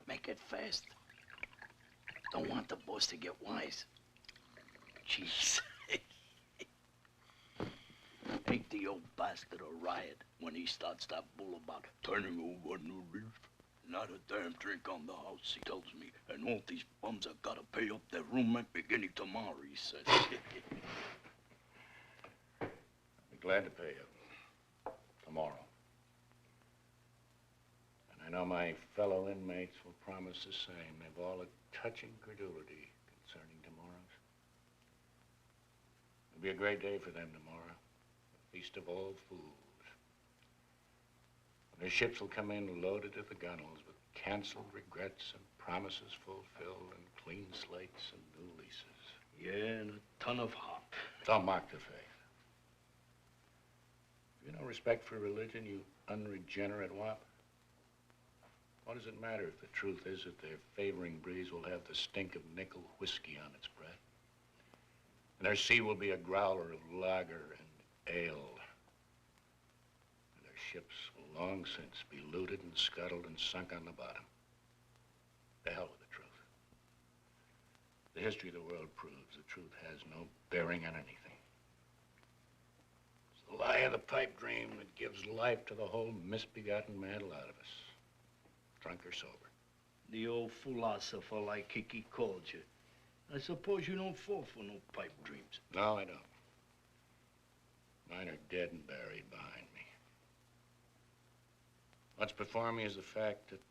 Make it fast. Don't want the boss to get wise. Jeez. Ain't the old bastard a riot when he starts that bull about turning over a new leaf? Not a damn drink on the house, he tells me, and all these bums have got to pay up their room rent beginning tomorrow, he says. I'll be glad to pay you tomorrow. And I know my fellow inmates will promise the same. They've all a touching credulity concerning tomorrow's. It'll be a great day for them tomorrow. A feast of all fools. Their ships will come in loaded to the gunwales with canceled regrets and promises fulfilled and clean slates and new leases. Yeah, and a ton of hop. Don't mock the faith. If you have no respect for religion, you unregenerate wop. What does it matter if the truth is that their favoring breeze will have the stink of nickel whiskey on its breath? And their sea will be a growler of lager and ale. And their ships will long since be looted and scuttled and sunk on the bottom. The hell with the truth. The history of the world proves the truth has no bearing on anything. It's the lie of the pipe dream that gives life to the whole misbegotten mad lot of us. Drunk or sober. The old philosopher like Hickey called you. I suppose you don't fall for no pipe dreams. No, I don't. Mine are dead and buried behind me. What's before me is the fact that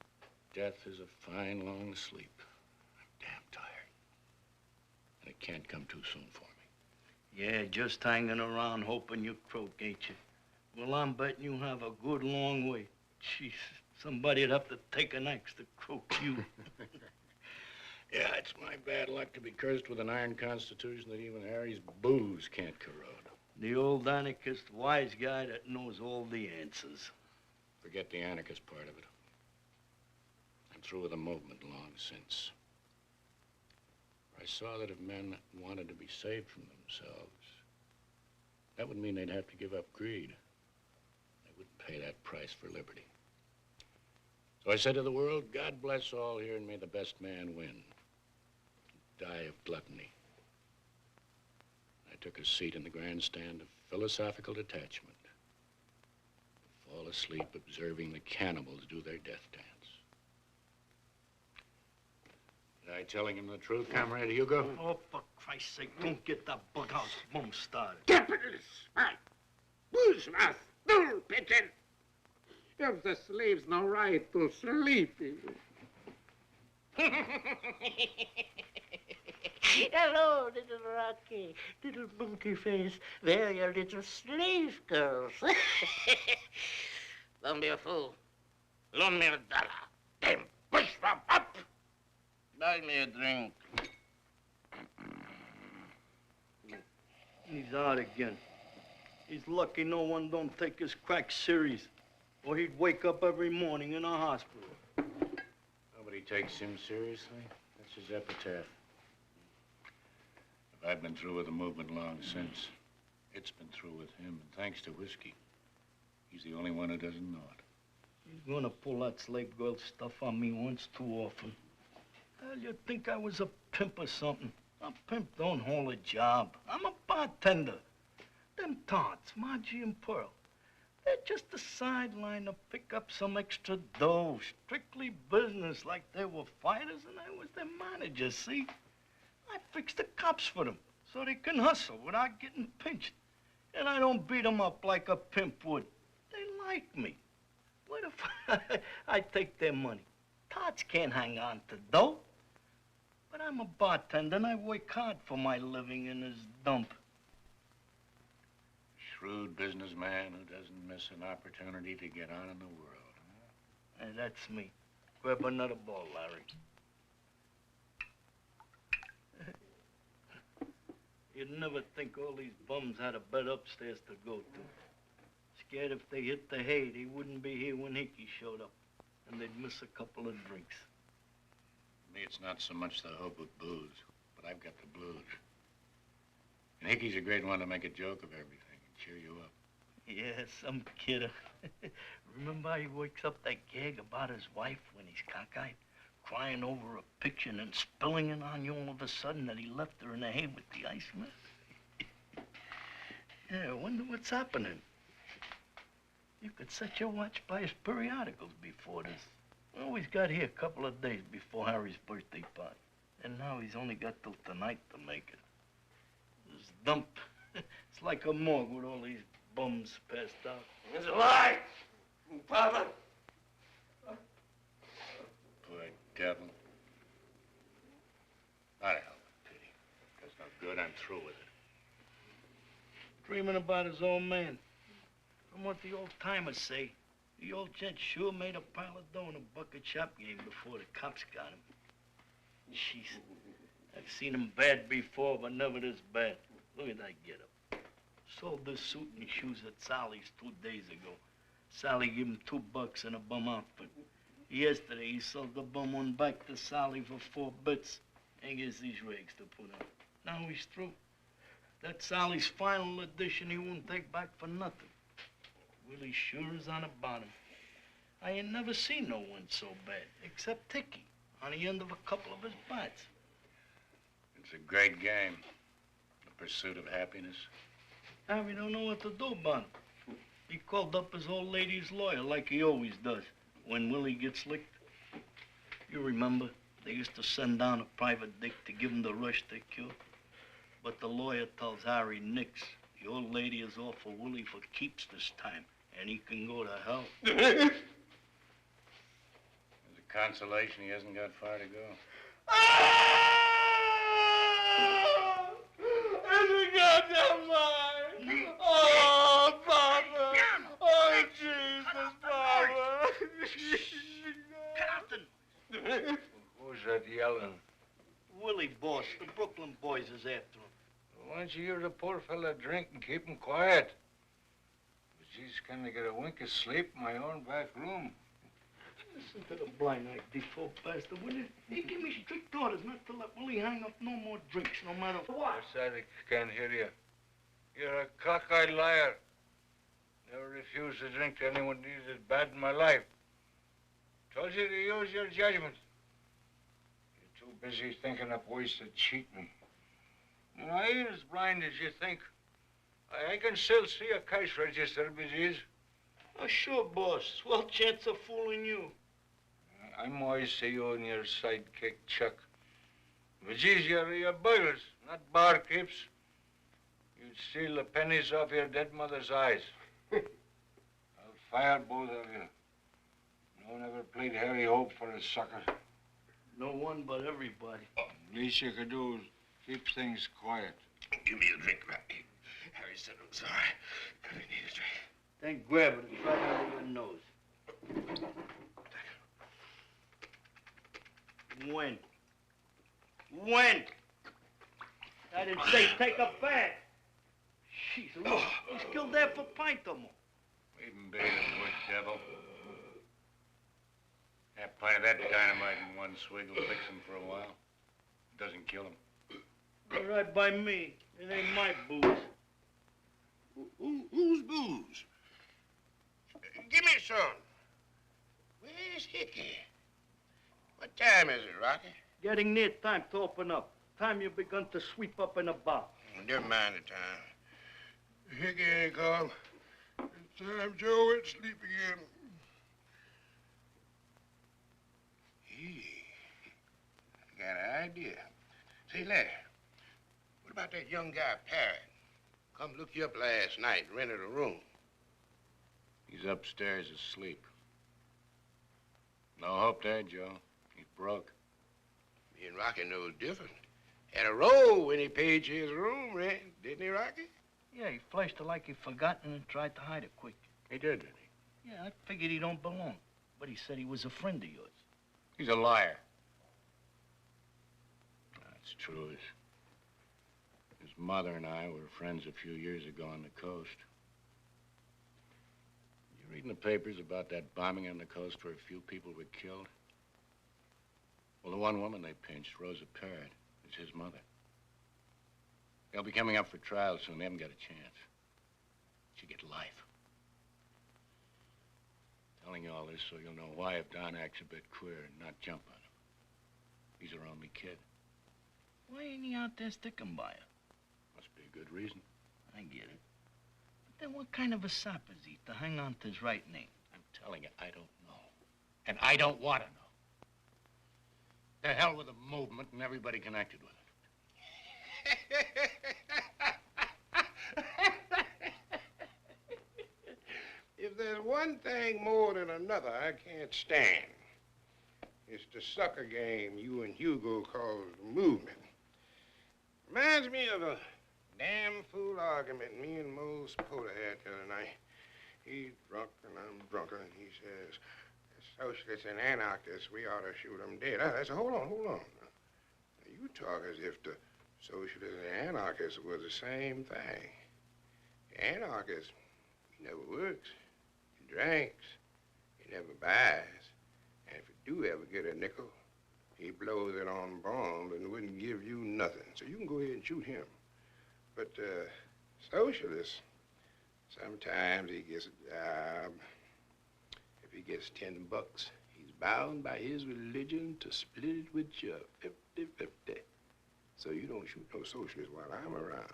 death is a fine, long sleep. I'm damn tired. And it can't come too soon for me. Yeah, just hanging around hoping you croak, ain't you? Well, I'm betting you have a good long way. Jeez, somebody'd have to take an axe to croak you. Yeah, it's my bad luck to be cursed with an iron constitution that even Harry's booze can't corrode. The old anarchist, wise guy that knows all the answers. Forget the anarchist part of it. I'm through with the movement long since. I saw that if men wanted to be saved from themselves, that would mean they'd have to give up greed. They wouldn't pay that price for liberty. So I said to the world, God bless all here and may the best man win. Die of gluttony. I took a seat in the grandstand of philosophical detachment. Fall asleep observing the cannibals do their death dance. Am I telling him the truth, Comrade Hugo? Oh, for Christ's sake, don't get that bughouse bum started. Capitalist, smart, bullsmith, dull pigeon. Give the slaves no right to sleep. Hello, little Rocky, little monkey face. They're your little slave girls. Don't be a fool. Loan me $1. Then push them up. Buy me a drink. He's out again. He's lucky no one don't take his crack serious, or he'd wake up every morning in a hospital. Nobody takes him seriously. That's his epitaph. If I've been through with the movement long since, it's been through with him, and thanks to whiskey. He's the only one who doesn't know it. He's gonna pull that slave girl stuff on me once too often. Hell, you'd think I was a pimp or something. A pimp don't hold a job. I'm a bartender. Them tarts, Margie and Pearl, they're just a sideline to pick up some extra dough. Strictly business, like they were fighters and I was their manager, see? I fixed the cops for them so they can hustle without getting pinched. And I don't beat them up like a pimp would. They like me. What if I take their money? Tarts can't hang on to dough. But I'm a bartender and I work hard for my living in this dump. Shrewd businessman who doesn't miss an opportunity to get on in the world. And that's me. Grab another ball, Larry. You'd never think all these bums had a bed upstairs to go to. Scared if they hit the hay, they wouldn't be here when Hickey showed up. And they'd miss a couple of drinks. For me, it's not so much the hope of booze, but I've got the blues. And Hickey's a great one to make a joke of everything and cheer you up. Yeah, some kidder. Remember how he wakes up that gag about his wife when he's cockeyed? Crying over a picture and then spilling it on you all of a sudden that he left her in the hay with the Iceman? Yeah, I wonder what's happening. You could set your watch by his periodicals before this. Well, he's got here a couple of days before Harry's birthday party. And now he's only got till tonight to make it. This dump, it's like a morgue with all these bums passed out. It's a lie, Father. Poor devil. Not a hell of a pity. I'm through with it. Dreaming about his old man. From what the old timers say, the old gent sure made a pile of dough in a bucket shop game before the cops got him. Jeez, I've seen him bad before, but never this bad. Look at that getup. Sold this suit and shoes at Sally's 2 days ago. Sally gave him $2 and a bum outfit. Yesterday, he sold the bum one back to Sally for 4 bits. And gets these rags to put on. Now he's through. That Sally's final edition he won't take back for nothing. Willie sure is on the bottom. I ain't never seen no one so bad, except Hickey, on the end of a couple of his bats. It's a great game. The pursuit of happiness. Harry don't know what to do about it. He called up his old lady's lawyer like he always does when Willie gets licked. You remember, they used to send down a private dick to give him the rush they killed. But the lawyer tells Harry nix. The old lady is all for Willie for keeps this time, and he can go to hell. As a consolation, he hasn't got far to go. It's a goddamn lie! Oh, Papa! Oh, Jesus, Papa! Get out the... Who's that yelling? Willie, boss. The Brooklyn boys is after him. Why don't you hear the poor fella drink and keep him quiet? But geez, can I get a wink of sleep in my own back room? Listen to the blind-eyed default bastard, will you? He give me strict orders not to let Willie hang up no more drinks, no matter what. Yes, I can't hear you. You're a cockeyed liar. Never refused to drink to anyone needed it bad in my life. Told you to use your judgment. You're too busy thinking up ways to cheat me. And I ain't as blind as you think. I can still see a cash register, bejeez. Oh, sure, boss. Swell chance of fooling you. I'm always see you and your sidekick, Chuck. Bejeez, you're burglars, not barkeeps. You'd steal the pennies off your dead mother's eyes. I'll fire both of you. No one ever played Harry Hope for a sucker. No one but everybody. Least you could do is keep things quiet. Give me a drink, Rocky. Harry said I'm sorry. I need a drink. Then grab it and try it out of your nose. When? When? I didn't say take a bath. Jeez, he's killed there for pint or more. Even bigger than wood, devil. Have plenty of that dynamite in one swig will fix him for a while. It doesn't kill him. All right by me. It ain't my booze. Who's booze? Give me some. Where's Hickey? What time is it, Rocky? Getting near time to open up. Time you begun to sweep up in a bar. Never mind the time. Hickey ain't come. It's time Joe went to sleep again. Hey, I got an idea. Say, Larry, what about that young guy, Parrot? Come look you up last night and rented a room. He's upstairs asleep. No hope there, Joe. He's broke. Me and Rocky knows different. Had a roll when he paid you his room rent, didn't he, Rocky? Yeah, he flashed it like he'd forgotten and tried to hide it quick. He did, didn't he? Yeah, I figured he don't belong. But he said he was a friend of yours. He's a liar. That's true. His mother and I were friends a few years ago on the coast. You reading the papers about that bombing on the coast where a few people were killed? Well, the one woman they pinched, Rosa Parrott, is his mother. They'll be coming up for trial soon. They haven't got a chance. She'll get life. Telling you all this so you'll know why if Don acts a bit queer and not jump on him. He's her only kid. Why ain't he out there sticking by her? Must be a good reason. I get it. But then what kind of a sap is he to hang on to his right name? I'm telling you, I don't know. And I don't want to know. The hell with the movement and everybody connected with it. If there's one thing more than another I can't stand, it's the sucker game you and Hugo calls the movement. Reminds reminds me of a damn fool argument me and Mose Porter had the other night. He's drunk and I'm drunker, and he says, socialists and anarchists, we ought to shoot them dead. I said, hold on. Now, you talk as if the socialists and anarchists were the same thing. The anarchist, he never works, he drinks, he never buys, and if he do ever get a nickel, he blows it on bombs and wouldn't give you nothing. So you can go ahead and shoot him. But socialists, sometimes he gets a job. If he gets $10, he's bound by his religion to split it with you 50-50. So you don't shoot no socialists while I'm around.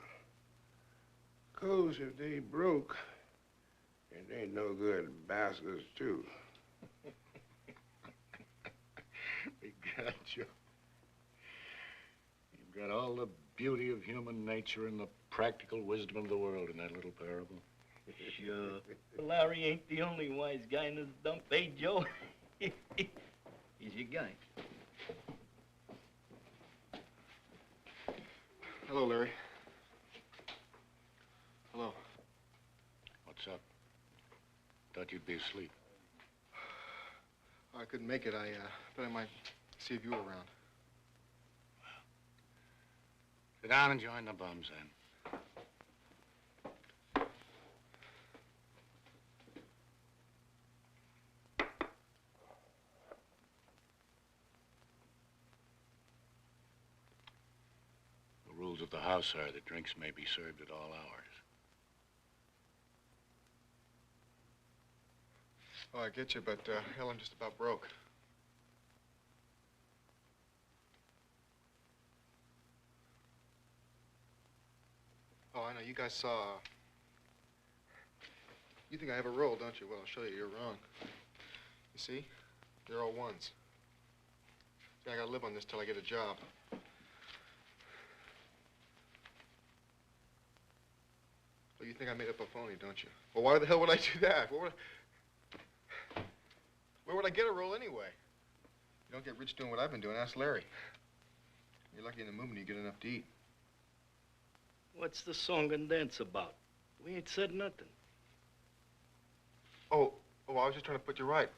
'Cause if they broke, then they ain't no good bastards, too. We got you. You've got all the beauty of human nature and the practical wisdom of the world in that little parable. Sure. Larry ain't the only wise guy in this dump, eh, Joe? He's your guy. Hello, Larry. Hello. What's up? Thought you'd be asleep. I couldn't make it. I thought I might see if you were around. Sit down and join the bums, then. The rules of the house are that drinks may be served at all hours. Oh, I get you, but hell, I'm just about broke. Oh, I know. You guys saw... You think I have a roll, don't you? Well, I'll show you. You're wrong. You see? They're all ones. See, I gotta live on this till I get a job. Well, you think I made up a phony, don't you? Well, why the hell would I do that? Where would I get a roll anyway? You don't get rich doing what I've been doing. Ask Larry. You're lucky in the movement you get enough to eat. What's the song and dance about? We ain't said nothing. Oh, I was just trying to put you right.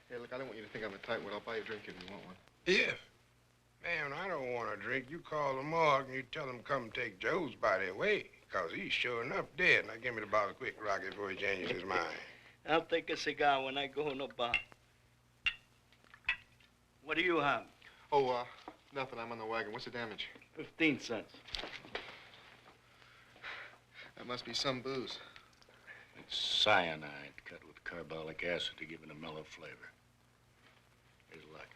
Hey, look, I don't want you to think I'm a tightwad. I'll buy you a drink if you want one. If? Man, I don't want a drink. You call the morgue and you tell them come take Joe's body away, 'cause he's sure enough dead. Now, give me the bottle quick, Rocky, before he changes his mind. I'll take a cigar when I go in the bar. What do you have? Oh, nothing. I'm on the wagon. What's the damage? 15 cents. That must be some booze. It's cyanide cut with carbolic acid to give it a mellow flavor. Here's luck.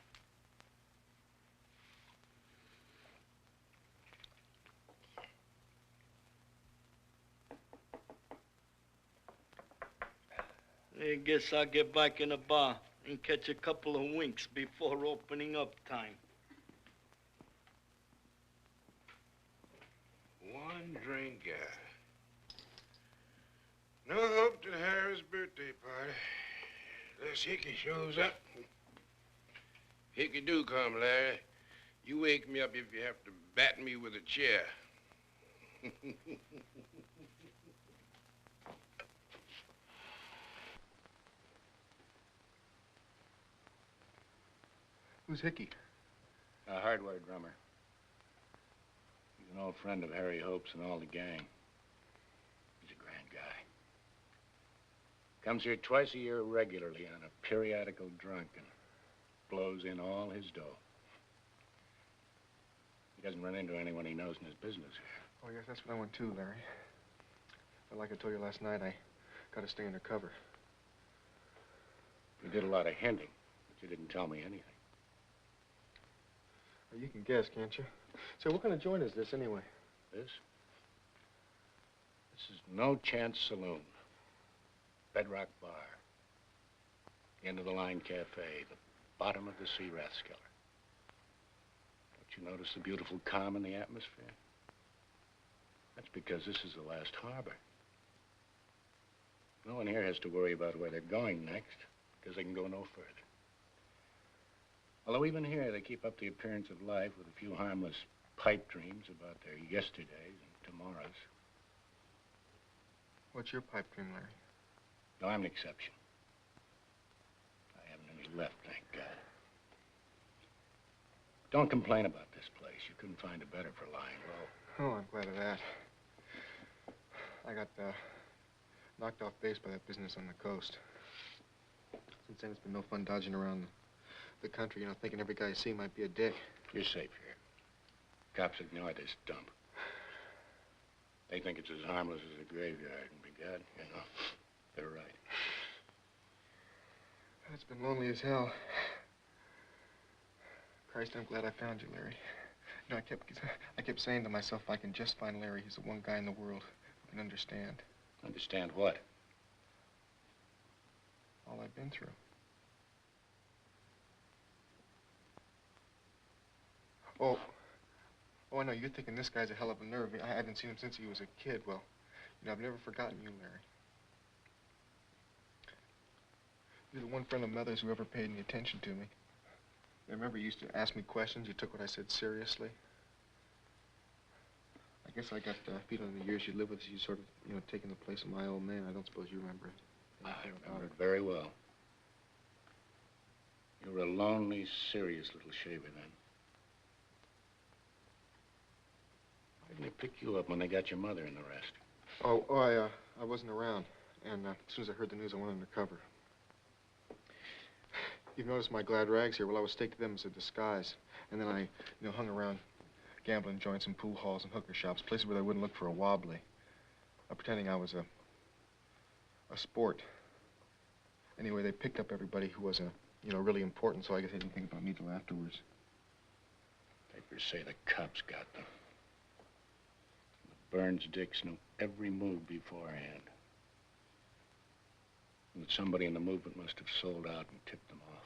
I guess I'll get back in the bar and catch a couple of winks before opening up time. One drink guy. No hope to Harry's birthday party. Unless Hickey shows up. Hickey do come, Larry. You wake me up if you have to bat me with a chair. Who's Hickey? A hardware drummer. He's an old friend of Harry Hope's and all the gang. He's a grand guy. Comes here twice a year regularly on a periodical drunk and blows in all his dough. He doesn't run into anyone he knows in his business here. Oh, yes, that's what I want too, Larry. But like I told you last night, I got to stay undercover. You did a lot of hinting, but you didn't tell me anything. Well, you can guess, can't you? So what kind of joint is this, anyway? This is No Chance Saloon. Bedrock Bar. End of the line cafe. The bottom of the sea Rathskeller. Don't you notice the beautiful calm in the atmosphere? That's because this is the last harbor. No one here has to worry about where they're going next, because they can go no further. Although even here, they keep up the appearance of life with a few harmless pipe dreams about their yesterdays and tomorrows. What's your pipe dream, Larry? No, I'm an exception. I haven't any left, thank God. Don't complain about this place. You couldn't find a better for lying low. Oh, I'm glad of that. I got knocked off base by that business on the coast. Since then, it's been no fun dodging around the country, you know, thinking every guy you see might be a dick. You're safe here. Cops ignore this dump. They think it's as harmless as a graveyard, and begad, you know, they're right. It's been lonely as hell. Christ, I'm glad I found you, Larry. You know, I kept saying to myself, if I can just find Larry, he's the one guy in the world who can understand. Understand what? All I've been through. Oh, I know, you're thinking this guy's a hell of a nerve. I haven't seen him since he was a kid. Well, you know, I've never forgotten you, Larry. You're the one friend of Mother's who ever paid any attention to me. I remember you used to ask me questions. You took what I said seriously. I guess I got the feeling the years you lived with us, you sort of, you know, taking the place of my old man. I don't suppose you remember it. I remember it very well. You were a lonely, serious little shaver then. Why didn't they pick you up when they got your mother and the rest? I wasn't around. And as soon as I heard the news, I went undercover. You've noticed my glad rags here. Well, I was staked to them as a disguise. And then I, you know, hung around gambling joints and pool halls and hooker shops, places where they wouldn't look for a wobbly. Pretending I was a sport. Anyway, they picked up everybody who was, you know, really important, so I guess they didn't think about me till afterwards. Papers say the cops got them. The Burns dicks knew every move beforehand. And that somebody in the movement must have sold out and tipped them off.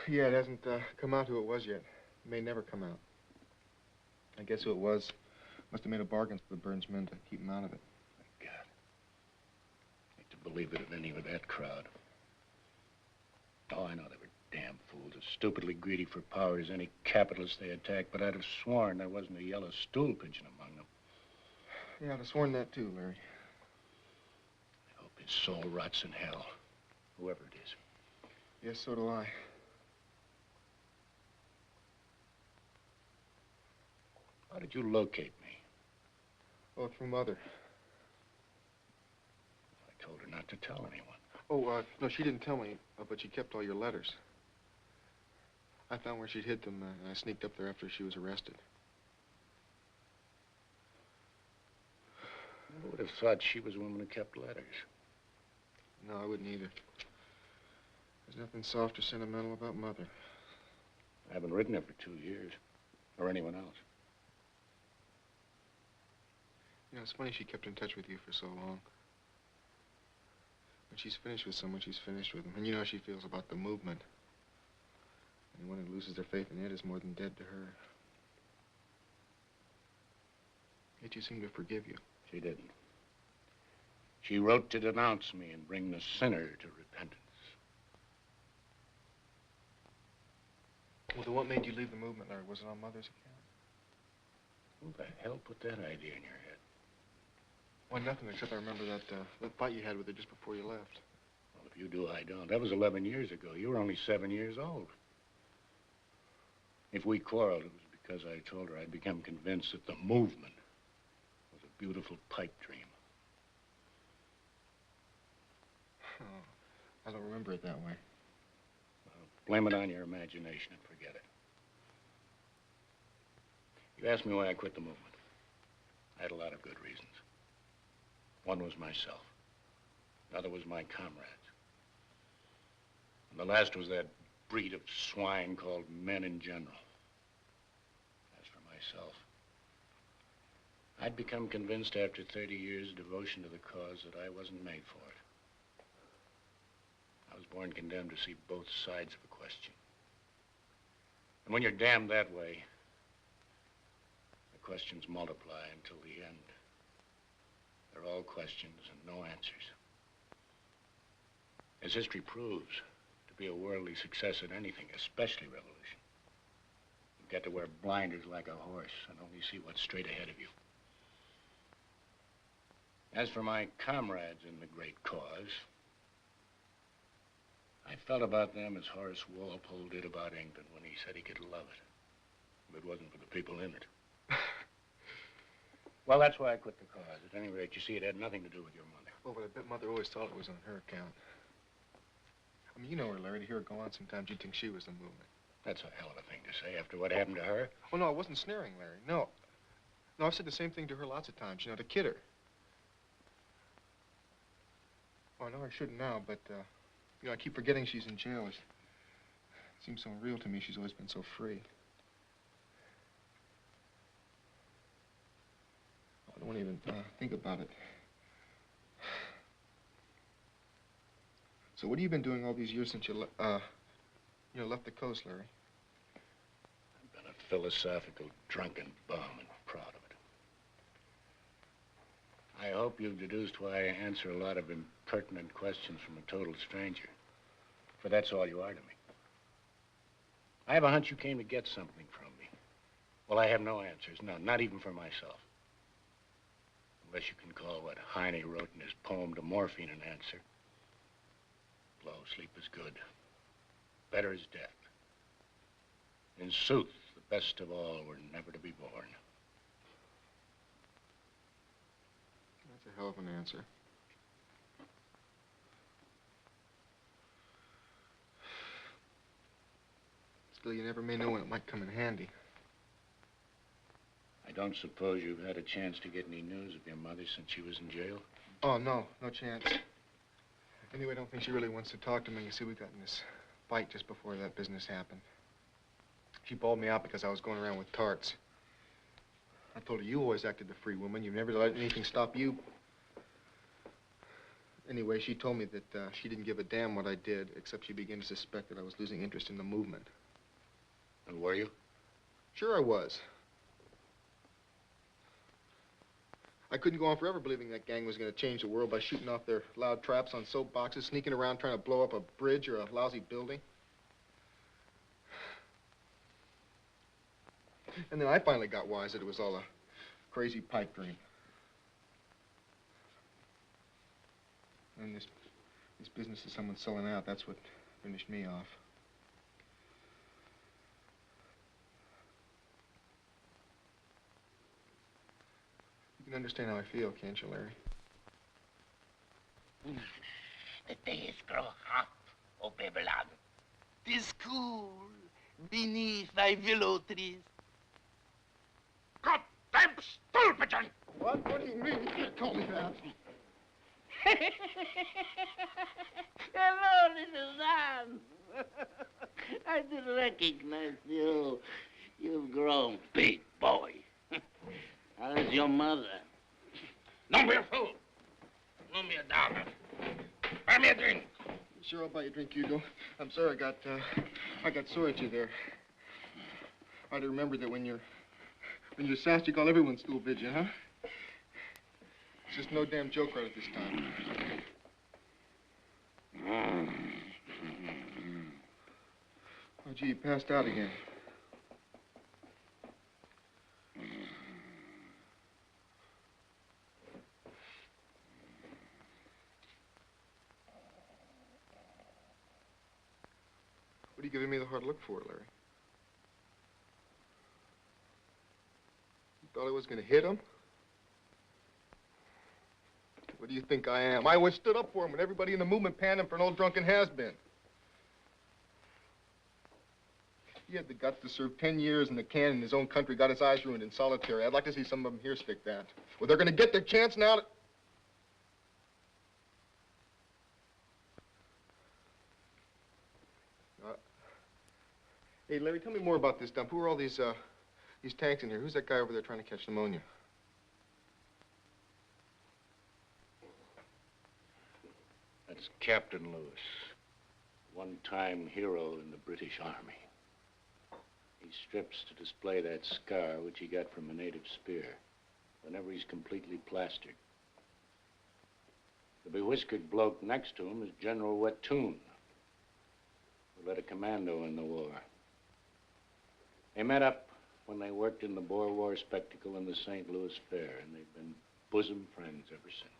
Yeah, it hasn't come out who it was yet. It may never come out. I guess who it was must have made a bargain with the Burns men to keep him out of it. My God. I hate to believe it in any of that crowd. Oh, I know they were damn fools, as stupidly greedy for power as any capitalist they attacked, but I'd have sworn there wasn't a yellow stool pigeon among them. Yeah, I'd have sworn that too, Larry. I hope his soul rots in hell, whoever it is. Yes, so do I. How did you locate me? Oh, through Mother. I told her not to tell anyone. Oh, no, she didn't tell me, but she kept all your letters. I found where she'd hid them, and I sneaked up there after she was arrested. I would have thought she was the woman who kept letters. No, I wouldn't either. There's nothing soft or sentimental about Mother. I haven't written her for 2 years, or anyone else. You know, it's funny she kept in touch with you for so long. When she's finished with someone, she's finished with them. And you know how she feels about the movement. Anyone who loses their faith in it is more than dead to her. Yet you seem to forgive you. She didn't. She wrote to denounce me and bring the sinner to repentance. Well, then what made you leave the movement, Larry? Was it on Mother's account? Who the hell put that idea in your head? Well, nothing, except I remember that fight you had with her just before you left. Well, if you do, I don't. That was 11 years ago. You were only 7 years old. If we quarreled, it was because I told her I'd become convinced that the movement was a beautiful pipe dream. Oh, I don't remember it that way. Well, blame it on your imagination and forget it. You asked me why I quit the movement. I had a lot of good reasons. One was myself. Another was my comrades. And the last was that breed of swine called men in general. As for myself, I'd become convinced after 30 years' devotion to the cause that I wasn't made for it. I was born condemned to see both sides of a question. And when you're damned that way, the questions multiply until the end. They're all questions and no answers. As history proves, to be a worldly success at anything, especially revolution, you got to wear blinders like a horse and only see what's straight ahead of you. As for my comrades in the great cause, I felt about them as Horace Walpole did about England when he said he could love it, if it wasn't for the people in it. Well, that's why I quit the cause. At any rate, you see, it had nothing to do with your mother. Oh, but I bet Mother always thought it was on her account. I mean, you know her, Larry. To hear her go on, sometimes you'd think she was the movement. That's a hell of a thing to say after what happened to her. Oh, no, I wasn't sneering, Larry. No. No, I've said the same thing to her lots of times, you know, to kid her. Oh, I know I shouldn't now, but, you know, I keep forgetting she's in jail. It seems so real to me. She's always been so free. I don't want to even think about it. So what have you been doing all these years since you left the coast, Larry? I've been a philosophical, drunken bum and proud of it. I hope you've deduced why I answer a lot of impertinent questions from a total stranger. For that's all you are to me. I have a hunch you came to get something from me. Well, I have no answers, no, not even for myself. Unless you can call what Heine wrote in his poem to morphine an answer. Low sleep is good. Better is death. In sooth, the best of all were never to be born. That's a hell of an answer. Still, you never may know when it might come in handy. I don't suppose you've had a chance to get any news of your mother since she was in jail? Oh, no. No chance. Anyway, I don't think she really wants to talk to me. You see, we got in this fight just before that business happened. She bawled me out because I was going around with tarts. I told her, you always acted the free woman. You never let anything stop you. Anyway, she told me that she didn't give a damn what I did, except she began to suspect that I was losing interest in the movement. And were you? Sure I was. I couldn't go on forever believing that gang was going to change the world by shooting off their loud traps on soap boxes, sneaking around trying to blow up a bridge or a lousy building. And then I finally got wise that it was all a crazy pipe dream. And this business of someone selling out, that's what finished me off. You can understand how I feel, can't you, Larry? The days grow hot, oh Babylon. 'Tis cool beneath thy willow trees. Goddamn stool pigeon! What? What do you mean? You can't call me that. Hello, little Don. I didn't recognize you. You've grown big, boy. How's your mother? Don't be a fool. Loan me $1. Buy me a drink. Sure, I'll buy you a drink, Hugo. I'm sorry I got sore at you there. I remember that when you're sassed, you call everyone stool pigeon, huh? It's just no damn joke right at this time. Oh, gee, you passed out again. What are you giving me the hard look for, Larry? You thought I was going to hit him? What do you think I am? I always stood up for him when everybody in the movement panned him for an old drunken has-been. He had the guts to serve 10 years in the can in his own country, got his eyes ruined in solitary. I'd like to see some of them here stick that. Well, they're going to get their chance now to... Hey, Larry, tell me more about this dump. Who are all these tanks in here? Who's that guy over there trying to catch pneumonia? That's Captain Lewis, one-time hero in the British Army. He strips to display that scar which he got from a native spear whenever he's completely plastered. The bewhiskered bloke next to him is General Wettoon, who led a commando in the war. They met up when they worked in the Boer War spectacle in the St. Louis Fair, and they've been bosom friends ever since.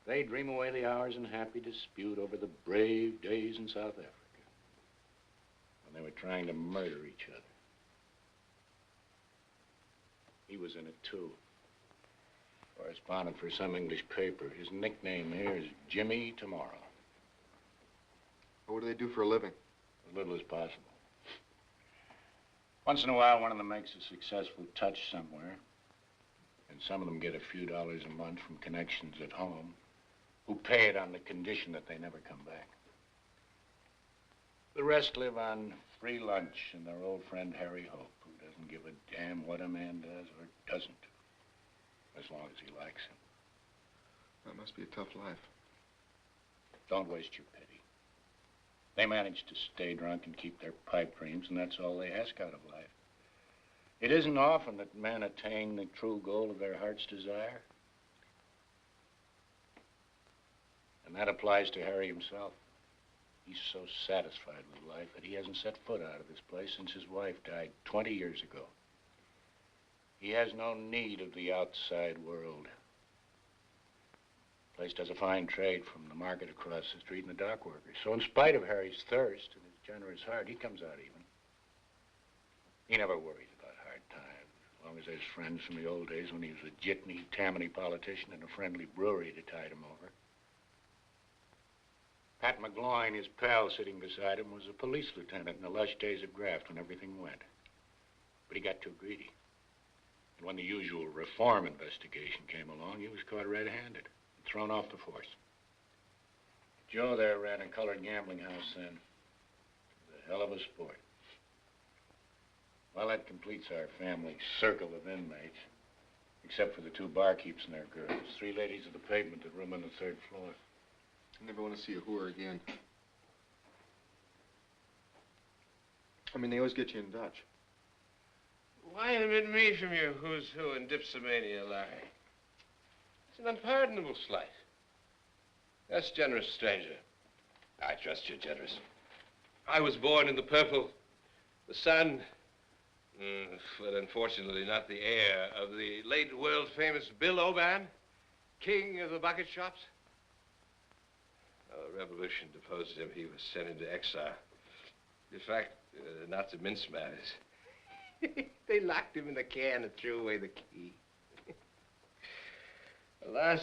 They dream away the hours in happy dispute over the brave days in South Africa, when they were trying to murder each other. He was in it, too. Correspondent for some English paper. His nickname here is Jimmy Tomorrow. What do they do for a living? As little as possible. Once in a while, one of them makes a successful touch somewhere, and some of them get a few dollars a month from connections at home who pay it on the condition that they never come back. The rest live on free lunch and their old friend Harry Hope, who doesn't give a damn what a man does or doesn't do, as long as he likes him. That must be a tough life. Don't waste your pity. They manage to stay drunk and keep their pipe dreams, and that's all they ask out of life. It isn't often that men attain the true goal of their heart's desire. And that applies to Harry himself. He's so satisfied with life that he hasn't set foot out of this place since his wife died 20 years ago. He has no need of the outside world. The place does a fine trade from the market across the street and the dock workers. So in spite of Harry's thirst and his generous heart, he comes out even. He never worries about hard times, as long as there's friends from the old days when he was a jitney, Tammany politician and a friendly brewery to tide him over. Pat McGloin, his pal sitting beside him, was a police lieutenant in the lush days of graft when everything went. But he got too greedy. And when the usual reform investigation came along, he was caught red-handed and thrown off the force. Joe there ran a colored gambling house then. It was a hell of a sport. Well, that completes our family circle of inmates, except for the two barkeeps and their girls, 3 ladies of the pavement that room on the 3rd floor. I never want to see a whore again. I mean, they always get you in Dutch. Why omit me from your who's who in dipsomania, Larry? It's an unpardonable slight. Yes, generous stranger. I trust you're generous. I was born in the purple, the son, but unfortunately not the heir of the late world-famous Bill Oban, king of the bucket shops. The revolution deposed him. He was sent into exile. In fact, not to mince matters, they locked him in the can and threw away the key. Alas,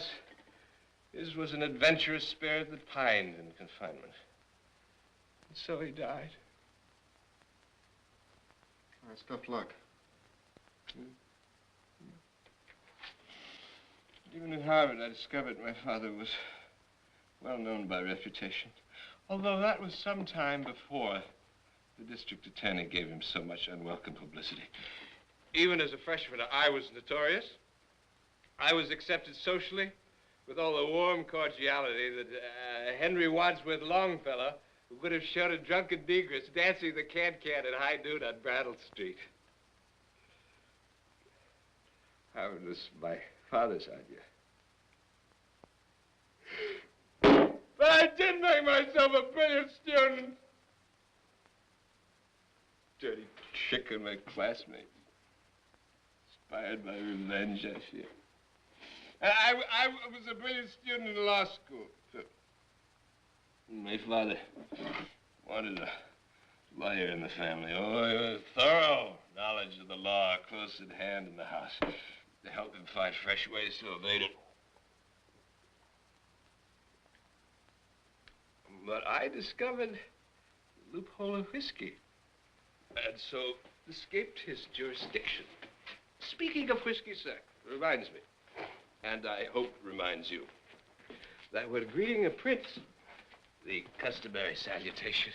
his was an adventurous spirit that pined in confinement. And so he died. That's tough luck. Even at Harvard, I discovered my father was well known by reputation, although that was some time before the district attorney gave him so much unwelcome publicity. Even as a freshman, I was notorious. I was accepted socially with all the warm cordiality that Henry Wadsworth Longfellow, who could have shown a drunken negress dancing the can-can at high noon on Brattle Street. Harvard was my father's idea. But I did make myself a brilliant student. Dirty trick on my classmates. Inspired by revenge, I fear. And I was a brilliant student in law school, too. My father wanted a lawyer in the family. Oh, a thorough knowledge of the law close at hand in the house to help him find fresh ways to evade it. But I discovered the loophole of whiskey, and so escaped his jurisdiction. Speaking of whiskey, sir, reminds me, and I hope reminds you, that when greeting a prince, the customary salutation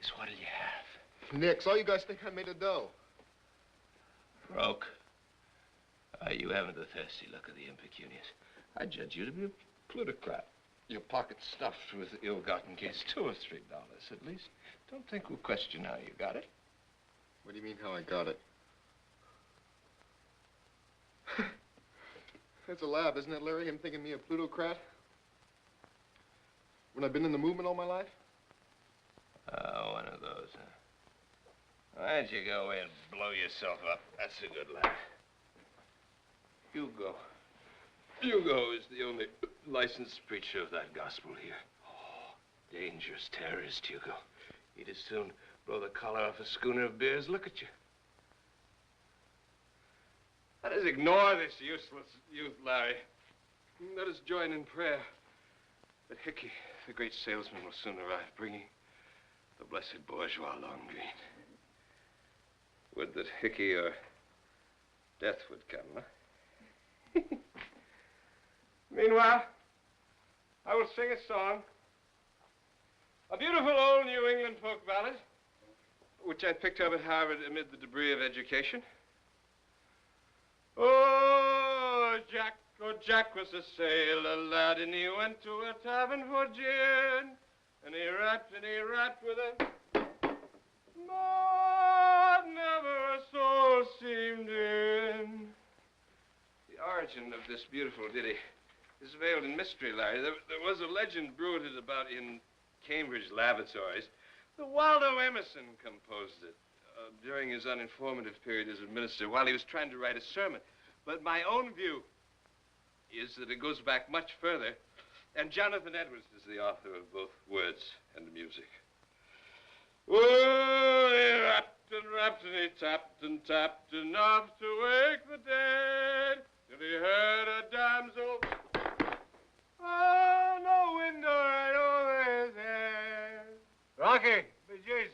is, "What do you have?" Nix, all you guys think I made a dough. Broke. You haven't the thirsty look of the impecunious. I judge you to be a plutocrat. Your pocket stuffed with ill-gotten gains, $2 or $3 at least. Don't think we'll question how you got it. What do you mean, how I got it? That's a laugh, isn't it, Larry? Him thinking me a plutocrat? When I've been in the movement all my life? One of those, huh? Why don't you go in and blow yourself up? That's a good lad. Hugo. Hugo is the only licensed preacher of that gospel here. Oh, dangerous terrorist, Hugo. He'd as soon blow the collar off a schooner of beer as look at you. Let us ignore this useless youth, Larry. Let us join in prayer. But Hickey, the great salesman, will soon arrive, bringing the blessed bourgeois long green. Would that Hickey or death would come, huh? Meanwhile, I will sing a song. A beautiful old New England folk ballad, which I picked up at Harvard amid the debris of education. Oh, Jack was a sailor lad, and he went to a tavern for gin, and he rapped with a... But never a soul seemed in. The origin of this beautiful ditty is veiled in mystery, Larry. There was a legend brooded about in Cambridge laboratories. The Waldo Emerson composed it during his uninformative period as a minister while he was trying to write a sermon. But my own view is that it goes back much further, and Jonathan Edwards is the author of both words and music. Oh, he rapped and he tapped enough to wake the dead, till he heard a damsel on the window right over his head. Rocky, bejeez,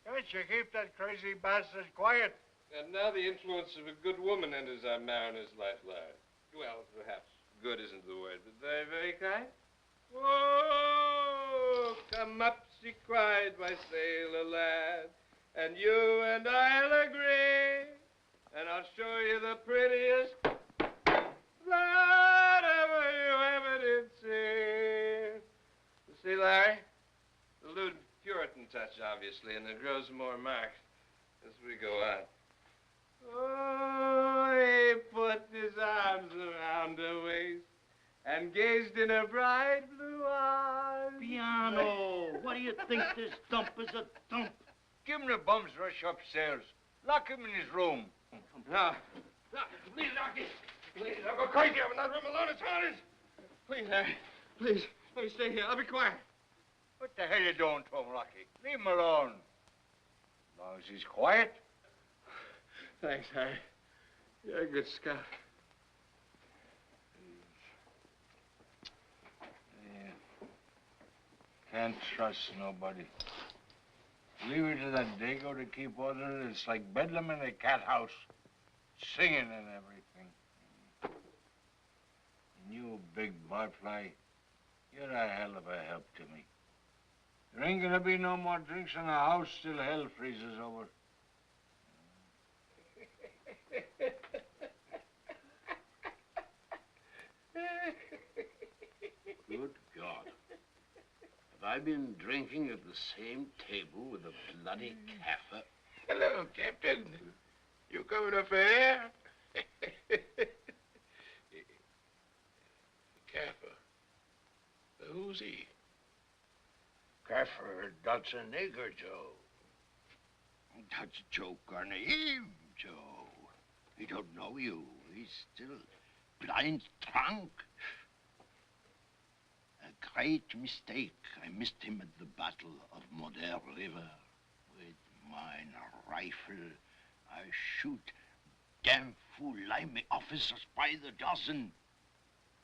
can't you keep that crazy bastard quiet? And now the influence of a good woman enters our mariner's life, Larry. Well, perhaps good isn't the word, but very, very kind. Whoa, come up, she cried, my sailor lad, and you and I'll agree, and I'll show you the prettiest flat ever did see. You see, Larry, the lewd Puritan touch, obviously, and it grows more marked as we go on. Oh, he put his arms around her waist and gazed in her bright blue eyes. Piano, what do you think this dump is a dump? Give him the bum's rush upstairs. Lock him in his room. No, please, Rocky. Please, I'll go crazy. I'm in that room alone. It's haunted. Please, Larry. Please, let me stay here. I'll be quiet. What the hell you doing to him, Rocky? Leave him alone. As long as he's quiet. Thanks, Harry. You're a good scout. Yeah. Can't trust nobody. Leave it to that Dago to keep order. It's like Bedlam in a cat house. Singing and everything. And you, big barfly, you're a hell of a help to me. There ain't gonna be no more drinks in the house till hell freezes over. Good God. Have I been drinking at the same table with a bloody Kaffir? Hello, Captain. You coming up for air? Kaffir. Who's he? Kaffir, that's a nigger, Joe. That's Joe Carnegie, Joe. He don't know you. He's still blind drunk. A great mistake. I missed him at the Battle of Moder River. With mine rifle, I shoot damn fool limey officers by the dozen.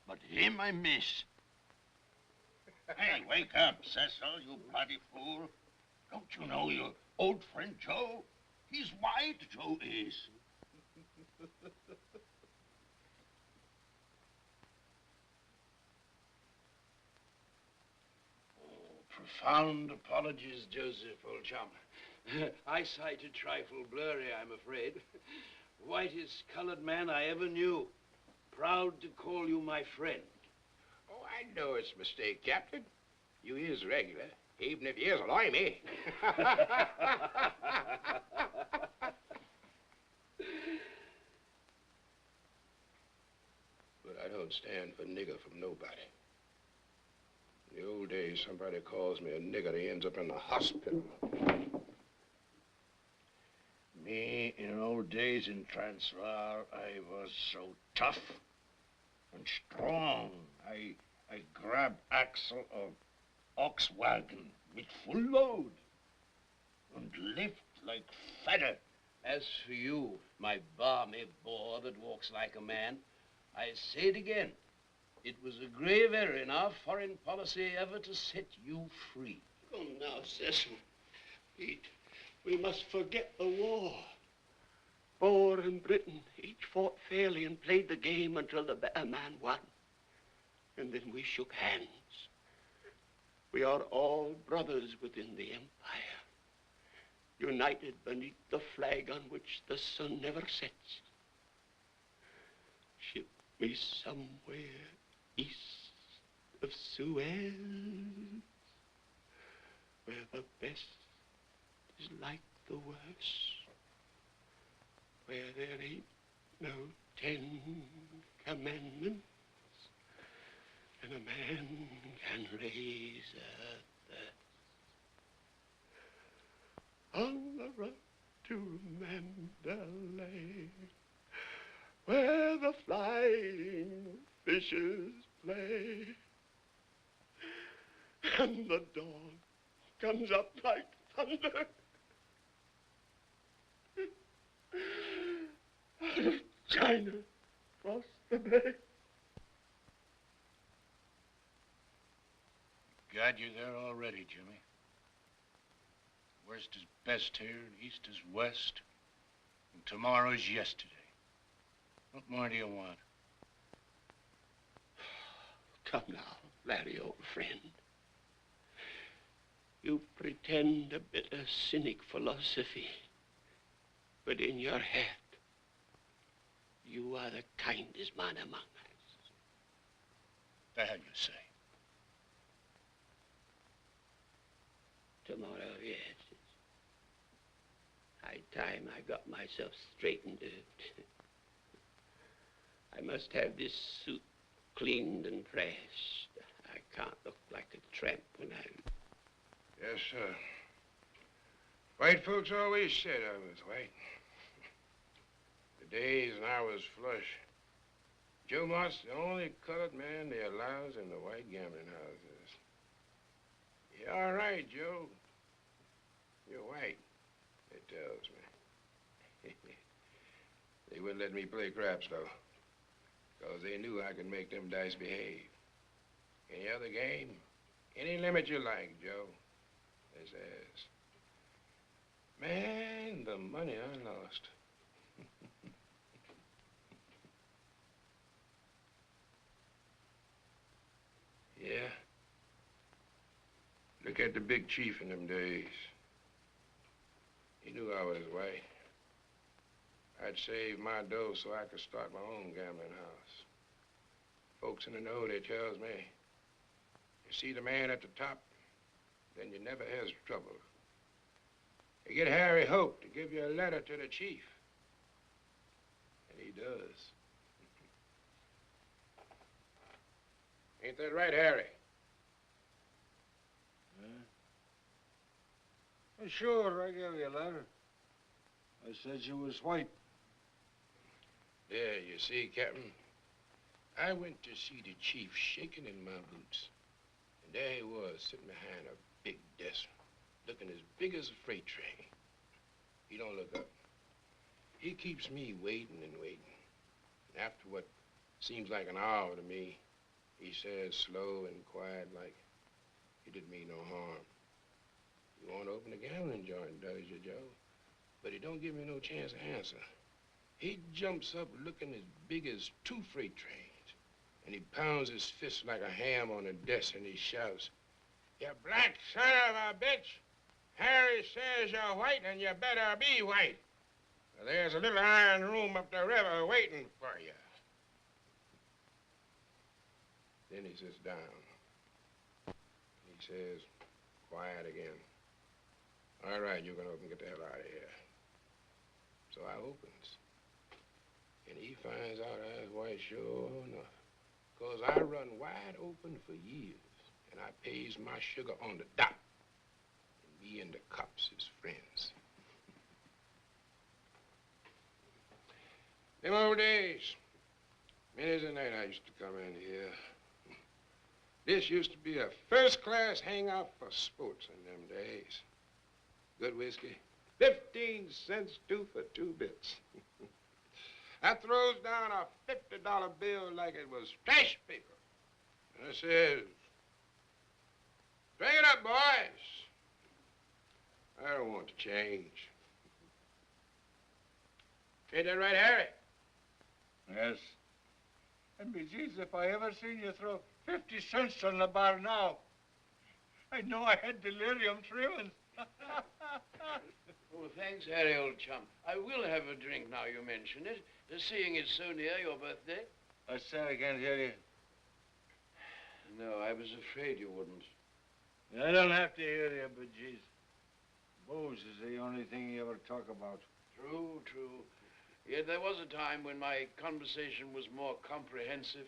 But him I miss. Hey, wake up, Cecil, you bloody fool. Don't you know your old friend Joe? He's white, Joe is. Profound apologies, Joseph, old chum. Eyesight a trifle blurry, I'm afraid. Whitest colored man I ever knew. Proud to call you my friend. Oh, I know it's a mistake, Captain. You is regular, even if you is a limey. But I don't stand for nigger from nobody. In the old days, somebody calls me a nigger, he ends up in the hospital. Me, in old days in Transvaal, I was so tough and strong. I grabbed axle of ox wagon with full load and lift like feather. As for you, my balmy boar that walks like a man, I say it again. It was a grave error in our foreign policy ever to set you free. Come now, Cecil. Pete, we must forget the war. Boer and Britain each fought fairly and played the game until the better man won. And then we shook hands. We are all brothers within the empire, united beneath the flag on which the sun never sets. Ship me somewhere east of Suez, where the best is like the worst, where there ain't no 10 commandments, and a man can raise a thirst. On the road to Mandalay, where the flying fishes play, and the dawn comes up like thunder. Out of China, across the bay. Got you there already, Jimmy. Worst is best here, and east is west, and tomorrow's yesterday. What more do you want? Come now, Larry, old friend. You pretend a bit of cynic philosophy, but in your heart, you are the kindest man among us. The hell you say? Tomorrow, yes. It's high time I got myself straightened out. I must have this suit cleaned and pressed. I can't look like a tramp when I... Yes, sir. White folks always said I was white. The days when I was flush. Joe Mott's the only colored man they allows in the white gambling houses. You're all right, Joe. You're white, it tells me. They wouldn't let me play craps, though, because they knew I could make them dice behave. Any other game, any limit you like, Joe, they says. Man, the money I lost. Yeah. Look at the big chief in them days. He knew I was white. I'd save my dough so I could start my own gambling house. Folks in the know, they tells me, you see the man at the top, then you never has trouble. You get Harry Hope to give you a letter to the chief. And he does. Ain't that right, Harry? Well, sure, I gave you a letter. I said you was white. There, you see, Captain. I went to see the chief shaking in my boots. And there he was, sitting behind a big desk, looking as big as a freight train. He don't look up. He keeps me waiting and waiting. And after what seems like an hour to me, he says slow and quiet like he didn't mean no harm. You want to open a gambling joint, does you, Joe? But he don't give me no chance to answer. He jumps up looking as big as 2 freight trains. And he pounds his fist like a ham on the desk and he shouts, "You black son of a bitch! Harry says you're white and you better be white. There's a little iron room up the river waiting for you." Then he sits down. He says, quiet again, "All right, you can open, get the hell out of here." So I opens. And he finds out I was white sure enough. Because I run wide open for years. And I pays my sugar on the dot. And me and the cops is friends. Them old days. Many's the night I used to come in here. This used to be a first-class hangout for sports in them days. Good whiskey. 15 cents, 2 for 2 bits. I throws down a $50 bill like it was trash paper. And I says, drink it up, boys. I don't want to change. Ain't that right, Harry? Yes. And be Jesus, if I ever seen you throw 50 cents on the bar now, I'd know I had delirium tremens. Oh, thanks, Harry, old chum. I will have a drink now you mention it, seeing it's so near your birthday. I say I can't hear you. No, I was afraid you wouldn't. I don't have to hear you, but geez, booze is the only thing you ever talk about. True, true. Yet there was a time when my conversation was more comprehensive.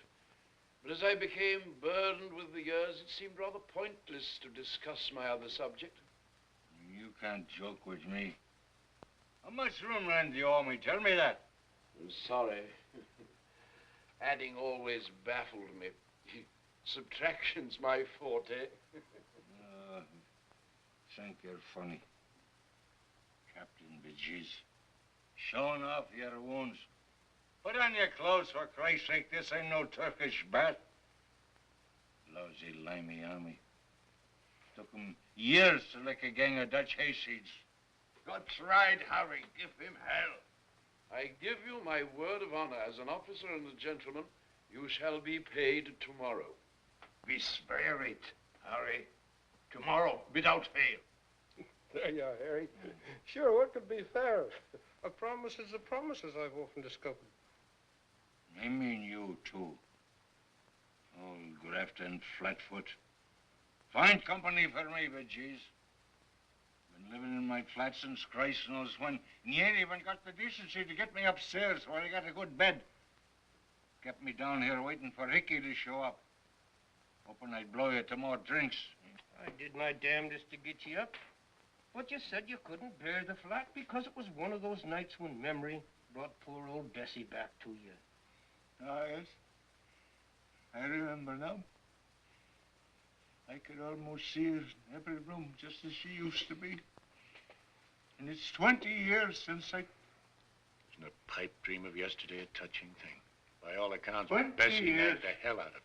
But as I became burdened with the years, it seemed rather pointless to discuss my other subject. You can't joke with me. How much room rent do you owe me? Tell me that. I'm sorry. Adding always baffled me. Subtraction's my forte. Think you're funny. Captain Bejeez. Showing off your wounds. Put on your clothes, for Christ's sake. This ain't no Turkish bath. Lousy, limey army. Took 'em years to lick a gang of Dutch hayseeds. That's right, Harry. Give him hell. I give you my word of honor as an officer and a gentleman. You shall be paid tomorrow. We swear it, Harry. Tomorrow, without fail. There you are, Harry. Sure, what could be fairer? A promise is a promise, as I've often discovered. I mean you, too. Old grafter and flatfoot. Find company for me, Bejeez. Been living in my flat since Christ knows when, and you ain't even got the decency to get me upstairs while I got a good bed. Kept me down here waiting for Hickey to show up. Hoping I'd blow you to more drinks. I did my damnedest to get you up. But you said you couldn't bear the flat because it was one of those nights when memory brought poor old Bessie back to you. Ah, yes. I remember now. I could almost see her in every room just as she used to be. And it's 20 years since I... Isn't a pipe dream of yesterday a touching thing? By all accounts, 20 Bessie years. nagged the hell out of him.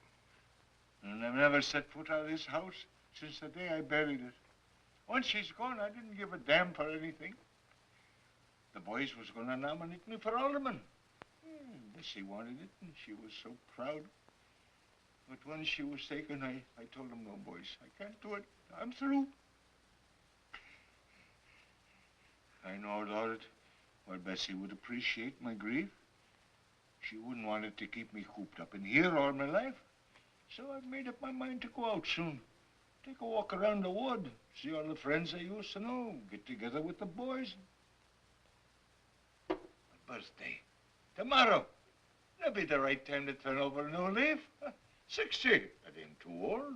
And I've never set foot out of this house since the day I buried it. Once she's gone, I didn't give a damn for anything. The boys was going to nominate me for alderman. Bessie wanted it, and she was so proud. But when she was taken, I told them, no, boys, I can't do it. I'm through. I know about it. Well, Bessie would appreciate my grief. She wouldn't want it to keep me cooped up in here all my life. So I've made up my mind to go out soon. Take a walk around the wood, see all the friends I used to know, get together with the boys. My birthday. Tomorrow. That'll be the right time to turn over a new leaf. 60. That ain't too old.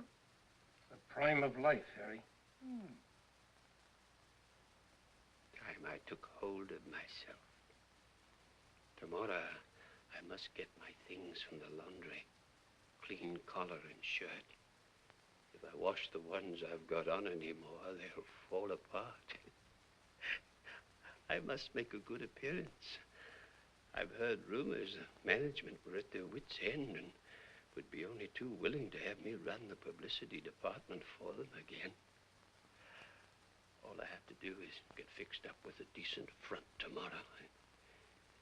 The prime of life, Harry. Time I took hold of myself. Tomorrow, I must get my things from the laundry. Clean collar and shirt. If I wash the ones I've got on anymore, they'll fall apart. I must make a good appearance. I've heard rumors the management were at their wits' end and would be only too willing to have me run the publicity department for them again. All I have to do is get fixed up with a decent front tomorrow.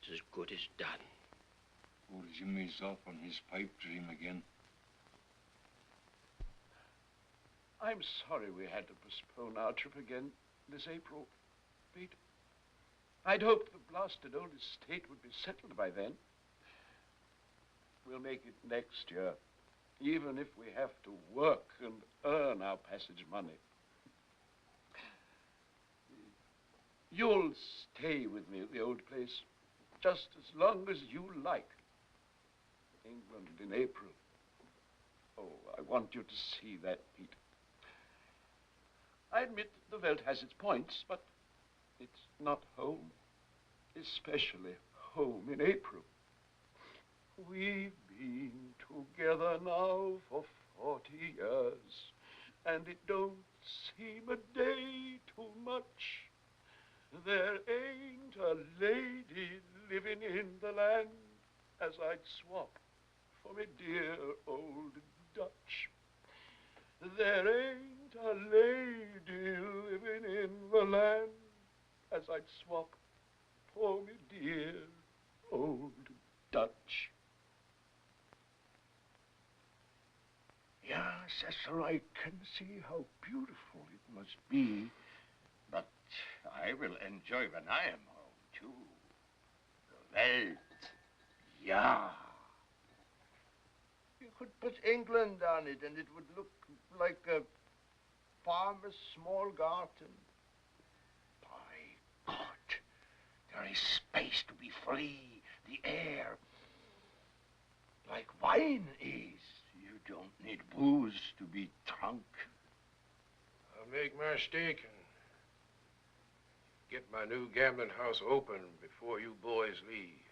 It's as good as done. Poor Jimmy's off on his pipe dream again. I'm sorry we had to postpone our trip again this April, Pete. I'd hoped the blasted old estate would be settled by then. We'll make it next year, even if we have to work and earn our passage money. You'll stay with me at the old place just as long as you like. England in April. Oh, I want you to see that, Pete. I admit the Welt has its points, but it's not home. Especially home in April. We've been together now for 40 years, and it don't seem a day too much. There ain't a lady living in the land as I'd swap for me dear old Dutch. There ain't a lady living in the land as I'd swap for me dear old Dutch. Yes, Cecil, I can see how beautiful it must be. But I will enjoy when I am home, too. The Welt. Yeah. You could put England on it, and it would look like a farmer's small garden. By God, there is space to be free, the air. Like wine is. You don't need booze to be drunk. I'll make my stake and get my new gambling house open before you boys leave.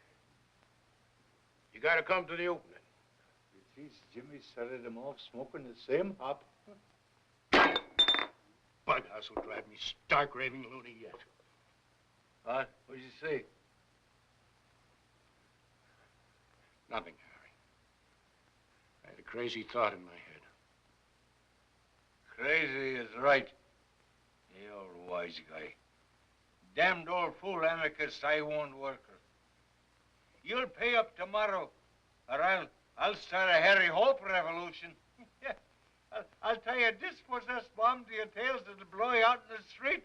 You gotta come to the opening. Geez, Jimmy started them off smoking the same hop. Bughouse will drive me stark raving loony yet. What? What'd you say? Nothing, Harry. I had a crazy thought in my head. Crazy is right. The old wise guy. Damned old fool anarchist, I won't work her. You'll pay up tomorrow, or I'll start a Harry Hope revolution. Yeah, I'll tie a dispossessed bomb to your tails that'll blow you out in the street.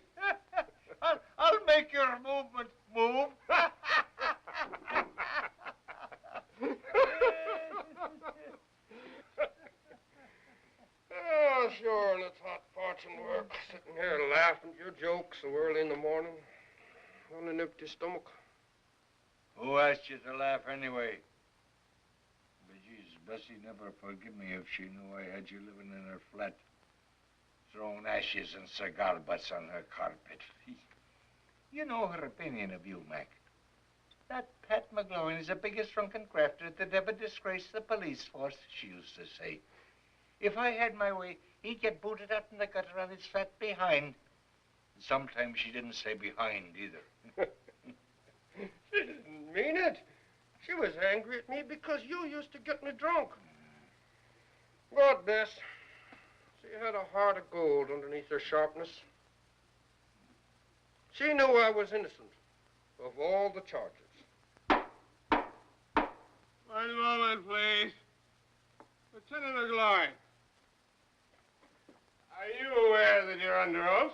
I'll make your movement move. Oh, sure, let's hot fortune work. Sitting here laughing at your jokes so early in the morning. On an empty stomach. Who asked you to laugh anyway? But geez, Bessie never forgive me if she knew I had you living in her flat, throwing ashes and cigar butts on her carpet. You know her opinion of you, Mac. That Pat McGloin is the biggest drunken crafter that ever disgraced the police force, she used to say. If I had my way, he'd get booted out in the gutter on his fat behind. Sometimes she didn't say behind either. She didn't mean it. She was angry at me because you used to get me drunk. God, Bess. She had a heart of gold underneath her sharpness. She knew I was innocent of all the charges. One moment, please. Lieutenant McGloin, are you aware that you're under oath?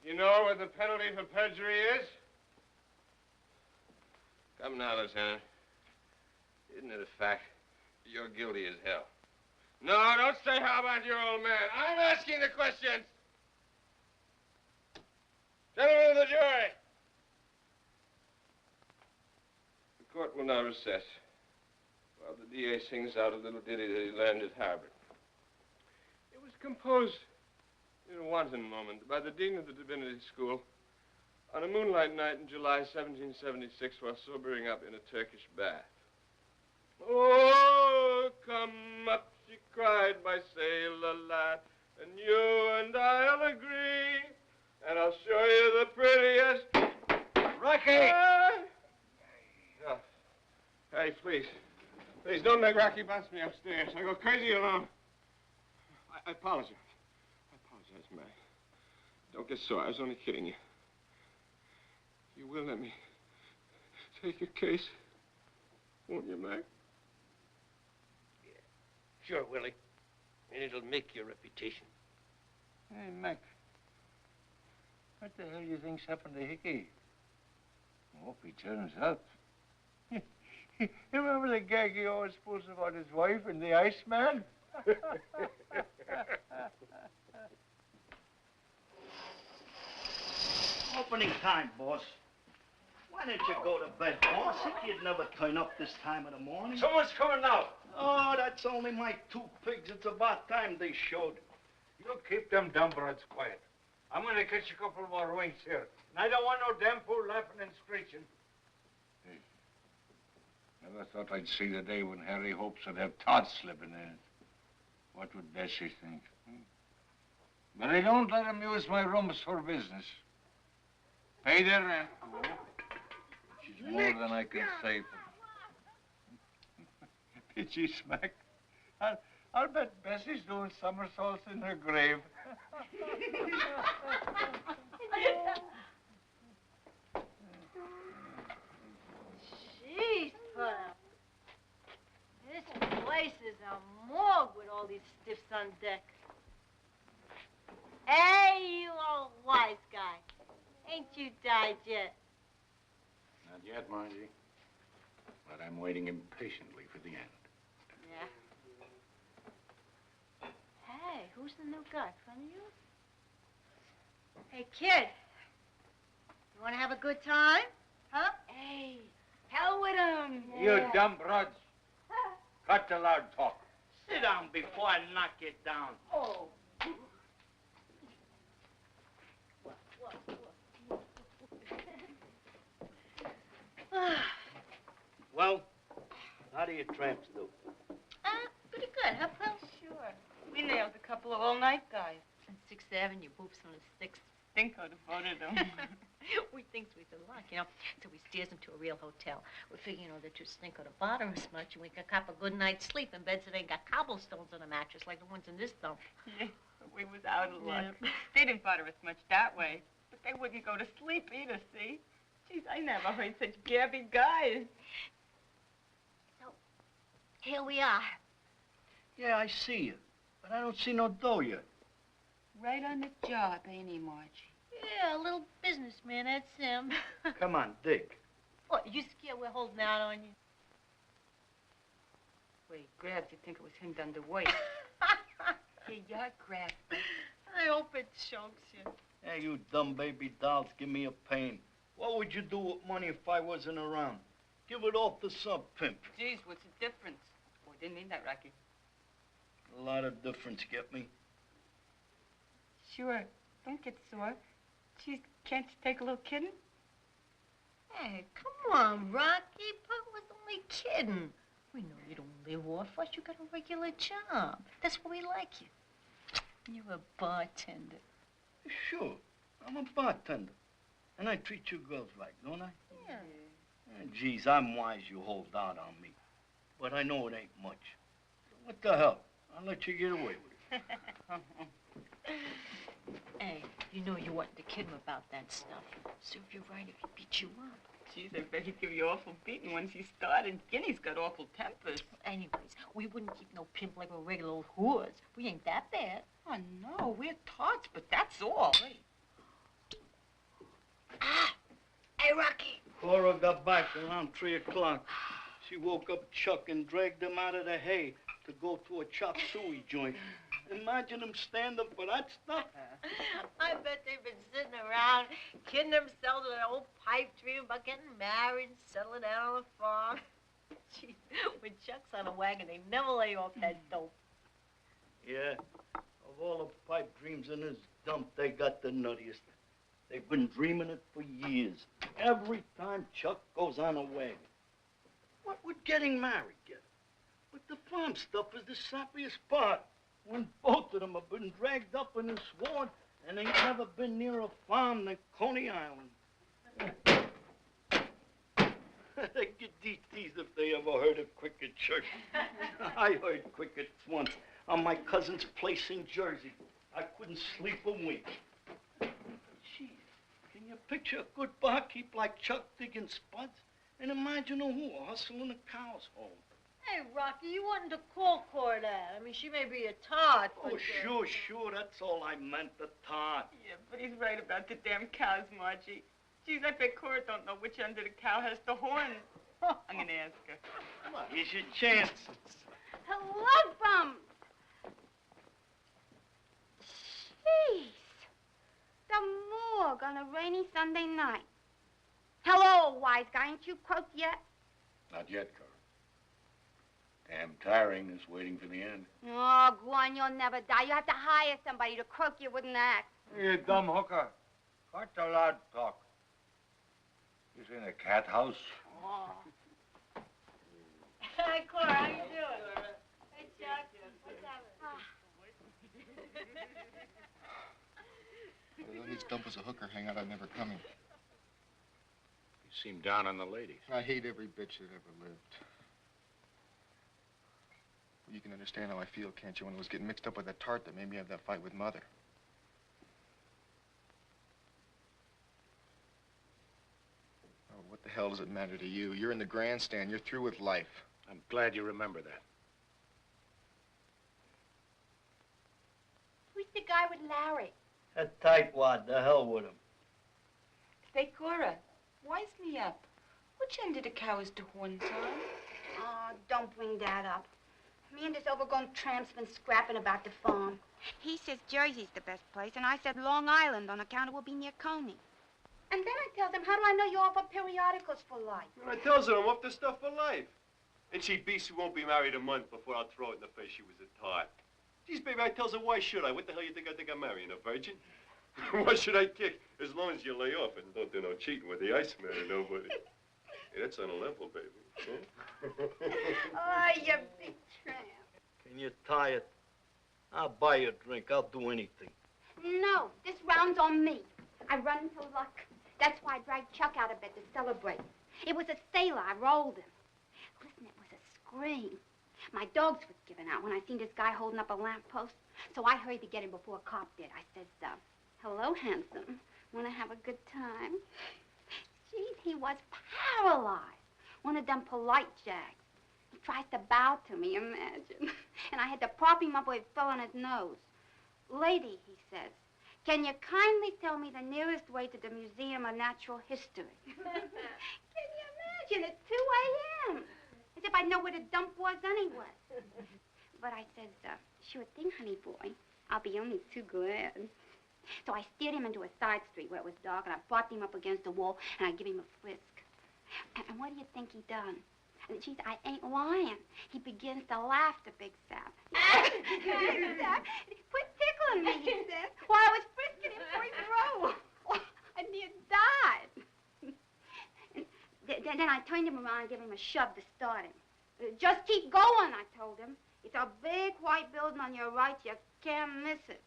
You know what the penalty for perjury is? Come now, Lieutenant. Isn't it a fact that you're guilty as hell? No, don't say how about your old man. I'm asking the questions. Gentlemen of the jury. The court will now recess while the DA sings out a little ditty that he learned at Harvard. It was composed in a wanton moment by the dean of the Divinity School on a moonlight night in July 1776 while sobering up in a Turkish bath. Oh, come up, she cried, my sailor lad, and you and I'll agree, and I'll show you the prettiest... Rocky! Oh. Hey, please. Please, don't make Rocky bounce me upstairs. I go crazy alone. I apologize. Mac. Don't get sore. I was only kidding you. You will let me take your case, won't you, Mac? Yeah, sure, Willie. And it'll make your reputation. Hey, Mac. What the hell do you think's happened to Hickey? I hope he turns up. You remember the gag he always pulls about his wife and the Iceman? Opening time, boss. Why didn't you go to bed, boss? You'd never turn up this time of the morning. Someone's coming now. Oh, that's only my two pigs. It's about time they showed. You keep them dumb-brats quiet. I'm gonna catch a couple more winks here. And I don't want no damn fool laughing and screeching. Hey. Never thought I'd see the day when Harry Hopes would have Todd slipping in it. What would Bessie think? But I don't let him use my rooms for business. Pay their rent, which is more than I can save them. Pitchy smack. I'll bet Bessie's doing somersaults in her grave. Jeez, Putnam. This place is a morgue with all these stiffs on deck. Hey, you old wise guy. Ain't you died yet? Not yet, Margie. But I'm waiting impatiently for the end. Yeah. Hey, who's the new guy? Friend of you? Hey, kid. You want to have a good time? Huh? Hey, hell with him. You dumb broads. Cut the loud talk. Sit down before I knock you down. Oh. Well, how do your tramps do? Pretty good, huh, pal? Sure. We nailed a couple of all-night guys. On 6th Avenue, boops on the sticks. Stinko devoted them. We thinks we the luck, you know. So we steers them to a real hotel. We figure, you know, they're too stinko to bother us much, and we can cop a good night's sleep in beds that ain't got cobblestones on the mattress like the ones in this dump. Yeah, but we was out of luck. They didn't bother us much that way. But they wouldn't go to sleep either, see? Jeez, I never heard such gabby guys. So, here we are. Yeah, I see you. But I don't see no dough yet. Right on the job, ain't he, Margie? Yeah, a little businessman, that's him. Come on, dig. What, you scared we're holding out on you? Well, he grabbed, you'd think it was him done the work. Here, you're grabbed. I hope it chokes you. Hey, you dumb baby dolls, give me a pain. What would you do with money if I wasn't around? Give it all to some pimp. Jeez, what's the difference? Oh, I didn't mean that, Rocky. A lot of difference, get me? Sure. Don't get sore. Jeez, can't you take a little kidding? Hey, come on, Rocky. Pop was only kidding. We know you don't live off us. You got a regular job. That's why we like you. You're a bartender. Sure. I'm a bartender. And I treat you girls right, don't I? Yeah. Geez, I'm wise you hold out on me. But I know it ain't much. So what the hell? I'll let you get away with it. Hey, you know you wasn't to kid him about that stuff. Serve you right if he beat you up. Jeez, I bet he'd give you awful beating once he started. Guinea's got awful tempers. Anyways, we wouldn't keep no pimp like we're regular old whores. We ain't that bad. Oh, no, we're tots, but that's all. Hey. Ah! Hey, Rocky. Cora got back around 3 o'clock. She woke up Chuck and dragged him out of the hay to go to a chop suey joint. Imagine them standing for that stuff. I bet they've been sitting around kidding themselves with an old pipe dream about getting married and settling down on a farm. Gee, when Chuck's on a wagon, they never lay off that dope. Yeah, of all the pipe dreams in this dump, they got the nuttiest. They've been dreaming it for years. Every time Chuck goes on a wagon. What would getting married get? But the farm stuff is the sappiest part. When both of them have been dragged up in the sward and ain't never been near a farm than Coney Island. They'd get teased if they ever heard of cricket church. I heard cricket once on my cousin's place in Jersey. I couldn't sleep a wink. Gee, can you picture a good barkeep like Chuck digging spuds? And imagine a whore hustling the cows home. Hey, Rocky, you wanted to call Cora that. I mean, she may be a tart, but... Oh, sure, that's all I meant, the tart. Yeah, but he's right about the damn cows, Margie. Jeez, I bet Cora don't know which end of the cow has the horn. I'm gonna ask her. Come on, here's your chance. Hello, bums. Jeez. The morgue on a rainy Sunday night. Hello, wise guy. Ain't you croaked yet? Not yet, Cora. Damn tiring is waiting for the end. Oh, go on, you'll never die. You have to hire somebody to croak you wouldn't act. You dumb hooker. Cut the loud talk. This ain't a cat house. Oh. Hi, Cora. How you doing? Hey, Chuck. What's happening? His dump was a hooker hangout. I'd never come in. You seem down on the ladies. I hate every bitch that ever lived. Well, you can understand how I feel, can't you, when I was getting mixed up with that tart that made me have that fight with Mother. Oh, what the hell does it matter to you? You're in the grandstand. You're through with life. I'm glad you remember that. Who's the guy with Larry? That tightwad, the hell with him. Say, Cora, wise me up. Which end of the cow is the horns on? Oh, don't bring that up. Me and this overgrown tramp's been scrapping about the farm. He says Jersey's the best place, and I said Long Island on account it will be near Coney. And then I tells him, how do I know you offer periodicals for life? And I tells her I'm up to stuff for life. And she beats who won't be married a month before I'll throw it in the face she was a tart. Geez, baby, I tells her, why should I? What the hell you think I think I'm marrying, a virgin? Why should I kick? As long as you lay off and don't do no cheating with the Iceman or nobody. Hey, that's on a level, baby. Huh? Oh, you big tramp. Can you tie it? I'll buy you a drink. I'll do anything. No, this round's on me. I run into luck. That's why I dragged Chuck out of bed to celebrate. It was a sailor. I rolled him. Listen, it was a scream. My dogs was giving out when I seen this guy holding up a lamppost. So I hurried to get him before a cop did. I said, hello, handsome. Want to have a good time? Geez, he was paralyzed. One of them polite jags. He tries to bow to me, imagine. And I had to prop him up where it fell on his nose. Lady, he says, can you kindly tell me the nearest way to the Museum of Natural History? Can you imagine? At 2 a.m. As if I'd know where the dump was anyway. But I says, sure thing, honey boy. I'll be only too glad. So I steered him into a side street where it was dark, and I propped him up against the wall, and I give him a frisk. And what do you think he done? And geez, I ain't lying. He begins to laugh, the big sap. Quit tickling me, he says. While I was frisking him for his row. I near died. Then I turned him around and gave him a shove to start him. Just keep going, I told him. It's a big white building on your right. You can't miss it.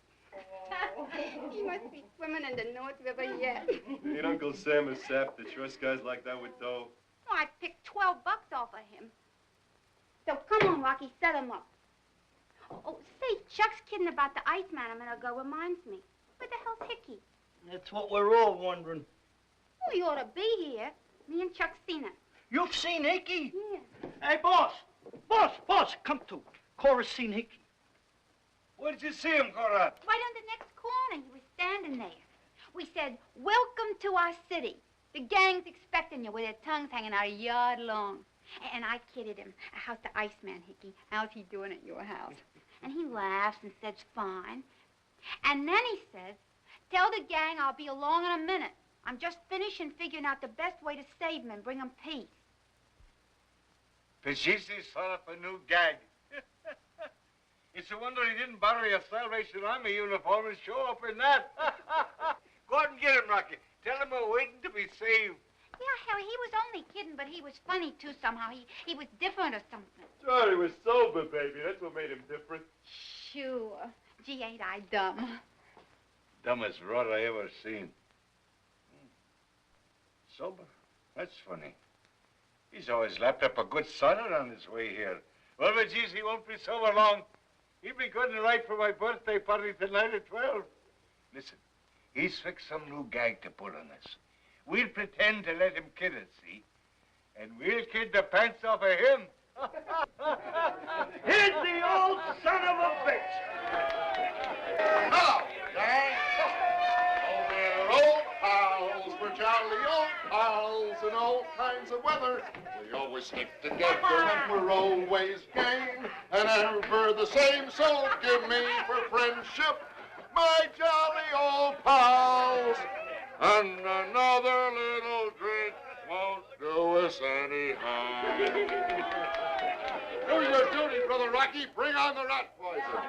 Oh. He must be swimming in the North River yet. Ain't Uncle Sam a sap to trust guys like that with dough? Oh, I picked $12 off of him. So come on, Rocky, set him up. Oh, say, Chuck's kidding about the Iceman a minute ago reminds me. Where the hell's Hickey? That's what we're all wondering. Oh, he ought to be here. Me and Chuck seen him. You've seen Hickey? Yeah. Hey, boss! Boss, come to. Cora's seen Hickey. Where did you see him, Cora? Right on the next corner. He was standing there. We said, welcome to our city. The gang's expecting you with their tongues hanging out a yard long. And I kidded him. How's the Iceman, Hickey? How's he doing at your house? And he laughs and says, fine. And then he says, tell the gang I'll be along in a minute. I'm just finishing figuring out the best way to save him and bring him peace. Pachisi set up a new gag. It's a wonder he didn't borrow your Salvation Army uniform and show up in that. Go out and get him, Rocky. Tell him we're waiting to be saved. Yeah, Harry, he was only kidding, but he was funny, too, somehow. He was different or something. Sure, he was sober, baby. That's what made him different. Sure. Gee, ain't I dumb? Dumbest rot I ever seen. Sober? That's funny. He's always lapped up a good sonnet on his way here. Well, but geez, he won't be sober long. He'll be good and right for my birthday party tonight at 12. Listen, he's fixed some new gag to pull on us. We'll pretend to let him kid us, see? And we'll kid the pants off of him. Here's the old son of a bitch! Now, gang, we're old pals, we're jolly old pals in all kinds of weather. We always stick together and we're always game and ever the same, so give me for friendship my jolly old pals. And another little drink won't do us any harm. Do your duty, Brother Rocky. Bring on the rat poison.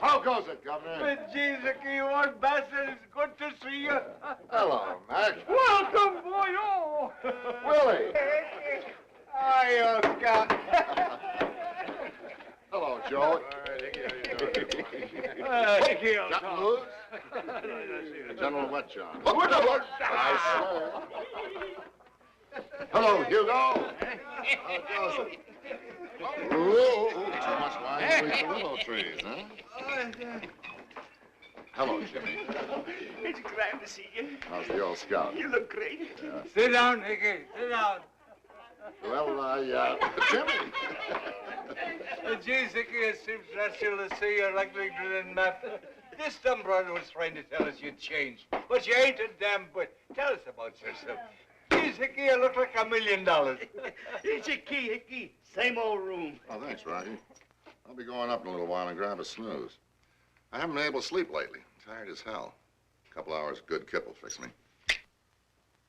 How goes it, Governor? But geez, you old bastard, it's good to see you. Hello, Mac. Welcome, boy. Oh. Willie. Hi, Oscar. Joe. All right, Hickey, how you doing? Hickey, I'll Nothing talk. loose? General Wetjohn. I swear. Hello, Hugo. How goes it? Ooh, too much wine to the willow trees, huh? Hello, Jimmy. It's glad to see you. How's the old scout? You look great. Yeah. Sit down, Hickey. Sit down. Well, Jimmy. Geez, Hickey, it seems natural to see you like the grin map. This dumb brother was trying to tell us you'd changed, but you ain't a damn bit. Tell us about yourself. Geez, Hickey, you look like $1 million. It's a key, Hickey. Same old room. Oh, thanks, Rocky. I'll be going up in a little while and grab a snooze. I haven't been able to sleep lately. Tired as hell. A couple hours of good kip will fix me.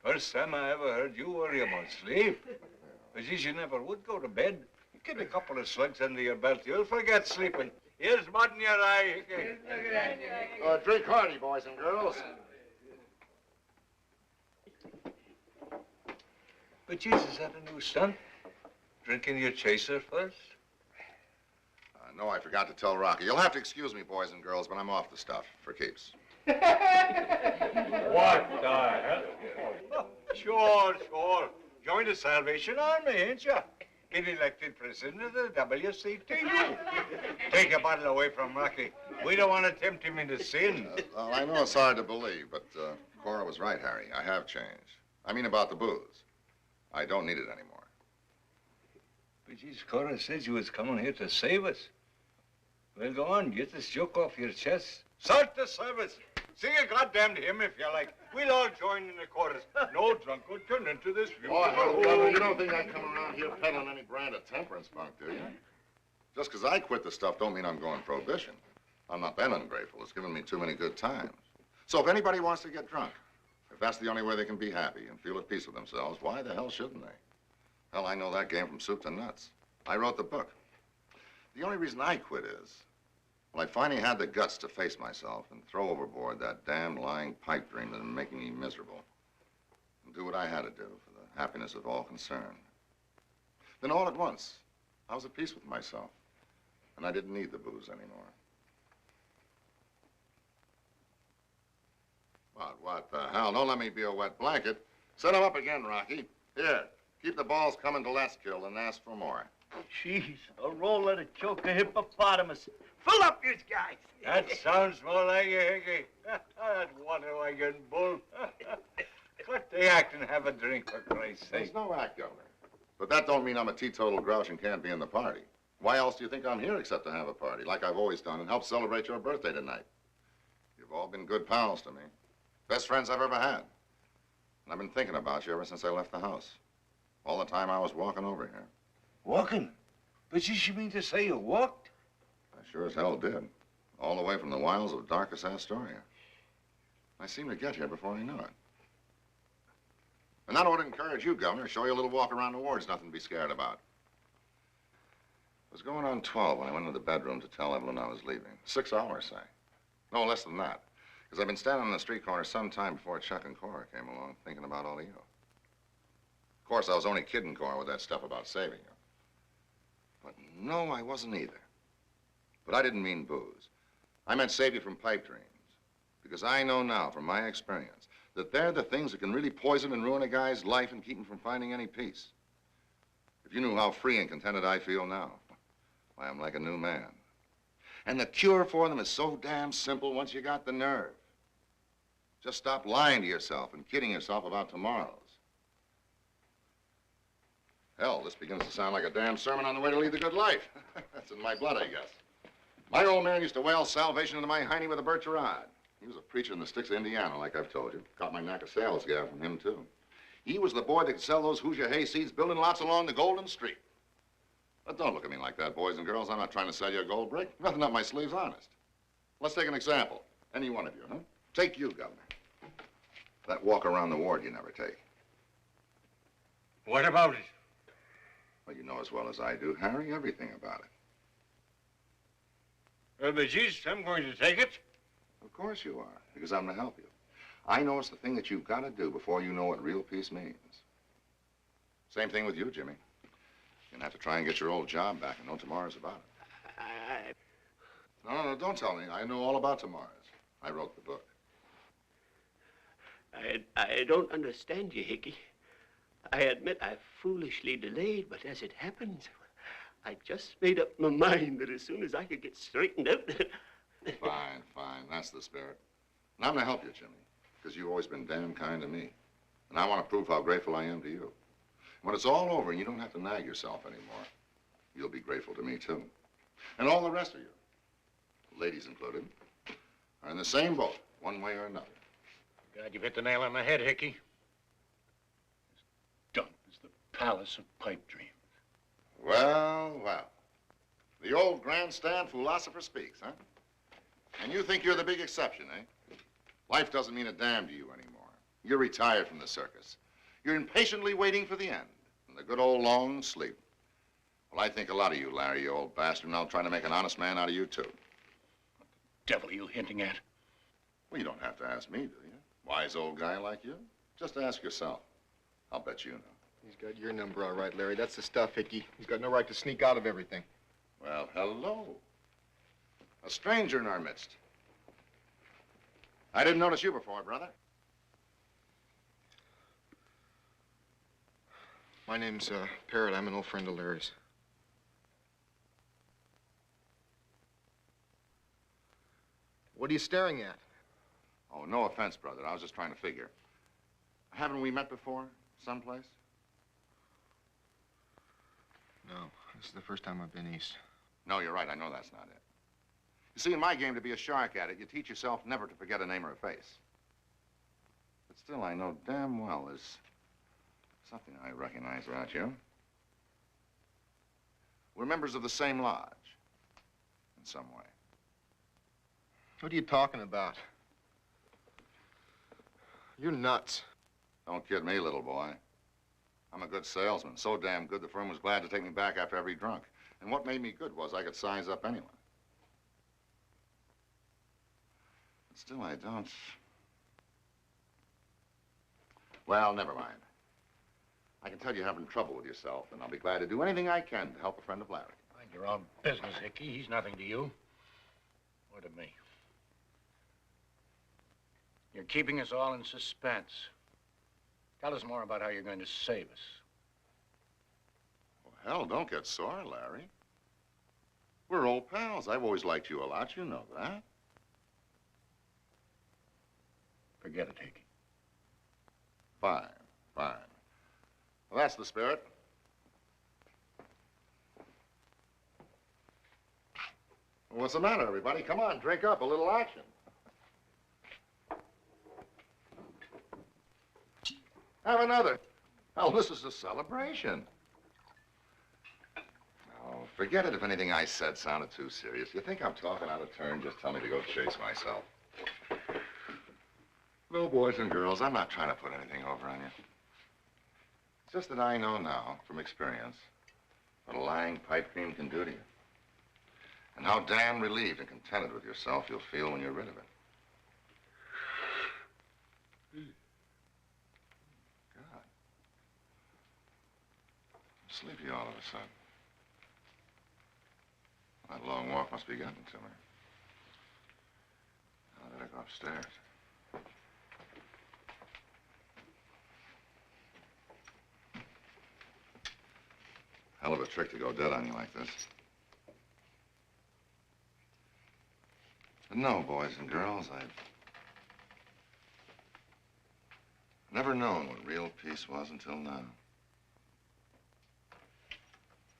First time I ever heard you worry about sleep. But geez, you never would go to bed. You get a couple of slugs under your belt, you'll forget sleeping. Here's mud in your eye, Hickey. Look at that. Drink hearty, boys and girls. But geez, is that a new stunt? Drinking your chaser first? No, I forgot to tell Rocky. You'll have to excuse me, boys and girls, but I'm off the stuff for keeps. What the hell? Sure. Join the Salvation Army, ain't you? Get elected president of the WCTU. Take a bottle away from Rocky. We don't want to tempt him into sin. Well, I know it's hard to believe, but Cora was right, Harry. I have changed. I mean about the booze. I don't need it anymore. But geez, Cora said you was coming here to save us. Well, go on, get this joke off your chest. Start the service. Sing a goddamn hymn if you like. We'll all join in the chorus. No drunk will turn into this view. Oh, hell, Governor, you don't think I come around here peddling any brand of temperance bunk, do you? Just because I quit the stuff don't mean I'm going prohibition. I'm not that ungrateful. It's given me too many good times. So if anybody wants to get drunk, if that's the only way they can be happy and feel at peace with themselves, why the hell shouldn't they? Hell, I know that game from soup to nuts. I wrote the book. The only reason I quit is, well, I finally had the guts to face myself and throw overboard that damn lying pipe dream that had been making me miserable. And do what I had to do for the happiness of all concerned. Then all at once, I was at peace with myself. And I didn't need the booze anymore. What the hell? Don't let me be a wet blanket. Set him up again, Rocky. Here, keep the balls coming to less kill and ask for more. Jeez, a roll of the choke a hippopotamus. Fill up, you guys. That sounds more like you, Hickey. That water wagon bull. Cut the act and have a drink, for Christ's sake. There's no act, Governor. But that don't mean I'm a teetotal grouch and can't be in the party. Why else do you think I'm here except to have a party, like I've always done, and help celebrate your birthday tonight? You've all been good pals to me. Best friends I've ever had. And I've been thinking about you ever since I left the house. All the time I was walking over here. Walking? But you mean to say you walked? I sure as hell did. All the way from the wilds of darkest Astoria. I seemed to get here before I knew it. And that ought to encourage you, Governor. Show you a little walk around the wards, nothing to be scared about. It was going on 12 when I went into the bedroom to tell Evelyn I was leaving. 6 hours, say. No, less than that. Because I've been standing on the street corner some time before Chuck and Cora came along, thinking about all of you. Of course, I was only kidding Cora with that stuff about saving you. But no, I wasn't either. But I didn't mean booze. I meant save you from pipe dreams. Because I know now, from my experience, that they're the things that can really poison and ruin a guy's life and keep him from finding any peace. If you knew how free and contented I feel now, why, I'm like a new man. And the cure for them is so damn simple once you got the nerve. Just stop lying to yourself and kidding yourself about tomorrows. Hell, this begins to sound like a damn sermon on the way to lead the good life. That's in my blood, I guess. My old man used to wail salvation into my hiney with a birch rod. He was a preacher in the sticks of Indiana, like I've told you. Got my knack of sales gal from him, too. He was the boy that could sell those Hoosier hay seeds building lots along the Golden Street. But don't look at me like that, boys and girls. I'm not trying to sell you a gold brick. Nothing up my sleeves, honest. Let's take an example. Any one of you, huh? Take you, Governor. That walk around the ward you never take. What about it? Well, you know as well as I do, Harry, everything about it. Well, but geez, I'm going to take it. Of course you are, because I'm to help you. I know it's the thing that you've got to do before you know what real peace means. Same thing with you, Jimmy. You're going to have to try and get your old job back, and no tomorrow's about it. No, don't tell me. I know all about tomorrows. I wrote the book. I don't understand you, Hickey. I admit I foolishly delayed, but as it happens, I just made up my mind that as soon as I could get straightened out... Fine, fine. That's the spirit. And I'm going to help you, Jimmy, because you've always been damn kind to me. And I want to prove how grateful I am to you. When it's all over and you don't have to nag yourself anymore, you'll be grateful to me, too. And all the rest of you, ladies included, are in the same boat, one way or another. God, you've hit the nail on the head, Hickey. This dump is the palace of pipe dreams. Well, well. The old grandstand philosopher speaks, huh? And you think you're the big exception, eh? Life doesn't mean a damn to you anymore. You're retired from the circus. You're impatiently waiting for the end and the good old long sleep. Well, I think a lot of you, Larry, you old bastard, and I'll try to make an honest man out of you, too. What the devil are you hinting at? Well, you don't have to ask me, do you? Wise old guy like you. Just ask yourself. I'll bet you know. He's got your number all right, Larry. That's the stuff, Hickey. He's got no right to sneak out of everything. Well, hello. A stranger in our midst. I didn't notice you before, brother. My name's Parrott. I'm an old friend of Larry's. What are you staring at? Oh, no offense, brother. I was just trying to figure. Haven't we met before, someplace? No, this is the first time I've been east. No, you're right. I know that's not it. You see, in my game, to be a shark at it, you teach yourself never to forget a name or a face. But still, I know damn well there's something I recognize about you. We're members of the same lodge, in some way. What are you talking about? You're nuts. Don't kid me, little boy. I'm a good salesman. So damn good, the firm was glad to take me back after every drunk. And what made me good was I could size up anyone. But still, I don't... Well, never mind. I can tell you're having trouble with yourself, and I'll be glad to do anything I can to help a friend of Larry. Mind your own business, Hickey. He's nothing to you. Or to me. You're keeping us all in suspense. Tell us more about how you're going to save us. Well, hell, don't get sore, Larry. We're old pals. I've always liked you a lot. You know that. Forget it, Hickey. Fine, fine. Well, that's the spirit. Well, what's the matter, everybody? Come on, drink up. A little action. Have another. Oh, this is a celebration. Oh, forget it if anything I said sounded too serious. You think I'm talking out of turn? Just tell me to go chase myself. No, boys and girls, I'm not trying to put anything over on you. It's just that I know now, from experience, what a lying pipe dream can do to you. And how damn relieved and contented with yourself you'll feel when you're rid of it. God. I'm sleepy all of a sudden. That long walk must be getting to me. I better go upstairs. Hell of a trick to go dead on you like this. But no, boys and girls, I've never known what real peace was until now.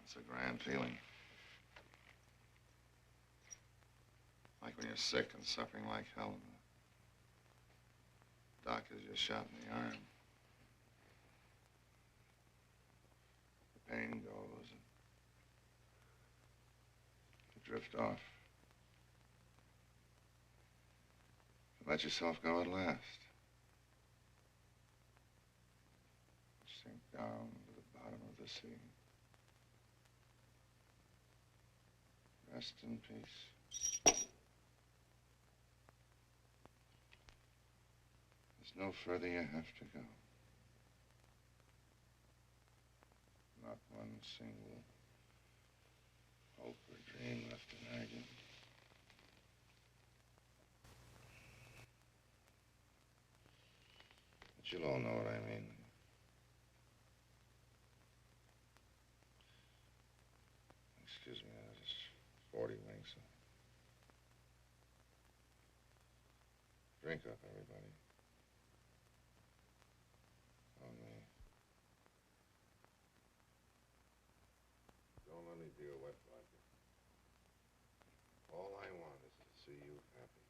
It's a grand feeling. Like when you're sick and suffering like hell and the doctor's just shot in the arm. The pain goes and you drift off. You let yourself go at last. Sink down to the bottom of the sea. Rest in peace. There's no further you have to go. Not one single hope or dream left to nag you. You'll all know what I mean. Excuse me, there's 40 winks. Drink up, everybody. On me. Don't let me be a wet blanket. All I want is to see you happy.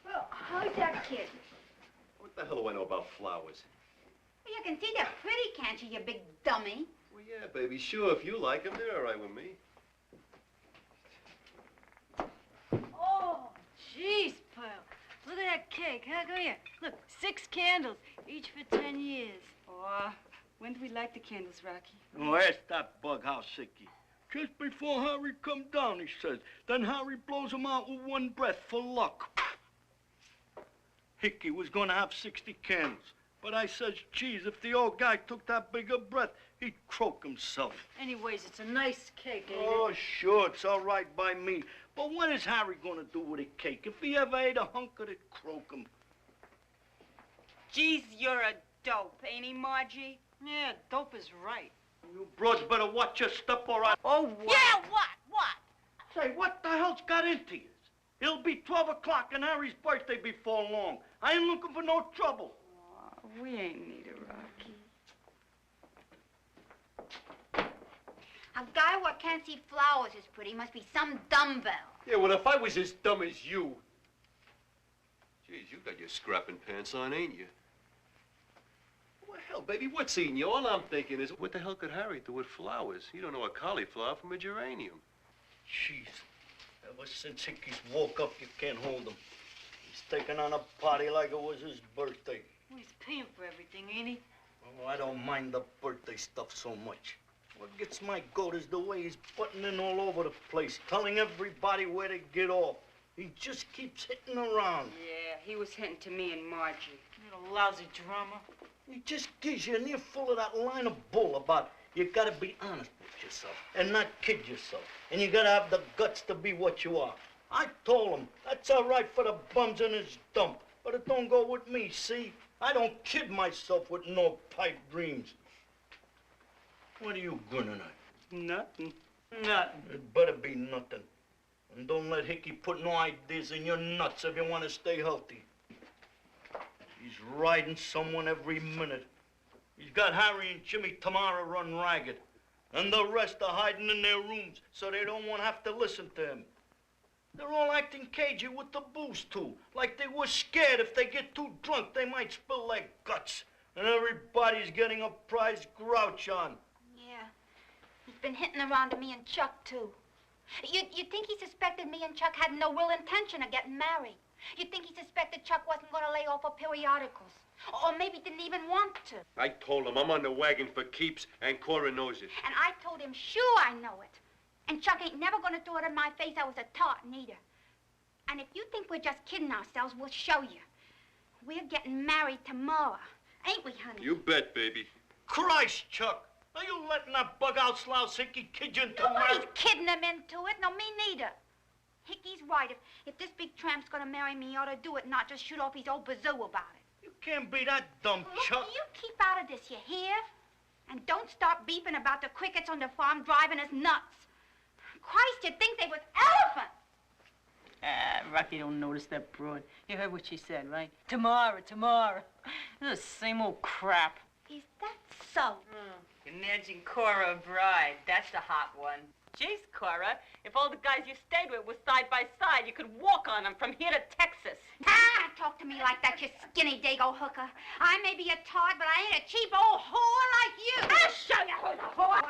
Well, how's that kid? What the hell do I know about flowers? Well, you can see they're pretty, can't you, you big dummy? Well, yeah, baby, sure. If you like them, they're all right with me. Oh, jeez, Pearl. Look at that cake, huh? Come here. Look, 6 candles, each for 10 years. Oh, when do we light the candles, Rocky? Oh, ask that bughouse Hickey. Just before Harry come down, he says. Then Harry blows him out with one breath for luck. Hickey was gonna have 60 candles. But I says, geez, if the old guy took that big a breath, he'd croak himself. Anyways, it's a nice cake, ain't Oh, it? sure, it's all right by me. But what is Harry gonna do with a cake? If he ever ate a hunk of it, croak him. Geez, you're a dope, ain't he, Margie? Yeah, dope is right. You broads better watch your step or I... Oh, what? Yeah, what? Say, what the hell's got into you? It'll be 12 o'clock and Harry's birthday before long. I ain't looking for no trouble. Oh, we ain't need a Rocky. A guy what can't see flowers is pretty must be some dumbbell. Yeah, well, if I was as dumb as you... Geez, you got your scrapping pants on, ain't you? Well, hell, baby, what's eating you? All I'm thinking is, what the hell could Harry do with flowers? You don't know a cauliflower from a geranium. Jeez, ever since Hickey's woke up, you can't hold him. He's taking on a party like it was his birthday. Well, he's paying for everything, ain't he? Oh, I don't mind the birthday stuff so much. What gets my goat is the way he's butting in all over the place, telling everybody where to get off. He just keeps hitting around. Yeah, he was hitting to me and Margie. Little lousy drama. He just gives you an earful of that line of bull about you gotta be honest with yourself and not kid yourself. And you gotta have the guts to be what you are. I told him, that's all right for the bums in his dump, but it don't go with me, see? I don't kid myself with no pipe dreams. What are you grinning at? Nothing. Nothing. It better be nothing. And don't let Hickey put no ideas in your nuts if you want to stay healthy. He's riding someone every minute. He's got Harry and Jimmy tomorrow run ragged. And the rest are hiding in their rooms so they don't want to have to listen to him. They're all acting cagey with the booze, too. Like they were scared if they get too drunk, they might spill their guts. And everybody's getting a prize grouch on. Yeah. He's been hitting around to me and Chuck, too. You'd think he suspected me and Chuck had no real intention of getting married. You'd think he suspected Chuck wasn't going to lay off of periodicals. Or maybe didn't even want to. I told him I'm on the wagon for keeps, and Cora knows it. And I told him, sure, I know it. And Chuck ain't never going to throw it in my face I was a tart neither. And if you think we're just kidding ourselves, we'll show you. We're getting married tomorrow. Ain't we, honey? You bet, baby. Christ, Chuck! Are you letting that bug-out slouse Hickey kid you into Nobody's kidding him into it. No, me neither. Hickey's right. If this big tramp's gonna marry me, he ought to do it, not just shoot off his old bazoo about it. You can't be that dumb, Look, Chuck. you keep out of this, you hear? And don't start beefing about the crickets on the farm driving us nuts. Christ, you'd think they was elephants. Rocky don't notice that broad. You heard what she said, right? Tomorrow. This is the same old crap. Is that so? Imagine Cora a bride. That's the hot one. Geez, Cora, if all the guys you stayed with were side by side, you could walk on them from here to Texas. Ah, talk to me like that, you skinny dago hooker. I may be a tart, but I ain't a cheap old whore like you. I'll show you who's a whore.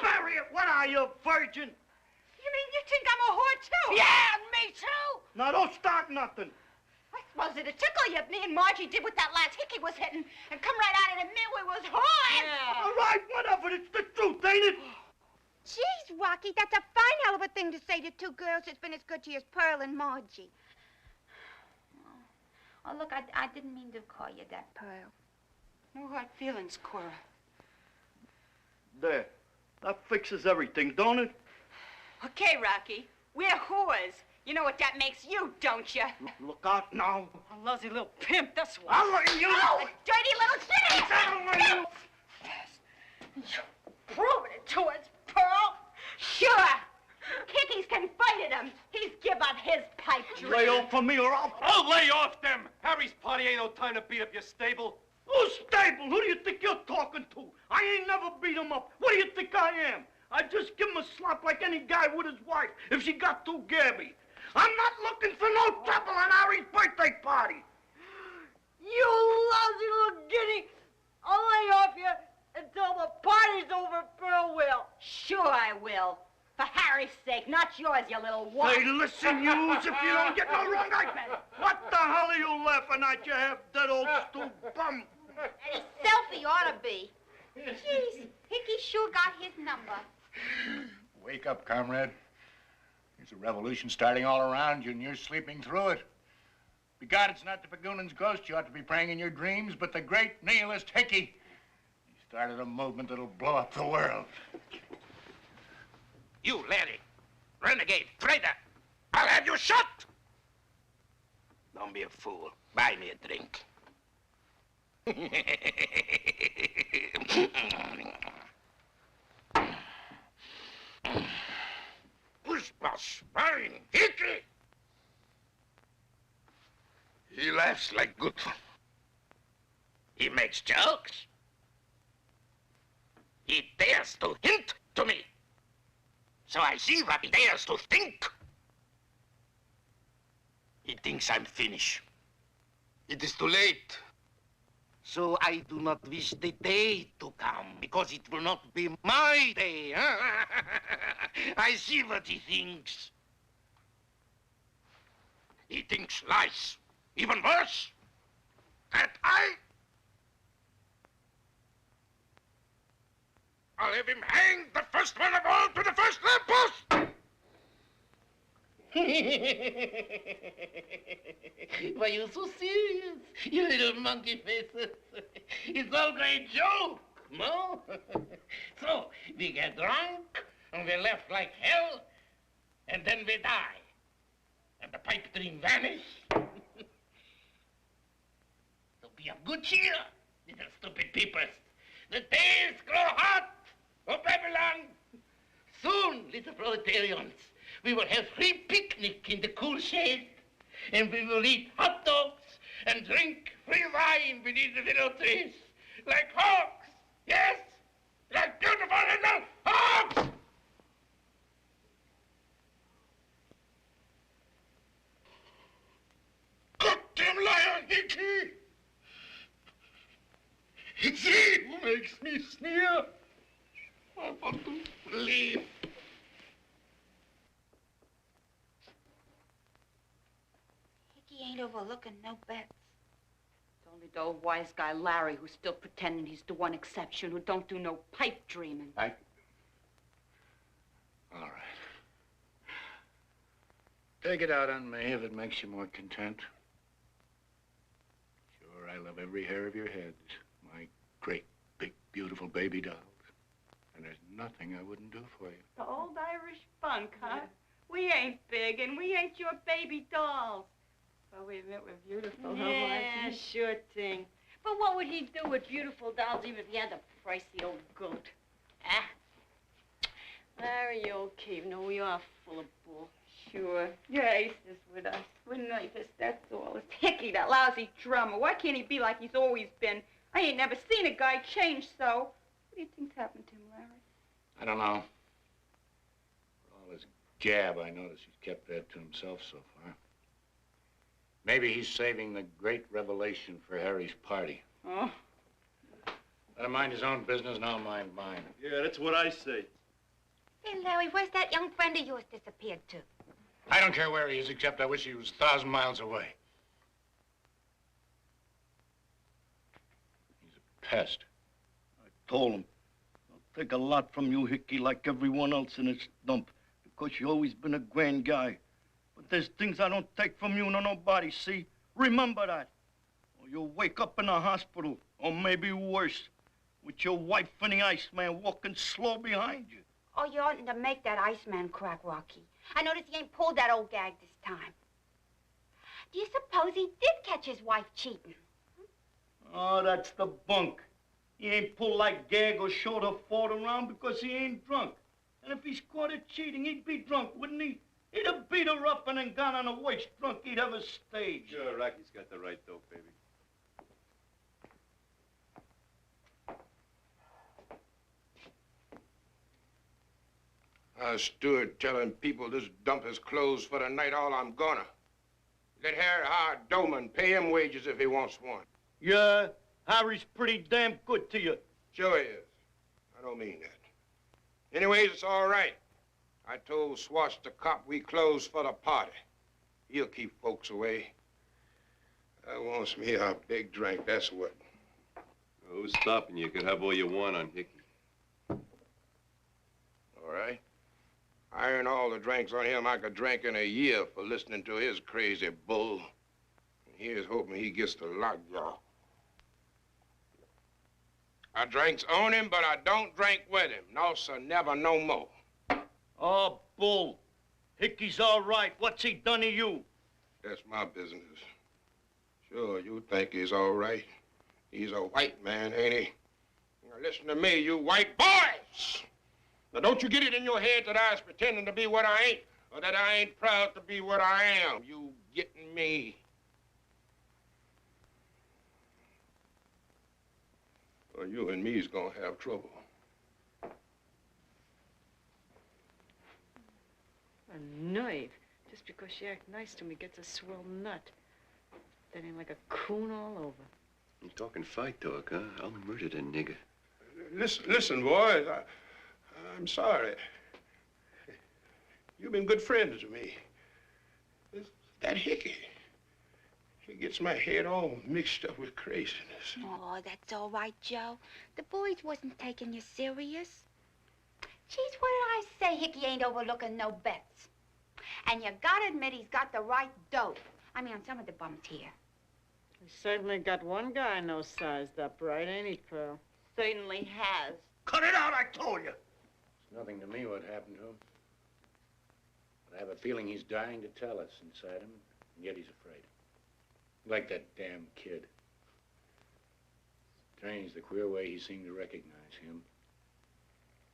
Barry, what are you, virgin? You mean you think I'm a whore, too? Yeah, me, too. Now, don't start nothing. I suppose it'd tickle you if me and Margie did what that last Hickey was hitting and come right out and admit we was whores. Yeah. All right, whatever. It's the truth, ain't it? Jeez, Rocky, that's a fine hell of a thing to say to two girls that's been as good to you as Pearl and Margie. Oh, look, I didn't mean to call you that, Pearl. No hard feelings, Cora. There. That fixes everything, don't it? Okay, Rocky, we're whores. You know what that makes you, don't you? Look out now. A lousy little pimp, that's what. I'll let you. Oh, dirty little shit! Proving it to us, Pearl. Sure. Hickey's confided him. He's give up his pipe dream. Lay off from me or I'll lay off them. Harry's party ain't no time to beat up your stable. Who's stable? Who do you think you're talking to? I ain't never beat him up. What do you think I am? I'd just give him a slap like any guy would his wife if she got too gabby. I'm not looking for no trouble on Harry's birthday party. You lousy little guinea. I'll lay off you until the party's over, Pearl will. Sure I will. For Harry's sake, not yours, you little what? Hey, listen, yous, if you don't get no wrong idea. What the hell are you laughing at, you half-dead old stoop bum? And his selfie ought to be. Jeez, Hickey sure got his number. Wake up, comrade. There's a revolution starting all around you, and you're sleeping through it. Begod, it's not the Pagoonan's ghost you ought to be praying in your dreams, but the great nihilist Hickey. He started a movement that'll blow up the world. You, Larry, renegade, traitor, I'll have you shot! Don't be a fool. Buy me a drink. Push was fine, Hickey. He laughs like good fun. He makes jokes. He dares to hint to me. So I see what he dares to think. He thinks I'm finished. It is too late. So I do not wish the day to come, because it will not be my day. I see what he thinks. He thinks lies. Even worse, that I'll have him hanged, the first one of all, to the first lamppost! Why, you're so serious, you little monkey faces. It's all great joke, no? So, we get drunk, and we're left like hell, and then we die. And the pipe dream vanish. So be of good cheer, little stupid peepers. The days grow hot, oh Babylon. Soon, little proletarians, we will have free picnic in the cool shade, and we will eat hot dogs and drink free wine beneath the willow trees, like hawks, yes, like beautiful little hawks! Goddamn liar, Hickey! It's he who makes me sneer. I want to leave. Hickey ain't overlooking no bets. It's only the old wise guy Larry who's still pretending he's the one exception who don't do no pipe dreaming. All right. Take it out on me if it makes you more content. Sure, I love every hair of your head. My great, big, beautiful baby dolls. And there's nothing I wouldn't do for you. The old Irish funk, huh? We ain't big, and we ain't your baby dolls. Well, we admit we're beautiful, huh, Yeah, sure thing. But what would he do with beautiful dolls even if he had to price the old goat? Ah. Larry, you old cave. No, we are full of bull. Sure. You're aces with us. We're nervous, that's all. It's Hickey that That lousy drummer, why can't he be like he's always been? I ain't never seen a guy change so. What do you think's happened to him, Larry? I don't know. For all his gab, I notice he's kept that to himself so far. Maybe he's saving the great revelation for Harry's party. Oh? Let him mind his own business and I'll mind mine. Yeah, that's what I say. Hey, Larry, where's that young friend of yours disappeared to? I don't care where he is, except I wish he was 1,000 miles away. He's a pest. I told him, I'll take a lot from you, Hickey, like everyone else in this dump, because you always been a grand guy. But there's things I don't take from you, nobody, see? Remember that. Or you'll wake up in a hospital, or maybe worse, with your wife and the Iceman walking slow behind you. Oh, you oughtn't to make that Iceman crack, Rocky. I notice he ain't pulled that old gag this time. Do you suppose he did catch his wife cheating? Oh, that's the bunk. He ain't pulled like gag or showed her fought around because he ain't drunk. And if he's caught her cheating, he'd be drunk, wouldn't he? He'd have beat her up and then gone on the worst drunk he'd ever staged. Sure, Rocky's got the right dope, baby. Steward telling people this dump is closed for the night, all I'm gonna. Let Harry hire Dillman, pay him wages if he wants one. Yeah, Harry's pretty damn good to you. Sure he is. I don't mean that. Anyways, it's all right. I told Swatch the cop we closed for the party. He'll keep folks away. I wants me a big drink, that's what. Who's stopping you? You could have all you want on Hickey. All right. I earn all the drinks on him I could drink in a year for listening to his crazy bull. Here's hoping he gets the lockjaw. I drinks on him, but I don't drink with him. No, sir, never no more. Oh, bull. Hickey's all right. What's he done to you? That's my business. Sure, you think he's all right. He's a white man, ain't he? Now, listen to me, you white boys! Now, don't you get it in your head that I was pretending to be what I ain't, or that I ain't proud to be what I am. You getting me? Well, you and me's gonna have trouble. A nerve. Just because she acts nice to me gets a swell nut. That ain't like a coon all over. You talking fight talk, huh? I'll murder that nigger. Listen, boys, I'm sorry. You've been good friends to me. It's that Hickey. He gets my head all mixed up with craziness. Oh, that's all right, Joe. The boys wasn't taking you serious. Geez, what did I say? Hickey ain't overlooking no bets. And you gotta admit he's got the right dope. I mean, on some of the bums here. He certainly got one guy I know sized up right, ain't he, Pearl? Certainly has. Cut it out, I told you. It's nothing to me what happened to him. But I have a feeling he's dying to tell us inside him, and yet he's afraid. Like that damn kid. Strange the queer way he seemed to recognize him.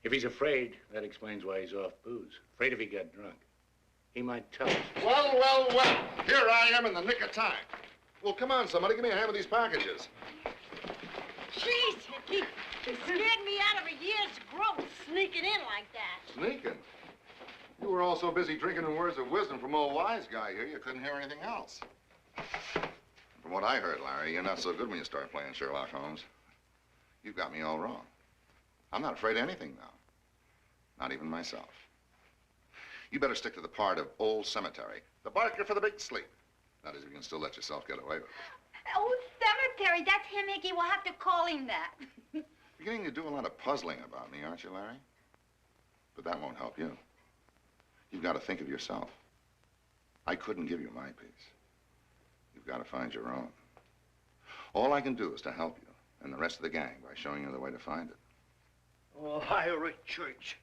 If he's afraid, that explains why he's off booze. Afraid if he got drunk. He might tell us. Well, well, well. Here I am in the nick of time. Well, come on, somebody. Give me a hand with these packages. Jeez, Hickey. You scared me out of a year's growth sneaking in like that. Sneaking? You were all so busy drinking in words of wisdom from old wise guy here, you couldn't hear anything else. From what I heard, Larry, you're not so good when you start playing Sherlock Holmes. You've got me all wrong. I'm not afraid of anything now. Not even myself. You better stick to the part of Old Cemetery. The barker for the big sleep. That is, if you can still let yourself get away with it. Old Cemetery, that's him, Hickey. We'll have to call him that. Beginning to do a lot of puzzling about me, aren't you, Larry? But that won't help you. You've got to think of yourself. I couldn't give you my piece. You've got to find your own. All I can do is to help you and the rest of the gang by showing you the way to find it. Oh, hire a church.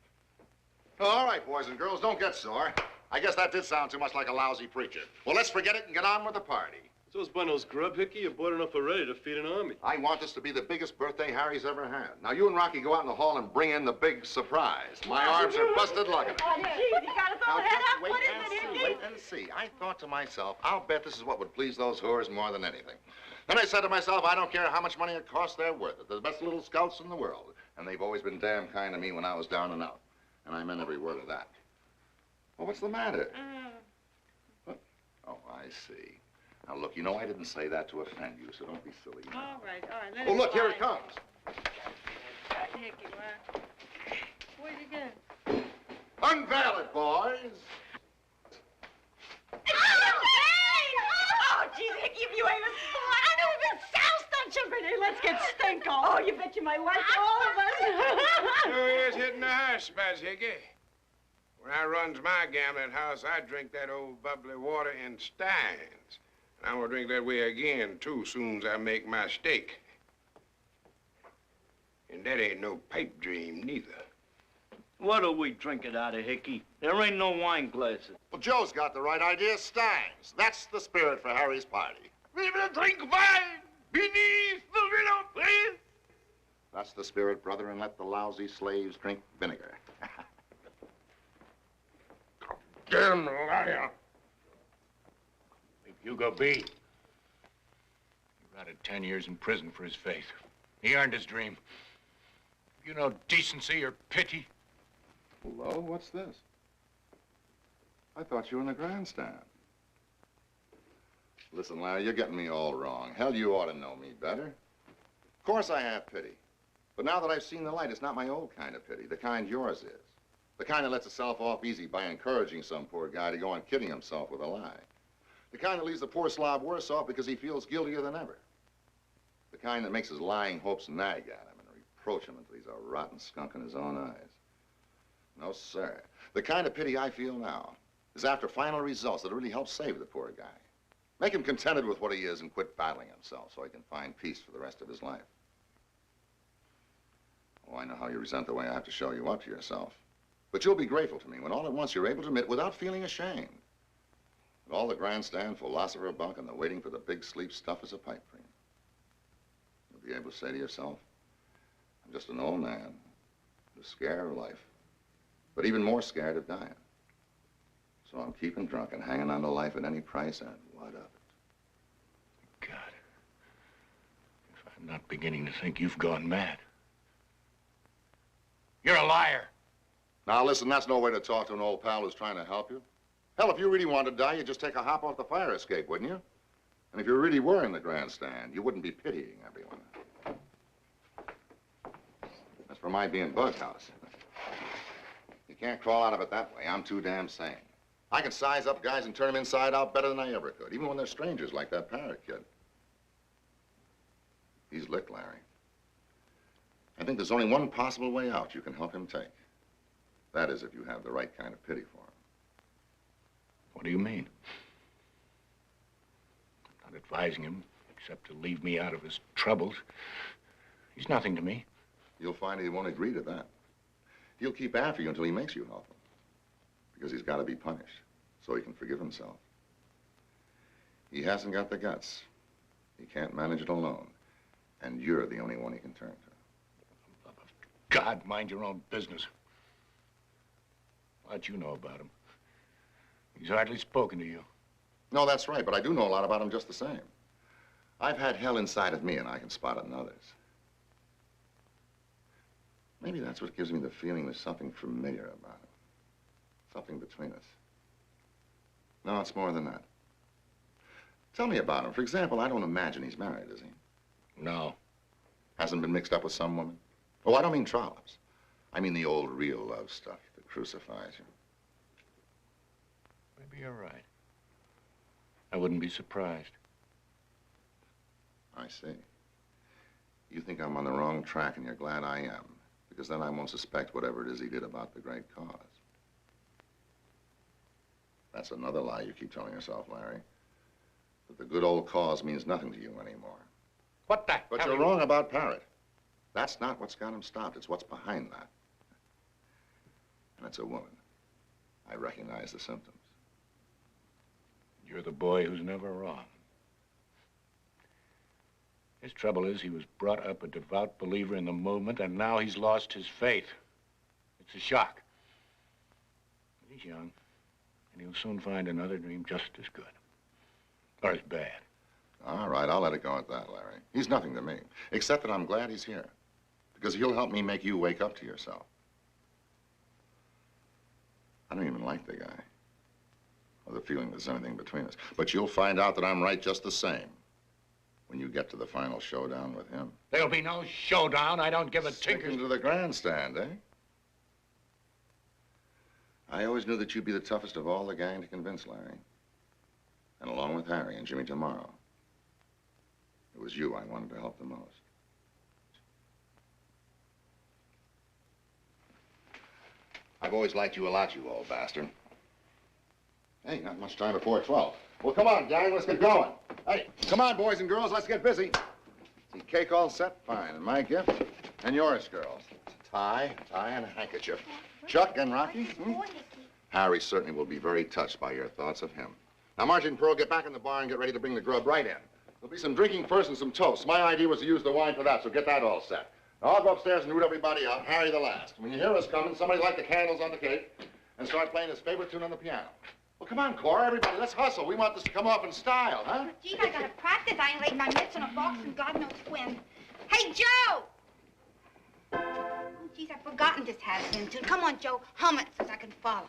Oh, all right, boys and girls, don't get sore. I guess that did sound too much like a lousy preacher. Well, let's forget it and get on with the party. So's bundles grub, Hickey. You bought enough already to feed an army. I want this to be the biggest birthday Harry's ever had. Now, you and Rocky go out in the hall and bring in the big surprise. My arms are busted looking. Oh, geez, you got us all Now, head just up. wait What is and it, see, Hickey? wait and see. I thought to myself, I'll bet this is what would please those whores more than anything. Then I said to myself, I don't care how much money it costs, they're worth it. They're the best little scouts in the world. And they've always been damn kind to me when I was down and out. And I meant every word of that. Well, what's the matter? What? Oh, I see. Now, look, you know I didn't say that to offend you, so don't be silly. All right. Oh, look, here it comes. Hickey, what? What'd you get? Unveil it, boys. Oh, geez, Hickey, if you ain't a slut. I know we've been soused, don't you? But hey, let's get stink on. Oh, you bet you might like all of us. Sure is hitting the high spots, Hickey. When I runs my gambling house, I drink that old bubbly water in steins. And I'm gonna drink that way again, too, soon as I make my stake. And that ain't no pipe dream, neither. What'll we drink it out of, Hickey? There ain't no wine glasses. Well, Joe's got the right idea. Steins. That's the spirit for Harry's party. We will drink wine beneath the willow tree. That's the spirit, brother, and let the lousy slaves drink vinegar. Damn liar. Big Hugo B. He rotted 10 years in prison for his faith. He earned his dream. You know decency or pity? Hello, what's this? I thought you were in the grandstand. Listen, Larry, you're getting me all wrong. Hell, you ought to know me better. Of course I have pity. But now that I've seen the light, it's not my old kind of pity, the kind yours is. The kind that lets itself off easy by encouraging some poor guy to go on kidding himself with a lie. The kind that leaves the poor slob worse off because he feels guiltier than ever. The kind that makes his lying hopes nag at him and reproach him until he's a rotten skunk in his own eyes. No, sir. The kind of pity I feel now is after final results that really help save the poor guy. Make him contented with what he is and quit battling himself so he can find peace for the rest of his life. Oh, I know how you resent the way I have to show you up to yourself. But you'll be grateful to me when all at once you're able to admit without feeling ashamed that all the grandstand philosopher bunk and the waiting for the big sleep stuff is a pipe dream. You'll be able to say to yourself, I'm just an old man who's scared of life, but even more scared of dying. So I'm keeping drunk and hanging on to life at any price, and what of it? God, if I'm not beginning to think you've gone mad. You're a liar. Now, listen, that's no way to talk to an old pal who's trying to help you. Hell, if you really wanted to die, you'd just take a hop off the fire escape, wouldn't you? And if you really were in the grandstand, you wouldn't be pitying everyone. As for my being bughouse, you can't crawl out of it that way. I'm too damn sane. I can size up guys and turn them inside out better than I ever could, even when they're strangers like that Parrot kid. He's licked, Larry. I think there's only one possible way out you can help him take. That is if you have the right kind of pity for him. What do you mean? I'm not advising him, except to leave me out of his troubles. He's nothing to me. You'll find he won't agree to that. He'll keep after you until he makes you help him. Because he's got to be punished, so he can forgive himself. He hasn't got the guts. He can't manage it alone. And you're the only one he can turn to. For the love of God, mind your own business. What you know about him? He's hardly spoken to you. No, that's right, but I do know a lot about him just the same. I've had hell inside of me, and I can spot it in others. Maybe that's what gives me the feeling there's something familiar about him. Something between us. No, it's more than that. Tell me about him. For example, I don't imagine he's married, is he? No. Hasn't been mixed up with some woman? Oh, I don't mean trollops. I mean the old real love stuff that crucifies you. Maybe you're right. I wouldn't be surprised. I see. You think I'm on the wrong track, and you're glad I am, because then I won't suspect whatever it is he did about the great cause. That's another lie you keep telling yourself, Larry. That the good old cause means nothing to you anymore. What the But hell you're wrong about Parrot. That's not what's got him stopped. It's what's behind that. And it's a woman. I recognize the symptoms. You're the boy who's never wrong. His trouble is he was brought up a devout believer in the movement, and now he's lost his faith. It's a shock. But he's young, and he'll soon find another dream just as good. Or as bad. All right, I'll let it go at that, Larry. He's nothing to me, except that I'm glad he's here, because he'll help me make you wake up to yourself. I don't even like the guy, or the feeling there's anything between us. But you'll find out that I'm right just the same when you get to the final showdown with him. There'll be no showdown. I don't give a tinker's... Sticking to the grandstand, eh? I always knew that you'd be the toughest of all the gang to convince, Larry. And along with Harry and Jimmy tomorrow, it was you I wanted to help the most. I've always liked you a lot, you old bastard. Hey, not much time before 12. Well, come on, gang, let's get going. Hey, come on, boys and girls, let's get busy. See, cake all set? Fine. And my gift? And yours, girls. A tie, and a handkerchief. Chuck and Rocky? Harry certainly will be very touched by your thoughts of him. Now, Margie and Pearl, get back in the bar and get ready to bring the grub right in. There'll be some drinking first and some toast. My idea was to use the wine for that, so get that all set. Now, I'll go upstairs and root everybody out, Harry the last. When you hear us coming, somebody light the candles on the cake and start playing his favorite tune on the piano. Well, come on, Cora, everybody, let's hustle. We want this to come off in style, huh? Gee, I gotta practice. I ain't laid my mitts in a box and God knows when. Hey, Joe! Oh, geez, I've forgotten this has-been tune. Come on, Joe, hum it so I can follow.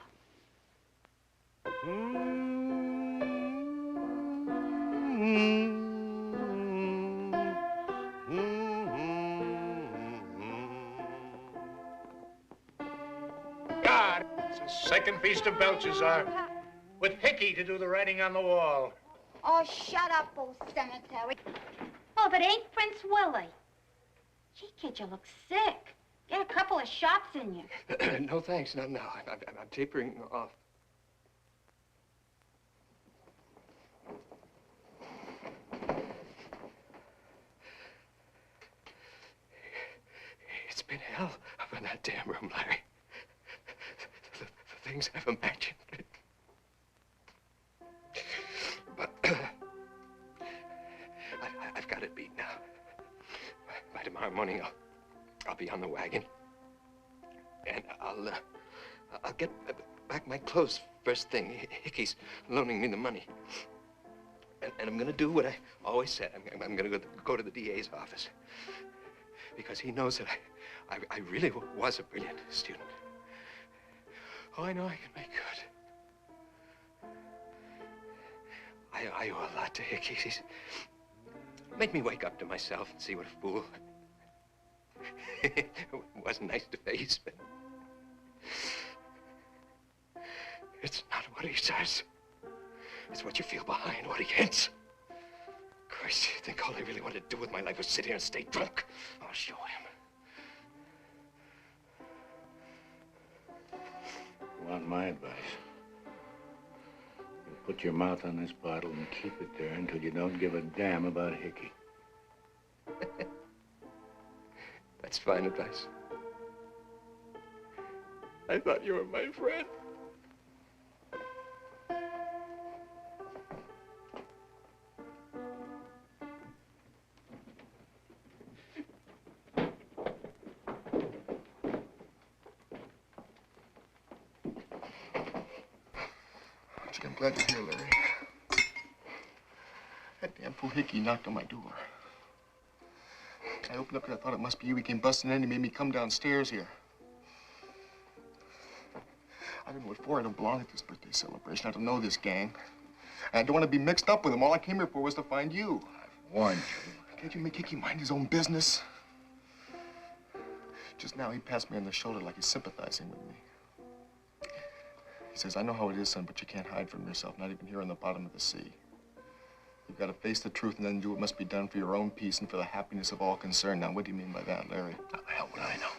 God, it's the second feast of Belshazzar, with Hickey to do the writing on the wall. Oh, shut up, old cemetery. Oh, if it ain't Prince Willie. Gee, kid, you look sick. Get a couple of shots in you. No, thanks. No. I'm tapering off. It's been hell up in that damn room, Larry. The things I've imagined. But I've got it beat now. By tomorrow morning, I'll be on the wagon, and I'll get back my clothes first thing. Hickey's loaning me the money, and I'm gonna do what I always said. I'm gonna go to the DA's office because he knows that I really was a brilliant student. Oh, I know I can make good. I owe a lot to Hickey. He's made me wake up to myself and see what a fool. It wasn't nice to face, but it's not what he says. It's what you feel behind what he hints. Christ, you think all I really wanted to do with my life was sit here and stay drunk? I'll show him. You want my advice? You put your mouth on this bottle and keep it there until you don't give a damn about Hickey. That's fine advice. I thought you were my friend. Gee, I'm glad you're here, Larry. That damn fool Hickey knocked on my door. I opened up and I thought it must be you. He came busting in. He made me come downstairs here. I don't know what for. I don't belong at this birthday celebration. I don't know this gang. And I don't want to be mixed up with them. All I came here for was to find you. I've warned you. Can't you make Hickey mind his own business? Just now, he passed me on the shoulder like he's sympathizing with me. He says, I know how it is, son, but you can't hide from yourself, not even here on the bottom of the sea. You've got to face the truth and then do what must be done for your own peace and for the happiness of all concerned. Now, what do you mean by that, Larry? How the hell would I know?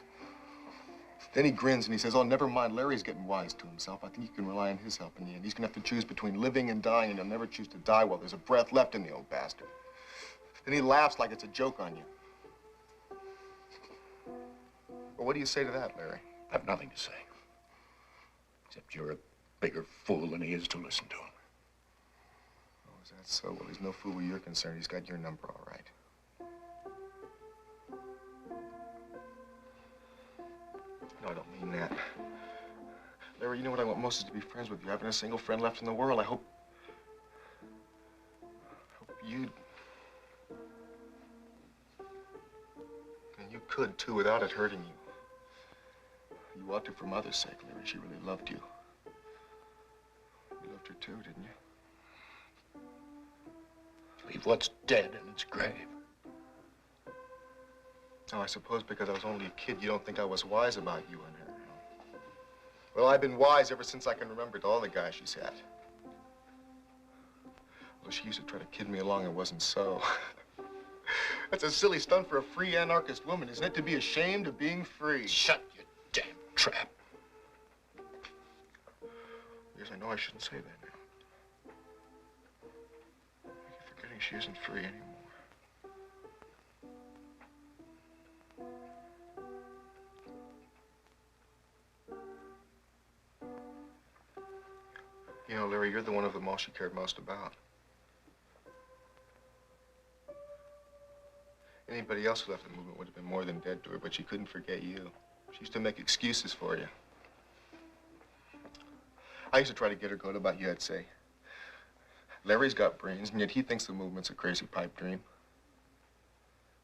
Then he grins and he says, oh, never mind. Larry's getting wise to himself. I think you can rely on his help in the end. He's going to have to choose between living and dying, and he'll never choose to die while there's a breath left in the old bastard. Then he laughs like it's a joke on you. Well, what do you say to that, Larry? I have nothing to say. Except you're a bigger fool than he is to listen to him. Oh, is that so? Well, he's no fool where you're concerned. He's got your number all right. supposed to be friends with you. I haven't a single friend left in the world. I hope you'd... And you could, too, without it hurting you. You ought to for Mother's sake, Larry. She really loved you. You loved her, too, didn't you? Leave what's dead in its grave. Oh, I suppose because I was only a kid, you don't think I was wise about you and her. Well, I've been wise ever since I can remember to all the guys she's had. Well, she used to try to kid me along. It wasn't so. That's a silly stunt for a free anarchist woman, isn't it? To be ashamed of being free. Shut your damn trap. Yes, I know I shouldn't say that now. You're forgetting she isn't free anymore. You know, Larry, you're the one of them all she cared most about. Anybody else who left the movement would have been more than dead to her, but she couldn't forget you. She used to make excuses for you. I used to try to get her going about you. I'd say, Larry's got brains, and yet he thinks the movement's a crazy pipe dream.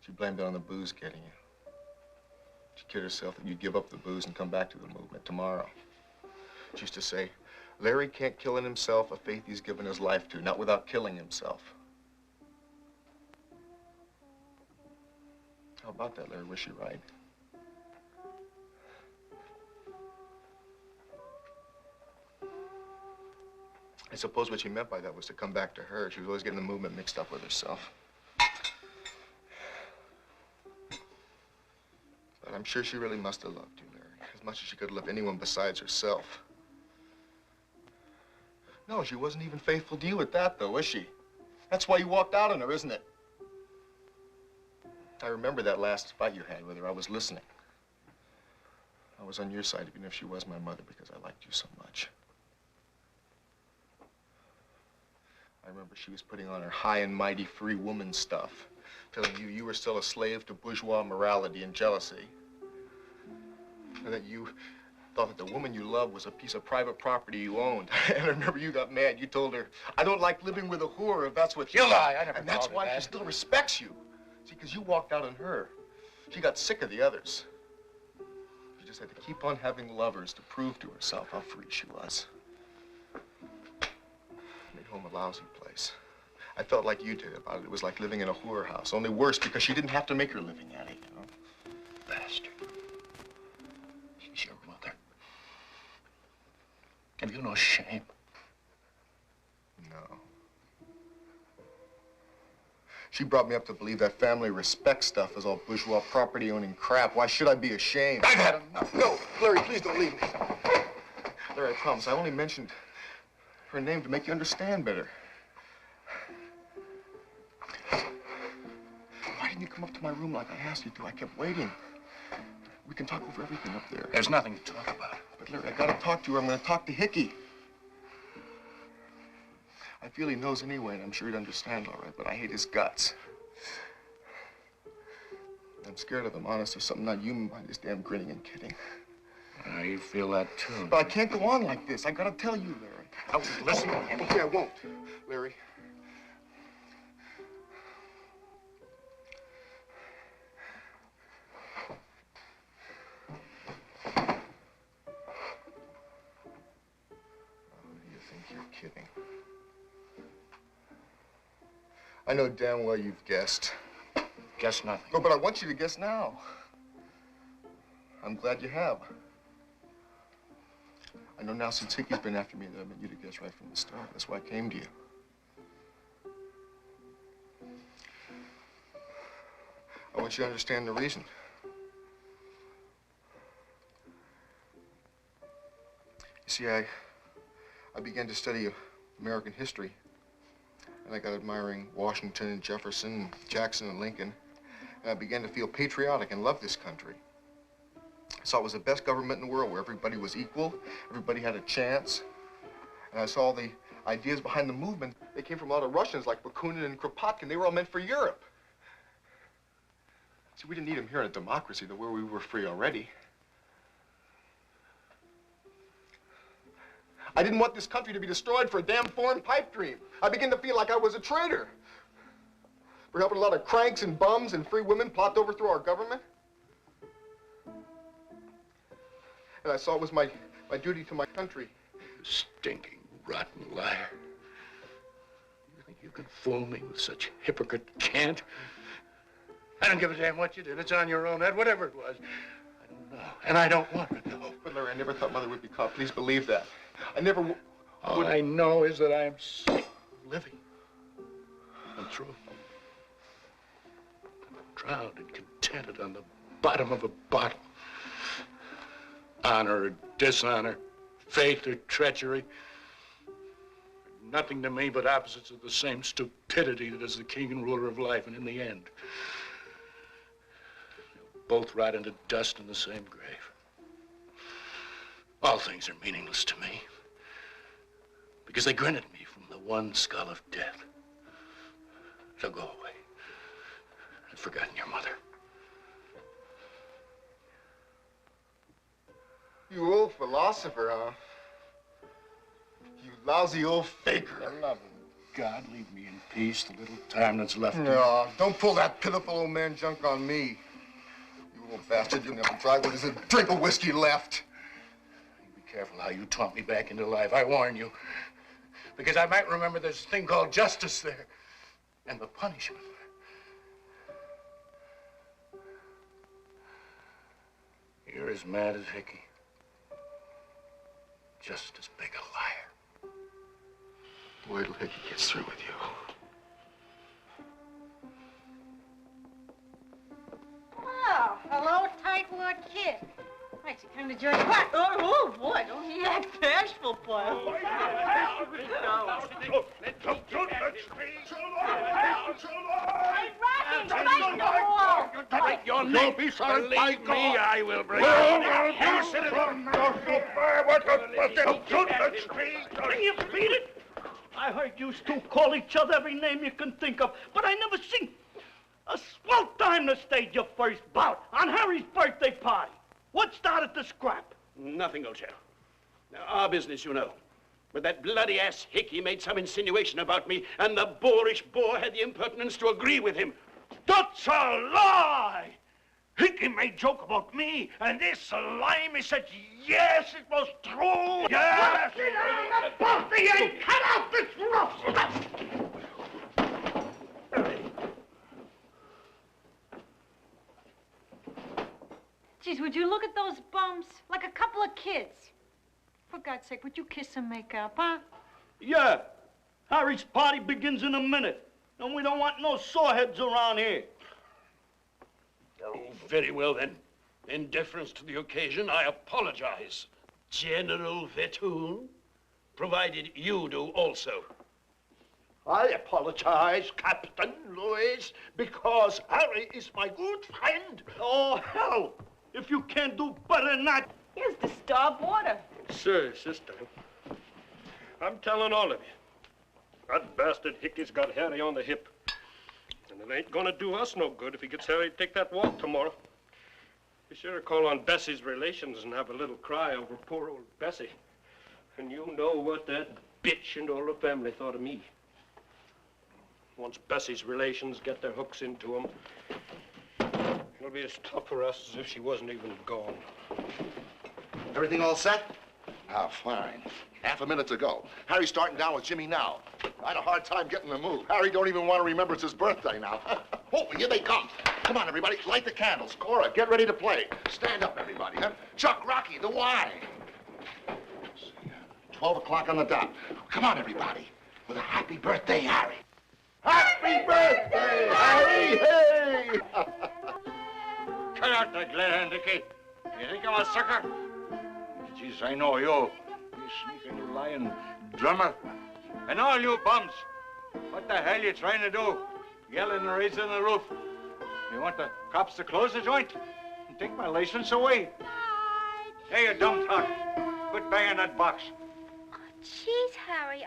She blamed it on the booze getting you. She kidded herself that you'd give up the booze and come back to the movement tomorrow. She used to say, Larry can't kill in himself a faith he's given his life to, not without killing himself. How about that, Larry? Was she right? I suppose what she meant by that was to come back to her. She was always getting the movement mixed up with herself. But I'm sure she really must have loved you, Larry, as much as she could love anyone besides herself. No, she wasn't even faithful to you at that, though, was she? That's why you walked out on her, isn't it? I remember that last fight you had with her. I was listening. I was on your side, even if she was my mother, because I liked you so much. I remember she was putting on her high and mighty free woman stuff, telling you you were still a slave to bourgeois morality and jealousy, and that you thought that the woman you loved was a piece of private property you owned. And I remember you got mad. You told her, I don't like living with a whore if that's what you lie. I never And that's called her why that. she still respects you. See, because you walked out on her. She got sick of the others. She just had to keep on having lovers to prove to herself how free she was. Made home a lousy place. I felt like you did about it. It was like living in a whorehouse, only worse because she didn't have to make her living at it, you know? Bastard. She's your mother. Have you no shame? No. She brought me up to believe that family respect stuff is all bourgeois property-owning crap. Why should I be ashamed? I've had enough. No, Larry, please don't leave me. Larry, I promise. I only mentioned her name to make you understand better. Why didn't you come up to my room like I asked you to? I kept waiting. We can talk over everything up there. There's nothing to talk about. But Larry, I gotta talk to her. I'm gonna talk to Hickey. I feel he knows anyway, and I'm sure he'd understand all right, but I hate his guts. I'm scared of him, honest. There's something not human behind this damn grinning and kidding. You feel that, too. But I can't go on like this. I gotta tell you, Larry. I won't listen. Okay, I won't. Larry. You think you're kidding? I know damn well you've guessed. Guess nothing. No, but I want you to guess now. I'm glad you have. I know now since Hickey's been after me that I meant you to guess right from the start. That's why I came to you. I want you to understand the reason. You see, I began to study American history. And I got admiring Washington and Jefferson and Jackson and Lincoln. And I began to feel patriotic and love this country. I saw it was the best government in the world where everybody was equal, everybody had a chance. And I saw the ideas behind the movement. They came from a lot of Russians like Bakunin and Kropotkin. They were all meant for Europe. See, we didn't need them here in a democracy, though, where we were free already. I didn't want this country to be destroyed for a damn foreign pipe dream. I began to feel like I was a traitor for helping a lot of cranks and bums and free women plot to overthrow our government. And I saw it was my duty to my country. Stinking, rotten liar. You think you can fool me with such hypocrite cant? I don't give a damn what you did. It's on your own head, whatever it was. I don't know, and I don't want to know. But Larry, I never thought Mother would be caught. Please believe that. I never would. All I know is that I am sick of living. And through. Drowned and contented on the bottom of a bottle. Honor or dishonor, faith or treachery. Nothing to me but opposites of the same stupidity that is the king and ruler of life, and in the end, they'll both rot into dust in the same grave. All things are meaningless to me, because they grin at me from the one skull of death. So go away. I've forgotten your mother. You old philosopher, huh? You lousy old faker. For the love of God, leave me in peace the little time that's left. No, don't pull that pitiful old man junk on me. You old bastard, you'll never try when there's a drink of whiskey left. Be careful how you taunt me back into life, I warn you. Because I might remember there's a thing called justice there. And the punishment. You're as mad as Hickey. Just as big a liar. Wait till Hickey gets through with you. Oh, hello, tightwad kid. Right, you come to join what? Oh, boy, don't be that bashful, boy. Break your neck. Believe me, I will break your neck. You sit Can you beat it? I heard you two call each other every name you can think of, but I never seen a swell time to stage your first bout on Harry's birthday party. What started the scrap? Nothing, old chap. Now, our business, you know. But that bloody-ass Hickey made some insinuation about me, and the boorish boar had the impertinence to agree with him. That's a lie! Hickey made joke about me, and this slimy said, yes, it was true. Yes! Get out of the buffy and cut out this rough stuff! Geez, would you look at those bums? Like a couple of kids. For God's sake, would you kiss and make up, huh? Yeah. Harry's party begins in a minute, and we don't want no soreheads around here. Oh, very well, then. In deference to the occasion, I apologize, General Vettoon, provided you do also. I apologize, Captain Louis, because Harry is my good friend. Oh, hell! If you can't do better than that... Here's the starved water. Sir, sister, I'm telling all of you, that bastard Hickey's got Harry on the hip. And it ain't gonna do us no good if he gets Harry to take that walk tomorrow. Be sure to call on Bessie's relations and have a little cry over poor old Bessie. And you know what that bitch and all the family thought of me. Once Bessie's relations get their hooks into him, it'll be as tough for us as if she wasn't even gone. Everything all set? Ah, fine. Half a minute to go. Harry's starting down with Jimmy now. I had a hard time getting the move. Harry don't even want to remember it's his birthday now. Oh, here they come. Come on, everybody. Light the candles. Cora, get ready to play. Stand up, everybody. Huh? Chuck, Rocky, the wine. 12 o'clock on the dot. Come on, everybody. With a happy birthday, Harry. Happy birthday, Harry! Hey! Cut out that glare, Hickey. You think I'm a sucker? Jeez, I know you. You sneaking, lying drummer. And all you bums. What the hell you trying to do? Yelling and raising the roof. You want the cops to close the joint? And take my license away? Hey, you dumb fuck. Quit banging that box. Jeez, Harry,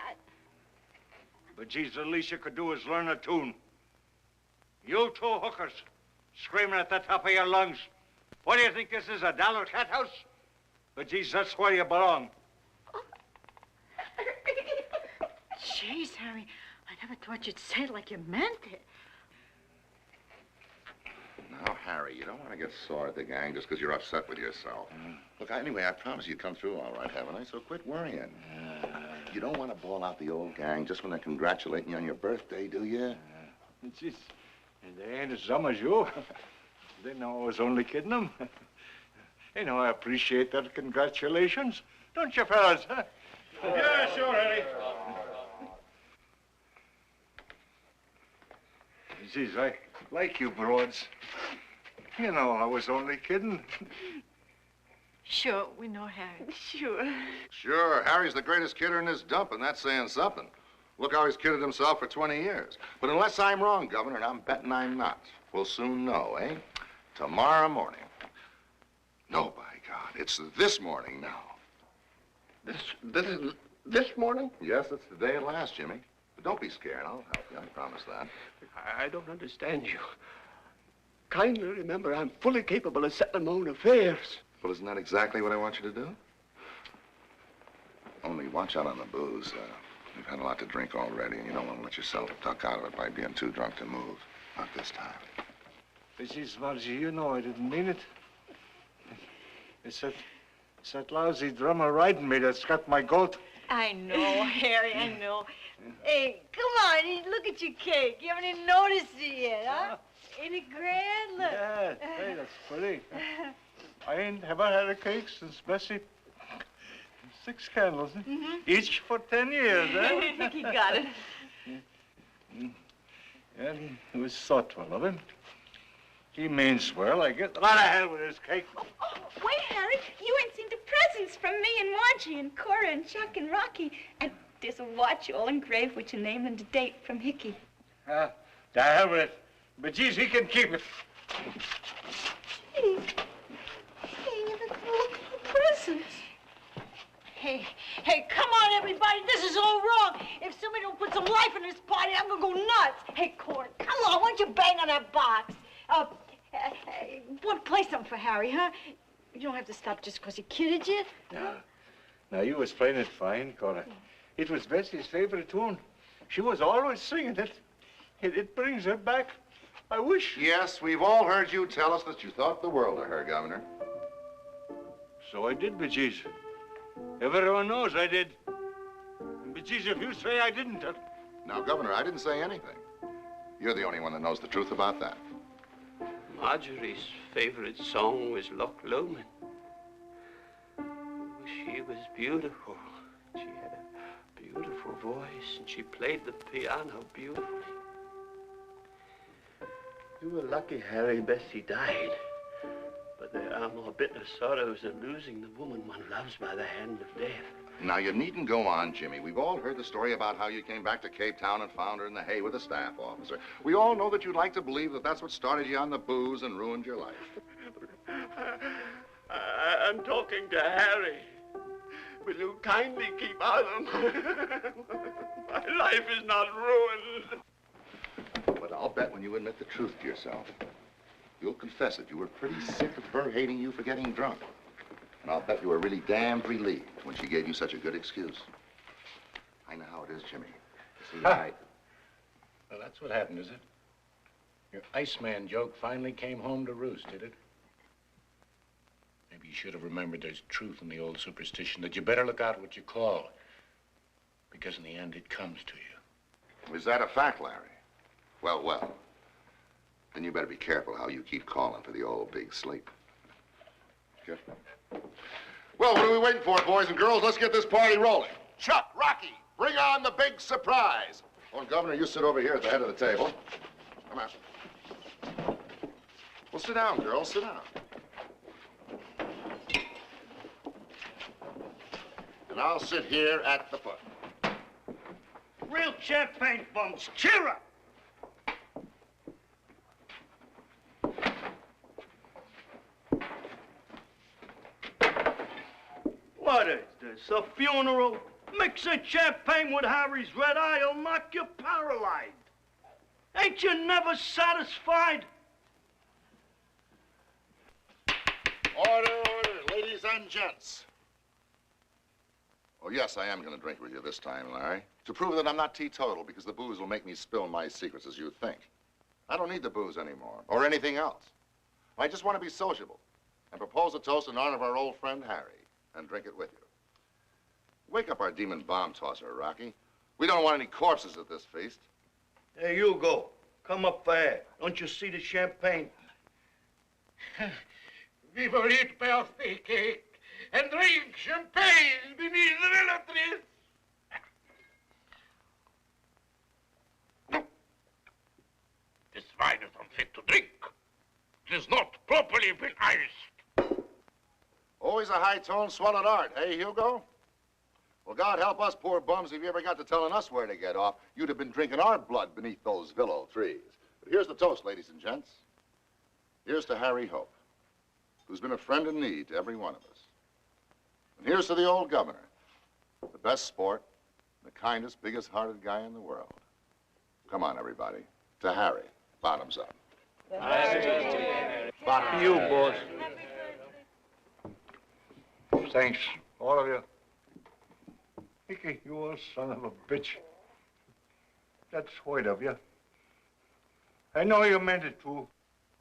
But geez, the least you could do is learn a tune. You two hookers, screaming at the top of your lungs. What do you think this is, a dollar cat house? But geez, that's where you belong. Jeez, Harry, I never thought you'd say it like you meant it. Now, Harry, you don't want to get sore at the gang just because you're upset with yourself. Look, anyway, I promised you'd come through all right, haven't I? So quit worrying. You don't want to ball out the old gang just when they're congratulating you on your birthday, do you? Jeez, and they ain't as dumb as you. They know I was only kidding them. You know, I appreciate that congratulations. Don't you, fellas? Huh? Yeah, sure, Harry. Jeez, I like you broads. You know, I was only kidding. Sure, we know Harry. Sure. Sure, Harry's the greatest kidder in this dump, and that's saying something. Look how he's kidded himself for 20 years. But unless I'm wrong, Governor, and I'm betting I'm not, we'll soon know, eh? Tomorrow morning. No, by God, it's this morning now. This morning? Yes, it's the day at last, Jimmy. But don't be scared. I'll help you. I promise that. I don't understand you. Kindly remember, I'm fully capable of settling my own affairs. Well, isn't that exactly what I want you to do? Only watch out on the booze. You've had a lot to drink already, and you don't want to let yourself duck out of it by being too drunk to move. Not this time. Jeez, Margie, you know I didn't mean it. It's that lousy drummer riding me that's got my goat. I know, Harry, I know. Hey, come on, look at your cake. You haven't even noticed it yet, huh? Ain't it grand? Look. Yeah, hey, that's pretty. I ain't ever had a cake since Bessie. 6 candles, each for 10 years, eh? Hickey got it. Yeah, it was thoughtful of him. He means well. I get a lot of hell with his cake. Oh, wait, Harry. You ain't seen the presents from me and Margie and Cora and Chuck and Rocky. And there's a watch all engraved with your name and the date from Hickey. To hell with it. But, geez, he can keep it. Hey, look at the presents. Hey, come on, everybody. This is all wrong. If somebody don't put some life in this party, I'm gonna go nuts. Hey, Cora, come on. Why don't you bang on that box? Want to play something for Harry, huh? You don't have to stop just because he kidded you. Now, you was playing it fine, Cora. It was Bessie's favorite tune. She was always singing it. It brings her back. I wish. Yes, we've all heard you tell us that you thought the world of her, Governor. So I did, bejeez. Everyone knows I did. Bejeez, if you say I didn't. Now, Governor, I didn't say anything. You're the only one that knows the truth about that. Marjorie's favorite song was Loch Lomond. She was beautiful. She had a beautiful voice, and she played the piano beautifully. You were lucky, Harry. Bessie died. But there are more bitter sorrows than losing the woman one loves by the hand of death. Now, you needn't go on, Jimmy. We've all heard the story about how you came back to Cape Town and found her in the hay with a staff officer. We all know that you'd like to believe that that's what started you on the booze and ruined your life. I'm talking to Harry. Will you kindly keep out of my life is not ruined. But I'll bet when you admit the truth to yourself, you'll confess that you were pretty sick of her hating you for getting drunk. And I'll bet you were really damned relieved when she gave you such a good excuse. I know how it is, Jimmy. See, Well, that's what happened, is it? Your Iceman joke finally came home to roost, did it? Maybe you should have remembered there's truth in the old superstition that you better look out what you call. Because in the end, it comes to you. Is that a fact, Larry? Well, well. Then you better be careful how you keep calling for the old big sleep. Sure. Well, what are we waiting for, boys and girls? Let's get this party rolling. Chuck, Rocky, bring on the big surprise. Oh, Governor, you sit over here at the head of the table. Come on. Well, sit down, girls, sit down. And I'll sit here at the foot. Real champagne bums, cheer up! What is this, a funeral? Mixing champagne with Harry's red eye will knock you paralyzed. Ain't you never satisfied? Order, order, ladies and gents. Oh, yes, I am going to drink with you this time, Larry. To prove that I'm not teetotal because the booze will make me spill my secrets as you think. I don't need the booze anymore, or anything else. I just want to be sociable and propose a toast in honor of our old friend Harry and drink it with you. Wake up our demon bomb tosser, Rocky. We don't want any corpses at this feast. Hey, you go. Come up there. Don't you see the champagne? We will eat birthday cake and drink champagne beneath the willow trees. This wine is unfit to drink. It is not properly been iced. Always a high-toned, swallowed art, eh, Hugo? Well, God help us poor bums if you ever got to telling us where to get off. You'd have been drinking our blood beneath those willow trees. But here's the toast, ladies and gents. Here's to Harry Hope, who's been a friend in need to every one of us. And here's to the old governor, the best sport, the kindest, biggest-hearted guy in the world. Come on, everybody. To Harry. Bottoms up. To you, boss. Thanks, all of you. Hickey, you old son of a bitch. That's white of you. I know you meant it, too.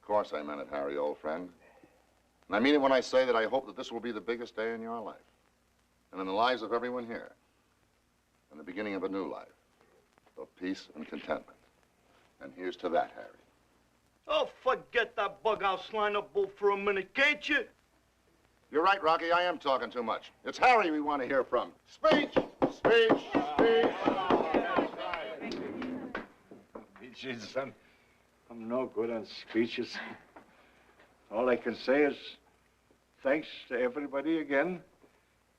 Of course I meant it, Harry, old friend. And I mean it when I say that I hope that this will be the biggest day in your life. And in the lives of everyone here. And the beginning of a new life. Of peace and contentment. And here's to that, Harry. Oh, forget that bug-house lineup bull for a minute, can't you? You're right, Rocky. I am talking too much. It's Harry we want to hear from. Speech! Speech! Speech! Speeches, I'm no good on speeches. All I can say is thanks to everybody again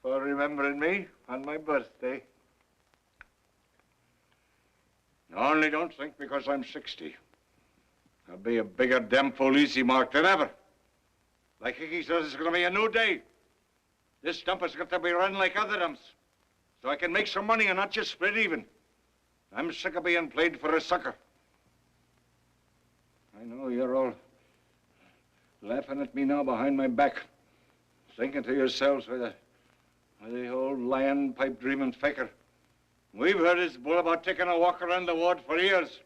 for remembering me on my birthday. Only don't think because I'm 60. I'll be a bigger damn fool easy mark than ever. Like Hickey says, it's going to be a new day. This dump has got to be run like other dumps. So I can make some money and not just split even. I'm sick of being played for a sucker. I know you're all laughing at me now behind my back. Thinking to yourselves, why the old lion pipe dreaming faker. We've heard his bull about taking a walk around the ward for years.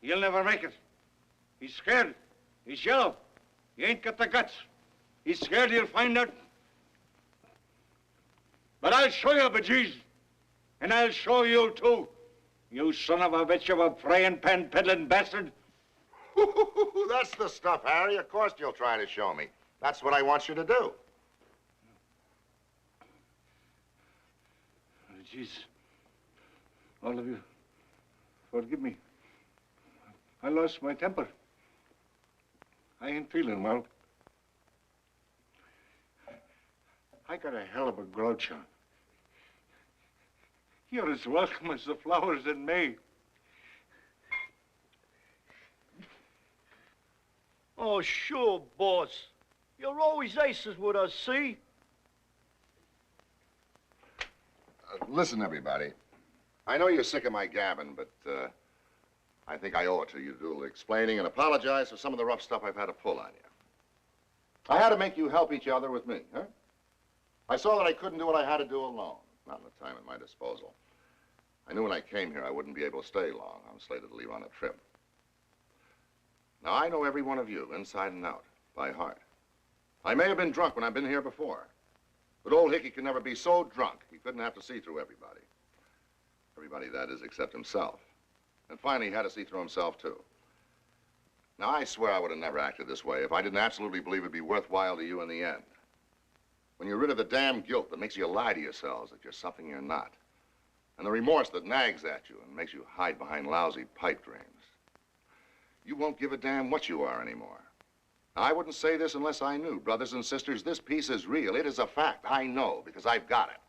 He'll never make it. He's scared. He's yellow. He ain't got the guts. He's scared he'll find out. But I'll show you, bejeez. And I'll show you, too. You son of a bitch of a praying pan peddling bastard. That's the stuff, Harry. Of course you'll try to show me. That's what I want you to do. Jeez. All of you, forgive me. I lost my temper. I ain't feeling well. I got a hell of a grouch on. You're as welcome as the flowers in May. Oh, sure, boss. You're always aces with us, see? Listen, everybody. I know you're sick of my gabbing, but I think I owe it to you to do a little explaining and apologize for some of the rough stuff I've had to pull on you. I had to make you help each other with me, huh? I saw that I couldn't do what I had to do alone, not in the time at my disposal. I knew when I came here I wouldn't be able to stay long. I'm slated to leave on a trip. Now, I know every one of you, inside and out, by heart. I may have been drunk when I've been here before, but old Hickey could never be so drunk he couldn't have to see through everybody. Everybody, that is, except himself. And finally, he had to see through himself, too. Now, I swear I would have never acted this way if I didn't absolutely believe it'd be worthwhile to you in the end. When you're rid of the damn guilt that makes you lie to yourselves that you're something you're not, and the remorse that nags at you and makes you hide behind lousy pipe dreams, you won't give a damn what you are anymore. Now, I wouldn't say this unless I knew. Brothers and sisters, this piece is real. It is a fact. I know, because I've got it.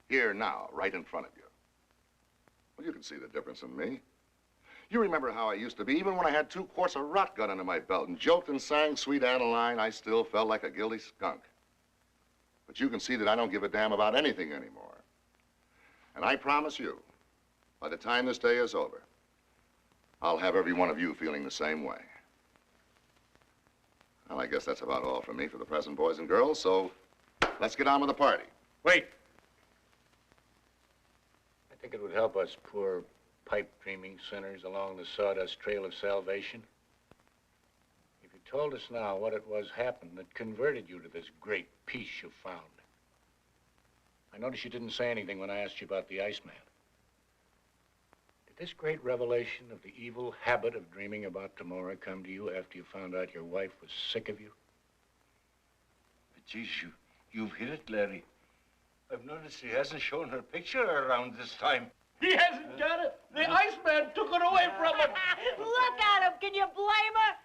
Here now, right in front of you. Well, you can see the difference in me. You remember how I used to be. Even when I had 2 quarts of rot gun under my belt and joked and sang Sweet Adeline, I still felt like a guilty skunk. But you can see that I don't give a damn about anything anymore. And I promise you, by the time this day is over, I'll have every one of you feeling the same way. Well, I guess that's about all from me for the present, boys and girls, so let's get on with the party. Wait. I think it would help us poor pipe-dreaming sinners along the sawdust trail of salvation if you told us now what it was happened that converted you to this great peace you found. I noticed you didn't say anything when I asked you about the Iceman. Did this great revelation of the evil habit of dreaming about tomorrow come to you after you found out your wife was sick of you? But geez, you've hit it, Larry. I've noticed he hasn't shown her picture around this time. He hasn't got it. The Iceman took it away from him. Look at him. Can you blame her?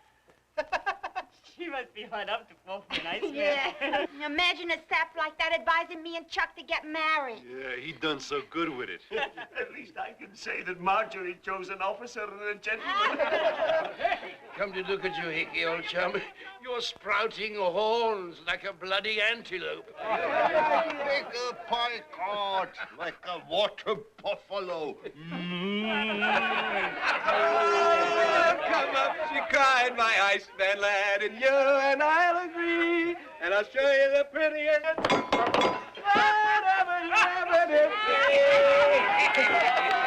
She must be hard up to fall for an Iceman. Yeah. Imagine a sap like that advising me and Chuck to get married. Yeah, he done so good with it. At least I can say that Marjorie chose an officer and a gentleman. Come to look at you, Hickey, old chum. You're sprouting horns like a bloody antelope. Like a pike like a water buffalo. Come up, she cried, my Iceman lad, and you and I'll agree, and I'll show you the prettiest.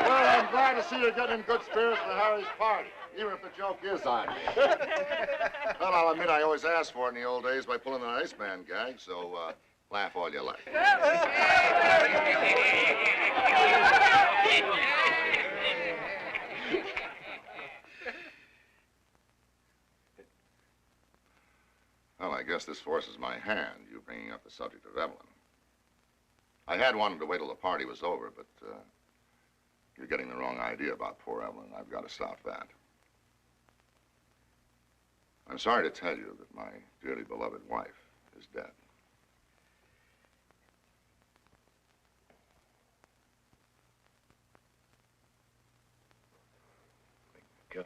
Well, I'm glad to see you getting in good spirits for Harry's party, even if the joke is on me. Well, I'll admit I always asked for it in the old days by pulling an Iceman gag, so laugh all you like. Well, I guess this forces my hand, you bringing up the subject of Evelyn. I had wanted to wait till the party was over, but you're getting the wrong idea about poor Evelyn. I've got to stop that. I'm sorry to tell you that my dearly beloved wife is dead. God.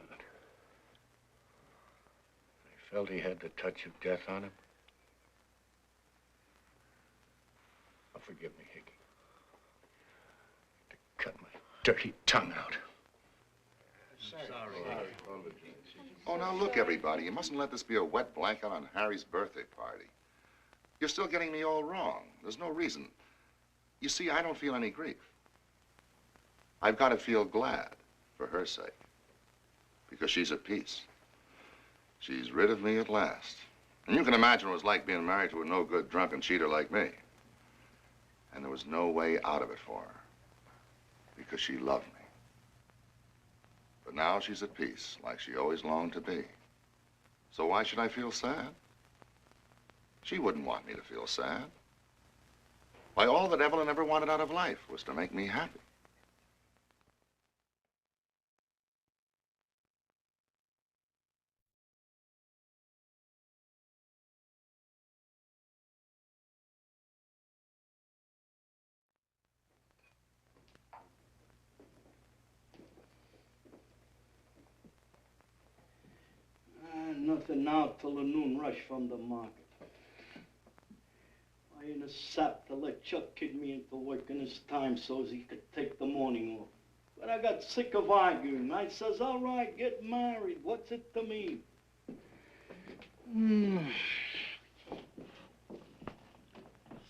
I felt he had the touch of death on him. Oh, forgive me, Hickey. To cut my dirty tongue out. Sorry. Oh, now look, everybody. You mustn't let this be a wet blanket on Harry's birthday party. You're still getting me all wrong. There's no reason. You see, I don't feel any grief. I've got to feel glad for her sake. Because she's at peace. She's rid of me at last. And you can imagine what it was like being married to a no-good drunken cheater like me. And there was no way out of it for her. Because she loved me. But now she's at peace, like she always longed to be. So why should I feel sad? She wouldn't want me to feel sad. Why, all that Evelyn ever wanted out of life was to make me happy. Nothing now till the noon rush from the market. I ain't a sap to let Chuck kid me into working his time so as he could take the morning off. But I got sick of arguing. I says, all right, get married. What's it to me?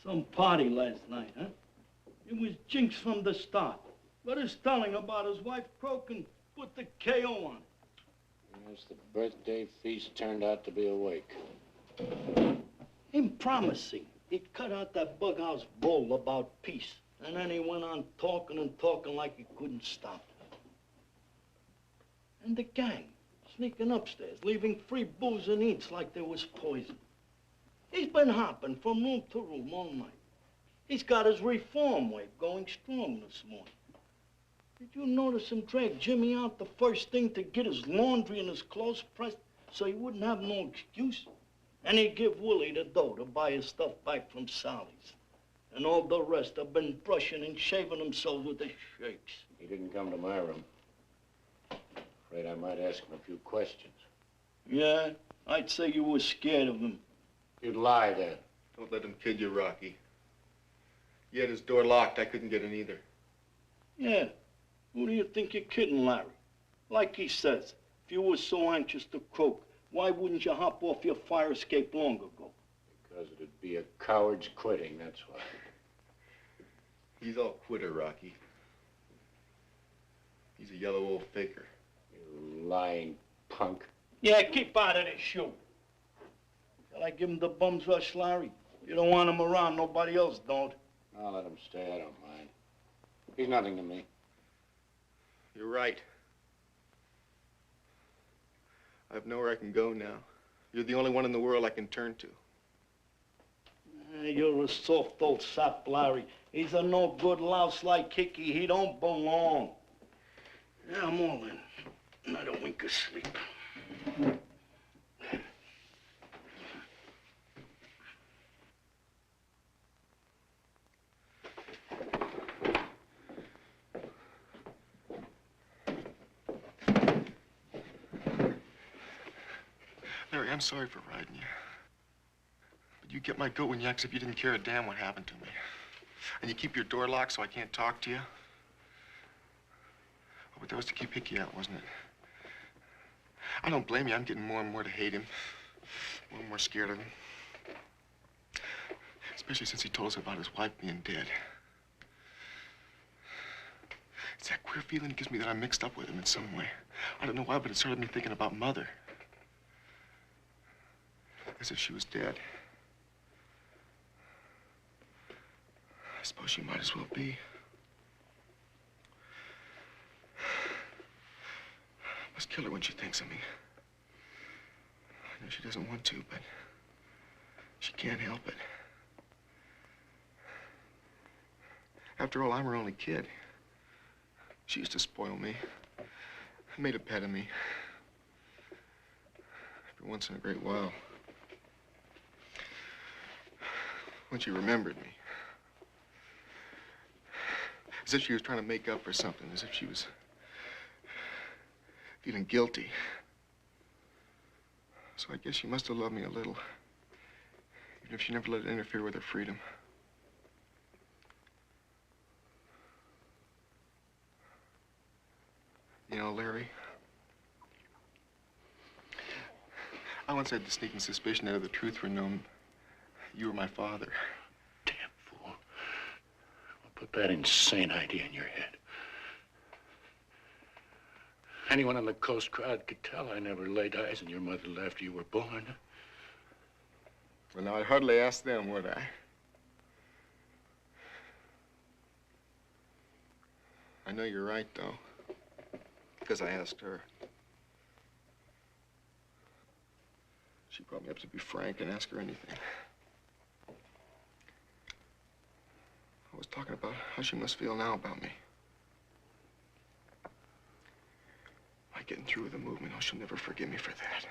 Some party last night, huh? It was jinx from the start. But his telling about his wife croaking put the KO on it. Yes, the birthday feast turned out to be a wake. Him promising he'd cut out that bughouse bull about peace. And then he went on talking and talking like he couldn't stop. And the gang sneaking upstairs, leaving free booze and eats like there was poison. He's been hopping from room to room all night. He's got his reform wave going strong this morning. Did you notice him drag Jimmy out the first thing to get his laundry and his clothes pressed so he wouldn't have no excuse? And he'd give Willie the dough to buy his stuff back from Sally's. And all the rest have been brushing and shaving themselves with the shakes. He didn't come to my room. Afraid I might ask him a few questions. Yeah, I'd say you were scared of him. You'd lie then. Don't let him kid you, Rocky. He had his door locked. I couldn't get in either. Yeah. Who do you think you're kidding, Larry? Like he says, if you were so anxious to croak, why wouldn't you hop off your fire escape long ago? Because it'd be a coward's quitting, that's why. He's all quitter, Rocky. He's a yellow old faker. You lying punk. Yeah, keep out of this shoe. Shall I give him the bum's rush, Larry? You don't want him around. Nobody else don't. I'll let him stay. I don't mind. He's nothing to me. You're right. I have nowhere I can go now. You're the only one in the world I can turn to. You're a soft old sap, Larry. He's a no good louse like Hickey. He don't belong. Yeah, I'm all in. Not a wink of sleep. Larry, I'm sorry for riding you. But you get my goat when you act as if you didn't care a damn what happened to me. And you keep your door locked so I can't talk to you. Oh, but that was to keep Hickey out, wasn't it? I don't blame you. I'm getting more and more to hate him. More and more scared of him. Especially since he told us about his wife being dead. It's that queer feeling it gives me that I'm mixed up with him in some way. I don't know why, but it started me thinking about Mother. As if she was dead. I suppose she might as well be. I must kill her when she thinks of me. I know she doesn't want to, but she can't help it. After all, I'm her only kid. She used to spoil me. Made a pet of me. Every once in a great while. When she remembered me. As if she was trying to make up for something, as if she was feeling guilty. So I guess she must have loved me a little, even if she never let it interfere with her freedom. You know, Larry, I once had the sneaking suspicion that if the truth were known, you were my father. Damn fool. Put that insane idea in your head. Anyone in the Coast crowd could tell I never laid eyes on your mother till after you were born. Well, now, I'd hardly ask them, would I? I know you're right, though. Because I asked her. She brought me up to be frank and ask her anything. I was talking about how she must feel now about me. By getting through with the movement, oh, she'll never forgive me for that.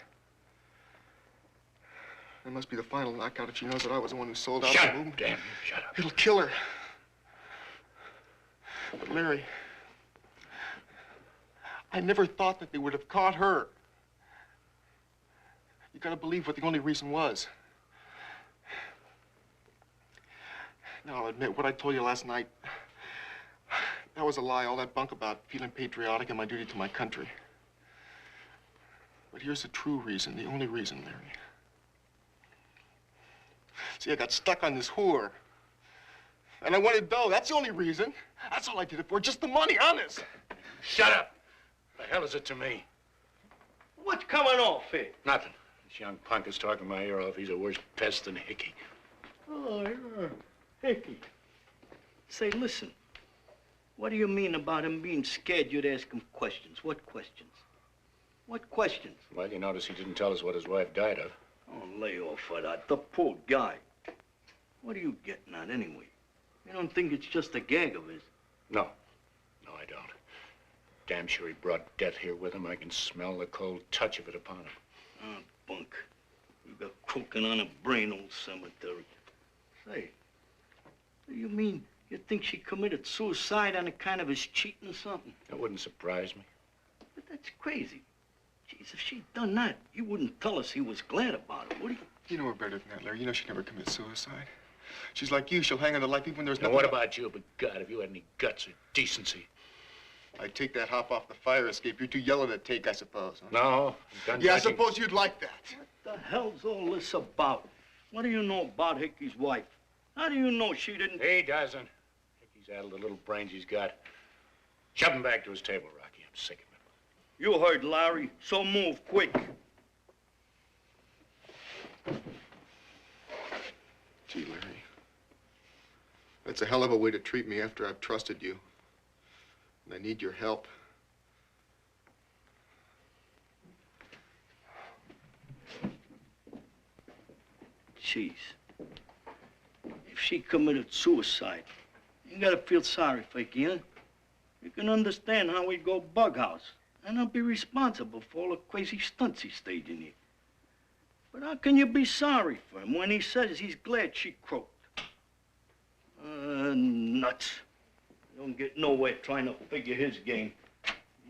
It must be the final knockout if she knows that I was the one who sold out the movement. Damn you, shut up. It'll kill her. But Larry, I never thought that they would have caught her. You gotta believe what the only reason was. Now, I'll admit, what I told you last night, that was a lie, all that bunk about feeling patriotic and my duty to my country. But here's the true reason, the only reason, Larry. See, I got stuck on this whore. And I wanted dough, that's the only reason. That's all I did it for, just the money, honest. Shut up! The hell is it to me? What's coming off here? Nothing. This young punk is talking my ear off. He's a worse pest than Hickey. Oh, yeah. Hickey. Say, listen. What do you mean about him being scared you'd ask him questions? What questions? What questions? Well, you notice he didn't tell us what his wife died of. Oh, lay off of that. The poor guy. What are you getting at, anyway? You don't think it's just a gag of his? No. No, I don't. Damn sure he brought death here with him. I can smell the cold touch of it upon him. Ah, bunk. You got croaking on a brain, old cemetery. Say, you mean you think she committed suicide on account of his cheating or something? That wouldn't surprise me. But that's crazy. Jeez, if she'd done that, you wouldn't tell us he was glad about it, would you? You know her better than that, Larry. You know she'd never commit suicide. She's like you. She'll hang on to life even when there's now, nothing... what about you? But God, if you had any guts or decency. I'd take that hop off the fire escape. You're too yellow to take, I suppose. Huh? No. Yeah, I suppose you'd like that. What the hell's all this about? What do you know about Hickey's wife? How do you know she didn't... He doesn't. Hickey's addled the little brains he's got. Shove him back to his table, Rocky. sick of it. You heard, Larry. So move, quick. Gee, Larry. That's a hell of a way to treat me after I've trusted you. And I need your help. Jeez. If she committed suicide, you gotta feel sorry for Hickey, huh? You can understand how he'd go bug house. And I'll be responsible for all the crazy stunts he's staging here. But how can you be sorry for him when he says he's glad she croaked? Nuts. Don't get nowhere trying to figure his game.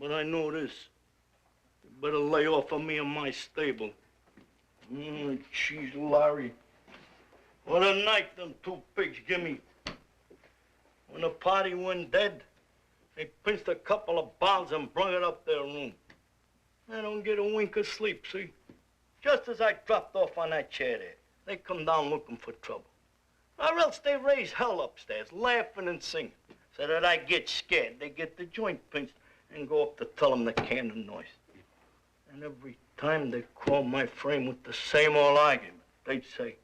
But I know this. You better lay off of me and my stable. Jeez, Larry. What a night them two pigs give me. When the party went dead, they pinched a couple of bottles and brung it up their room. I don't get a wink of sleep, see? Just as I dropped off on that chair there, they come down looking for trouble. Or else they raise hell upstairs, laughing and singing. So that I get scared, they get the joint pinched and go up to tell them the cannon noise. And every time they call my frame with the same old argument, they'd say,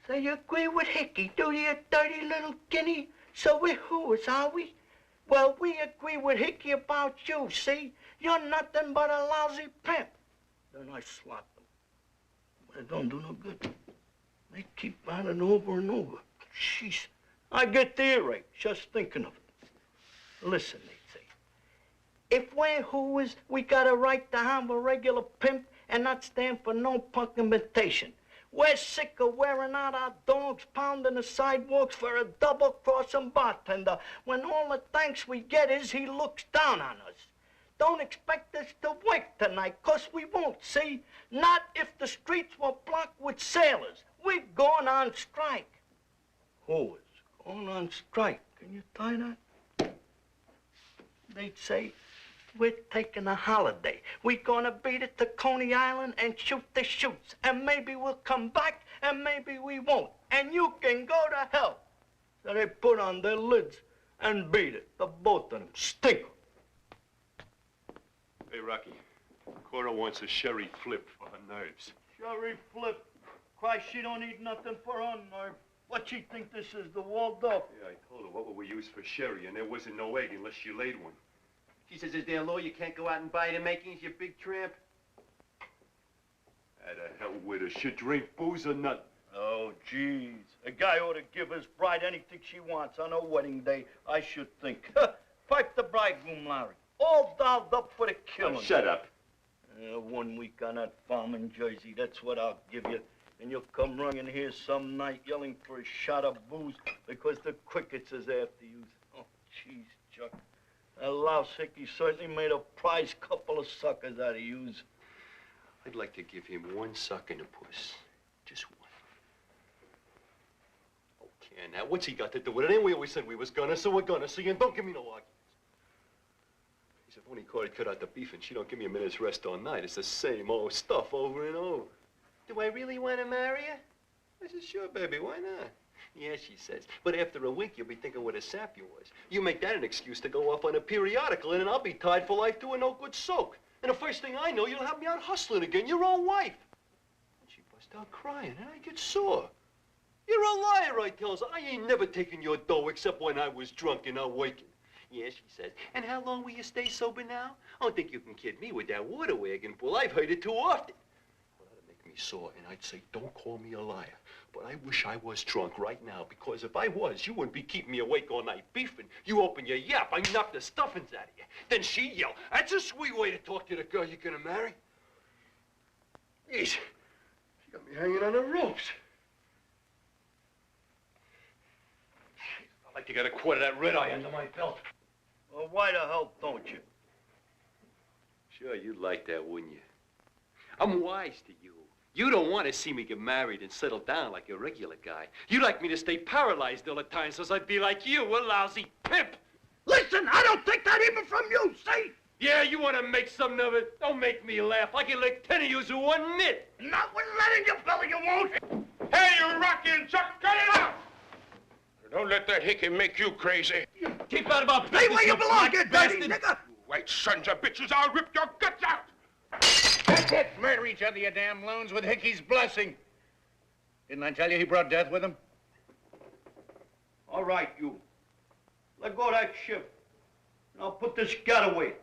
"So you agree with Hickey, do you, dirty little guinea? So we're who's, are we? Well, we agree with Hickey about you, see? You're nothing but a lousy pimp." Then I slap them. But it don't do no good. They keep at it over and over. Jeez, I get the earache just thinking of it. Listen, they say, if we're who's, we got a right to have a regular pimp and not stand for no punk imitation. We're sick of wearing out our dogs, pounding the sidewalks for a double-crossing bartender when all the thanks we get is he looks down on us. Don't expect us to work tonight, 'cause we won't, see? Not if the streets were blocked with sailors. We're going on strike. Who is going on strike? Can you tie that? They'd say, we're taking a holiday. We're gonna beat it to Coney Island and shoot the chutes. And maybe we'll come back, and maybe we won't. And you can go to hell. So they put on their lids and beat it. The both of them stink. Hey, Rocky. Cora wants a sherry flip for her nerves. Sherry flip. Christ, she don't need nothing for her nerve. What she think this is, the Waldorf? Yeah, I told her what would we use for sherry, and there wasn't no egg unless she laid one. She says, is there a law you can't go out and buy the makings, you big tramp? How the hell with her? She drink booze or nothing. Oh, jeez. A guy ought to give his bride anything she wants on her wedding day, I should think. Pipe the bridegroom, Larry. All dolled up for the killing. Oh, shut up. 1 week on that farm in Jersey, that's what I'll give you. And you'll come running here some night yelling for a shot of booze because the crickets is after you. Oh, jeez, Chuck. That louse Hickey certainly made a prize couple of suckers out of you. I'd like to give him one suck in the puss. Just one. Okay, now what's he got to do with it? Ain't we always said we was gonna, so we're gonna, see, and don't give me no arguments. He said, if only Corey cut out the beef and she don't give me a minute's rest all night, it's the same old stuff over and over. Do I really want to marry her? I said, sure, baby, why not? Yeah, she says. But after a week, you'll be thinking what a sap you was. You make that an excuse to go off on a periodical, and then I'll be tied for life doing no good soak. And the first thing I know, you'll have me out hustling again, your own wife. And she bust out crying, and I get sore. You're a liar, I tells her. I ain't never taken your dough except when I was drunk and not working. Yeah, she says. And how long will you stay sober now? I don't think you can kid me with that water wagon pull. I've heard it too often. Me sore, and I'd say, don't call me a liar. But I wish I was drunk right now, because if I was, you wouldn't be keeping me awake all night beefing. You open your yap, I knock the stuffings out of you. Then she yell, that's a sweet way to talk to the girl you're gonna marry. Jeez, she got me hanging on the ropes. I'd like to get a quart of that red eye under my belt. Well, why the hell don't you? Sure, you'd like that, wouldn't you? I'm wise to you. You don't want to see me get married and settle down like a regular guy. You like me to stay paralyzed all the time so I'd be like you, a lousy pimp. Listen, I don't take that even from you, see? Yeah, you want to make something of it? Don't make me laugh. I can lick 10 of yous in 1 minute. Not with lead in your belly, you won't. Hey, you Rocky and Chuck, cut it out! Don't let that Hickey make you crazy. Keep out of our business, Stay where you belong, you dirty nigger! white sons of bitches, I'll rip your guts out! That's it! Murder each other, you damn loons, with Hickey's blessing. Didn't I tell you he brought death with him? All right, you. Let go of that ship. And I'll put this gat away.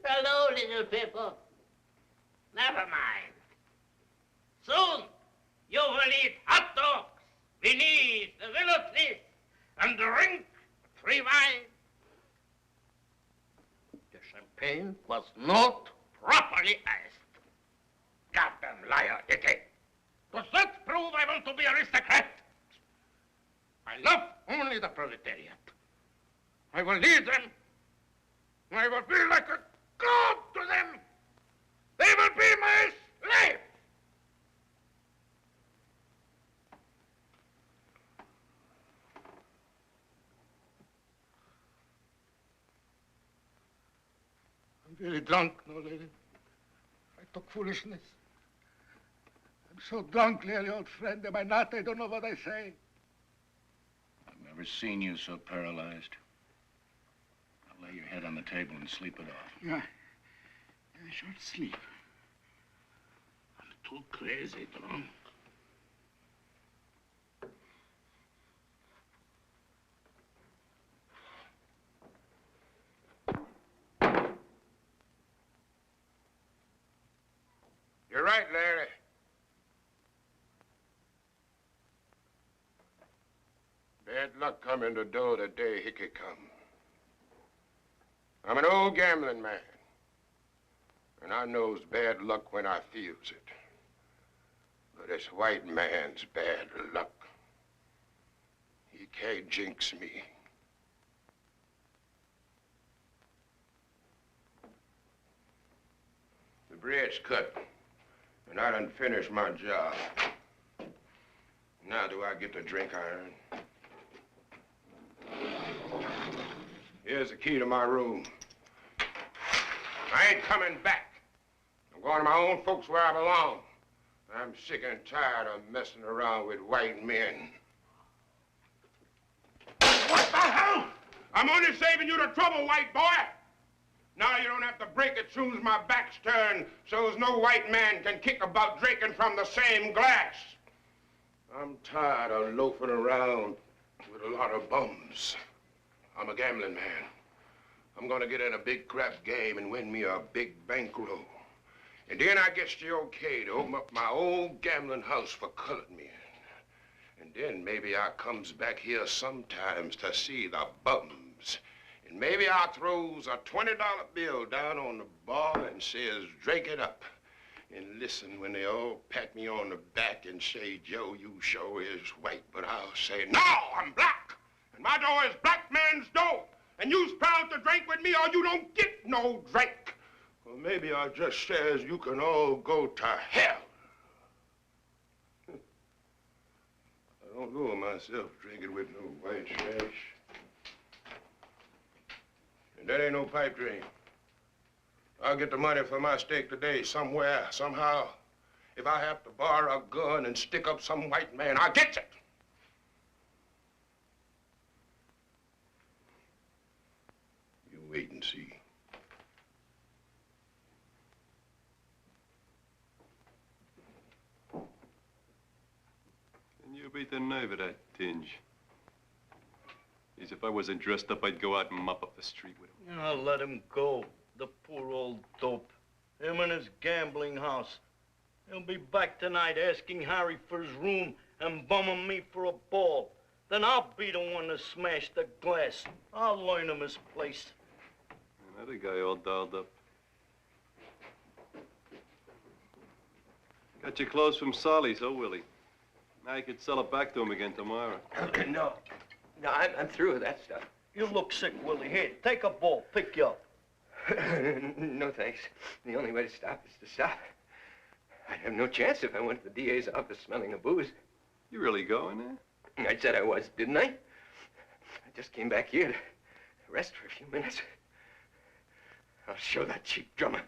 Hello, little people. Never mind. Soon, you will eat hot dogs beneath the willow tree and drink free wine. The champagne was not properly iced. Goddamn liar, Hickey. Does that prove I want to be aristocrat? I love only the proletariat. I will lead them. I will be like a god to them. They will be my slaves. I'm really drunk, no lady. I talk foolishness. I'm so drunk, Larry, old friend. Am I not? I don't know what I say. I've never seen you so paralyzed. Now lay your head on the table and sleep it off. Yeah. I should sleep. I'm too crazy drunk. You're right, Larry. Bad luck come in the door the day Hickey come. I'm an old gambling man, and I knows bad luck when I feels it. But this white man's bad luck. He can't jinx me. The bread's cut, and I done finished my job. Now do I get the drink I earned? Here's the key to my room. I ain't coming back. I'm going to my own folks where I belong. I'm sick and tired of messing around with white men. What the hell? I'm only saving you the trouble, white boy. Now you don't have to break it soon as my back's turned, so's no white man can kick about drinking from the same glass. I'm tired of loafing around with a lot of bums. I'm a gambling man. I'm gonna get in a big crap game and win me a big bankroll. And then I gets the okay to open up my old gambling house for colored men. And then maybe I comes back here sometimes to see the bums. And maybe I throws a $20 bill down on the bar and says, drink it up. And listen when they all pat me on the back and say, Joe, you sure is white. But I'll say, no, I'm black. And my door is black man's door. And you's proud to drink with me or you don't get no drink. Well, maybe I just says you can all go to hell. I don't know myself drinking with no white trash. And that ain't no pipe dream. I'll get the money for my stake today, somewhere, somehow. If I have to borrow a gun and stick up some white man, I'll get it. You wait and see. And you beat the nerve of that tinge. As if I wasn't dressed up, I'd go out and mop up the street with him. I'll let him go. The poor old dope. Him and his gambling house. He'll be back tonight asking Harry for his room and bumming me for a ball. Then I'll be the one to smash the glass. I'll learn him his place. Another guy all dolled up. Got your clothes from Solly's, oh, Willie. Now you could sell it back to him again tomorrow. No, I'm through with that stuff. You look sick, Willie. Here, take a ball. Pick you up. No, thanks. The only way to stop is to stop. I'd have no chance if I went to the DA's office smelling of booze. You really going there? I said I was, didn't I? I just came back here to rest for a few minutes. I'll show that cheap drummer.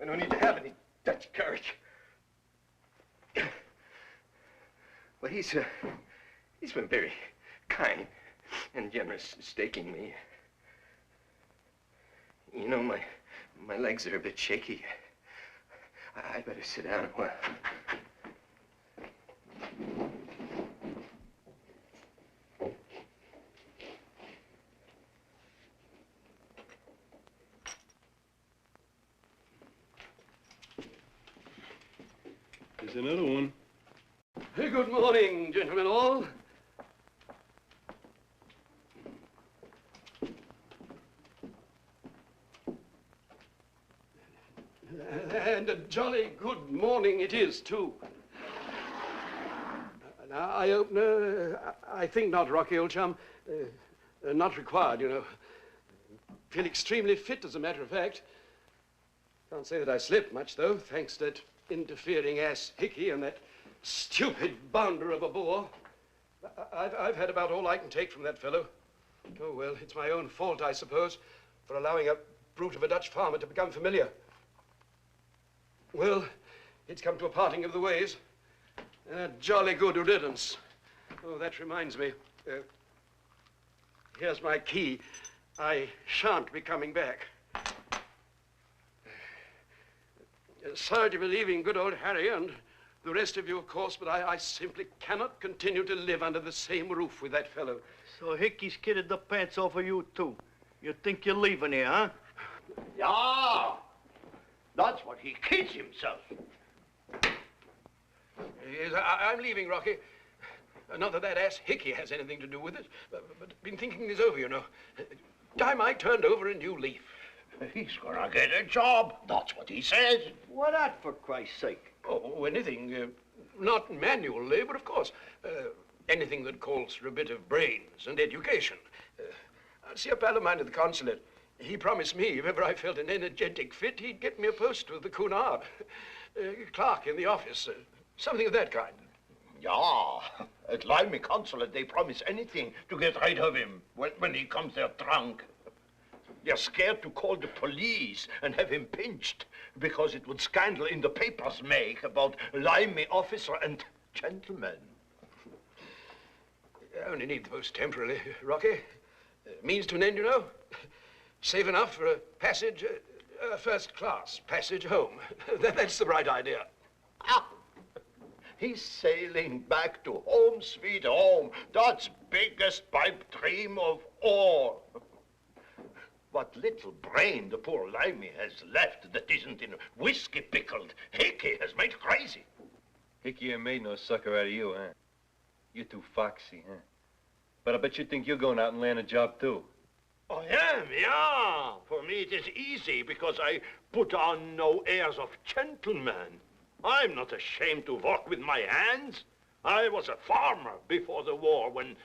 I don't need to have any Dutch courage. Well, he's been very kind and generous staking me. You know, my legs are a bit shaky. I better sit down a while. There's another one. Hey, good morning, gentlemen all. And a jolly good morning it is, too. Now, eye opener, I think not, Rocky, old chum. Not required, you know. Feel extremely fit, as a matter of fact. Can't say that I slept much, though, thanks to that interfering ass Hickey and that stupid bounder of a boar. I've had about all I can take from that fellow. Oh, well, it's my own fault, I suppose, for allowing a brute of a Dutch farmer to become familiar. Well, it's come to a parting of the ways. And a jolly good riddance. Oh, that reminds me. Here's my key. I shan't be coming back. Sorry to be leaving good old Harry and the rest of you, of course, but I simply cannot continue to live under the same roof with that fellow. So Hickey's kidded the pants off of you, too. You think you're leaving here, huh? Yeah. That's what he kids himself. Yes, I'm leaving, Rocky. Not that that ass Hickey has anything to do with it, but been thinking this over, you know. Time I turned over a new leaf. He's gonna get a job. That's what he says. What that, for Christ's sake? Oh, anything. Not manual labor, of course. Anything that calls for a bit of brains and education. I see a pal of mine at the consulate. He promised me if ever I felt an energetic fit, he'd get me a post with the Cunard. Clerk in the office. Something of that kind. Yeah. At Limey Consulate, they promise anything to get rid of him when he comes there drunk. They're scared to call the police and have him pinched because it would scandal in the papers make about Limey officer and gentleman. I only need the post temporarily, Rocky. Means to an end, you know. Save enough for a passage, first class passage home. That's the right idea. Ah, he's sailing back to home, sweet home. That's biggest pipe dream of all. What little brain the poor Limey has left that isn't in whiskey pickled, Hickey has made crazy. Hickey ain't made no sucker out of you, huh? You're too foxy, huh? But I bet you think you're going out and land a job, too. I am, yeah. For me it is easy because I put on no airs of gentleman. I'm not ashamed to work with my hands. I was a farmer before the war when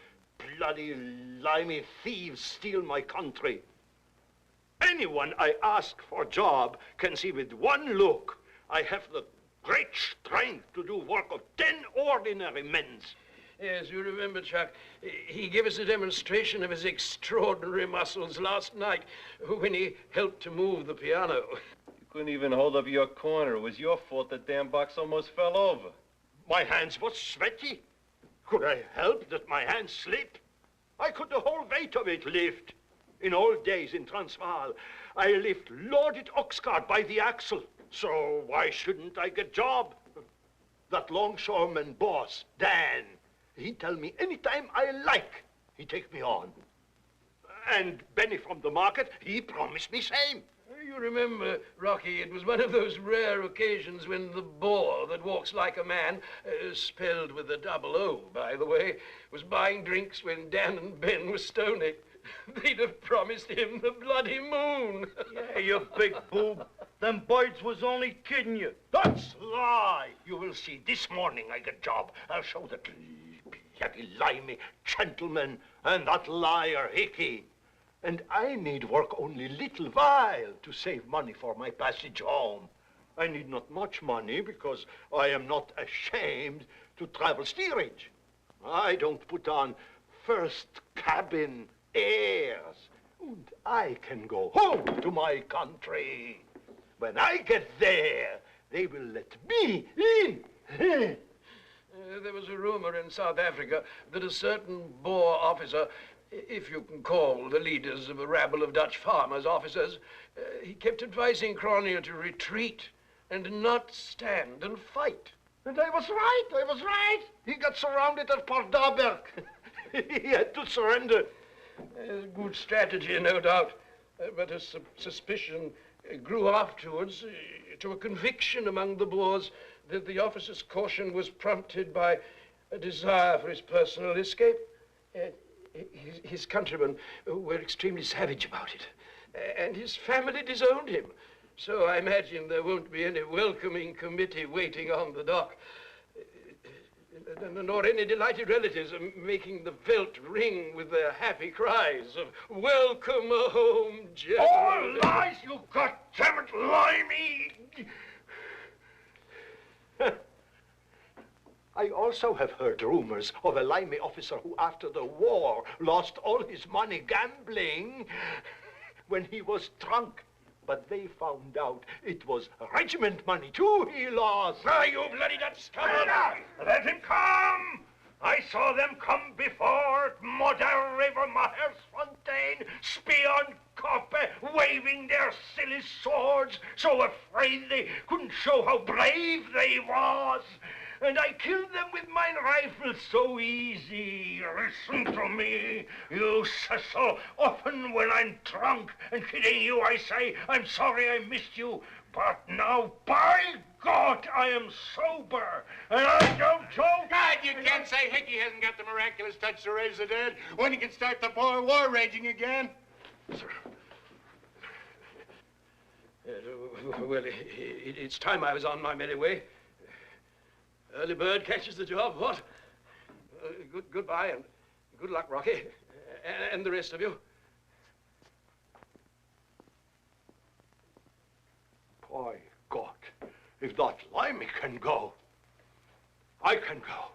bloody Limey thieves steal my country. Anyone I ask for a job can see with one look I have the great strength to do work of 10 ordinary men. Yes, you remember, Chuck. He gave us a demonstration of his extraordinary muscles last night when he helped to move the piano. You couldn't even hold up your corner. It was your fault the damn box almost fell over. My hands were sweaty. Could I help that my hands slip? I could the whole weight of it lift. In old days in Transvaal, I lift loaded ox cart by the axle. So why shouldn't I get job? That longshoreman boss, Dan, he tell me anytime I like, he take me on. And Benny from the market, he promised me same. You remember, Rocky, it was one of those rare occasions when the boar that walks like a man, spelled with a double O, by the way, was buying drinks when Dan and Ben were stoning. They'd have promised him the bloody moon. Yeah, you big boob. Them birds was only kidding you. That's lie. You will see this morning I get job. I'll show that bloody Limey gentleman and that liar Hickey. And I need work only little while to save money for my passage home. I need not much money because I am not ashamed to travel steerage. I don't put on first cabin airs. And I can go home to my country. When I get there, they will let me in There was a rumor in South Africa that a certain Boer officer, if you can call the leaders of a rabble of Dutch farmers officers, he kept advising Cronje to retreat and not stand and fight. And I was right. He got surrounded at Port Darberg. He had to surrender. Good strategy, no doubt, but a suspicion grew afterwards to a conviction among the Boers that the officer's caution was prompted by a desire for his personal escape. His countrymen were extremely savage about it, and his family disowned him. So I imagine there won't be any welcoming committee waiting on the dock, nor any delighted relatives making the veldt ring with their happy cries of "Welcome home, General." All lies, you goddammit limey! I also have heard rumors of a limey officer who, after the war, lost all his money gambling when he was drunk. But they found out it was regiment money, too, he lost. Ah, you bloody Dutch scum! Let him come! I saw them come before, Modder River, Mahersfontein, Spion, Koppe, waving their silly swords, so afraid they couldn't show how brave they was. And I killed them with mine rifle so easy. Listen to me, you Cecil. Often when I'm drunk and kidding you, I say, I'm sorry I missed you. But now, by God, I am sober, and I don't joke. God, you can't say Hickey hasn't got the miraculous touch to raise the dead when he can start the Boer War raging again. Sir. Well, it's time I was on my merry way. Early bird catches the job, what? Goodbye and good luck, Rocky, and the rest of you. By God, if that limey can go, I can go.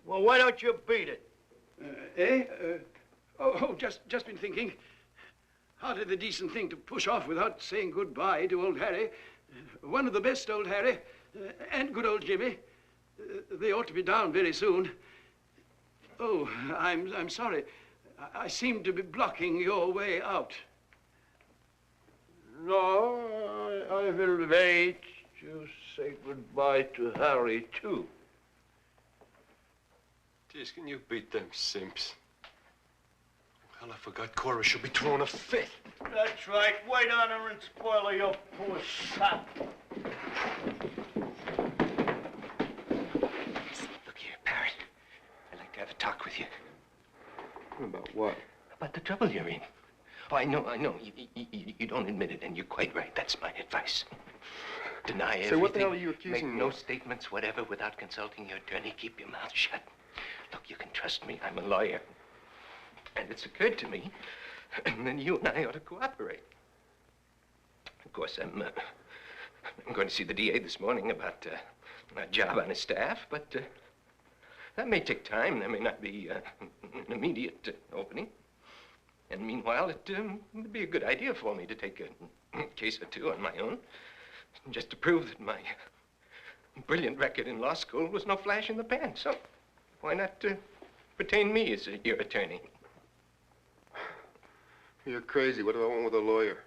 Well, why don't you beat it? Just been thinking. Hardly the decent thing to push off without saying goodbye to old Harry. One of the best, old Harry, and good old Jimmy. They ought to be down very soon. Oh, I'm sorry. I seem to be blocking your way out. No, I will wait to say goodbye to Harry, too. Jeez, can you beat them simps? Hell, I forgot Cora should be throwing a fit. That's right. Wait on her and spoil her, your poor sap. Look here, Parrot. I'd like to have a talk with you. About what? About the trouble you're in. Oh, I know. You don't admit it, and you're quite right. That's my advice. Deny everything. So what the hell are you accusing Make me no of? statements whatever without consulting your attorney. Keep your mouth shut. Look, you can trust me. I'm a lawyer. And it's occurred to me, and then you and I ought to cooperate. Of course, I'm going to see the DA this morning about a job on his staff, but that may take time. There may not be an immediate opening. And meanwhile, it'd be a good idea for me to take a case or two on my own, just to prove that my brilliant record in law school was no flash in the pan. So why not retain me as your attorney? You're crazy. What do I want with a lawyer?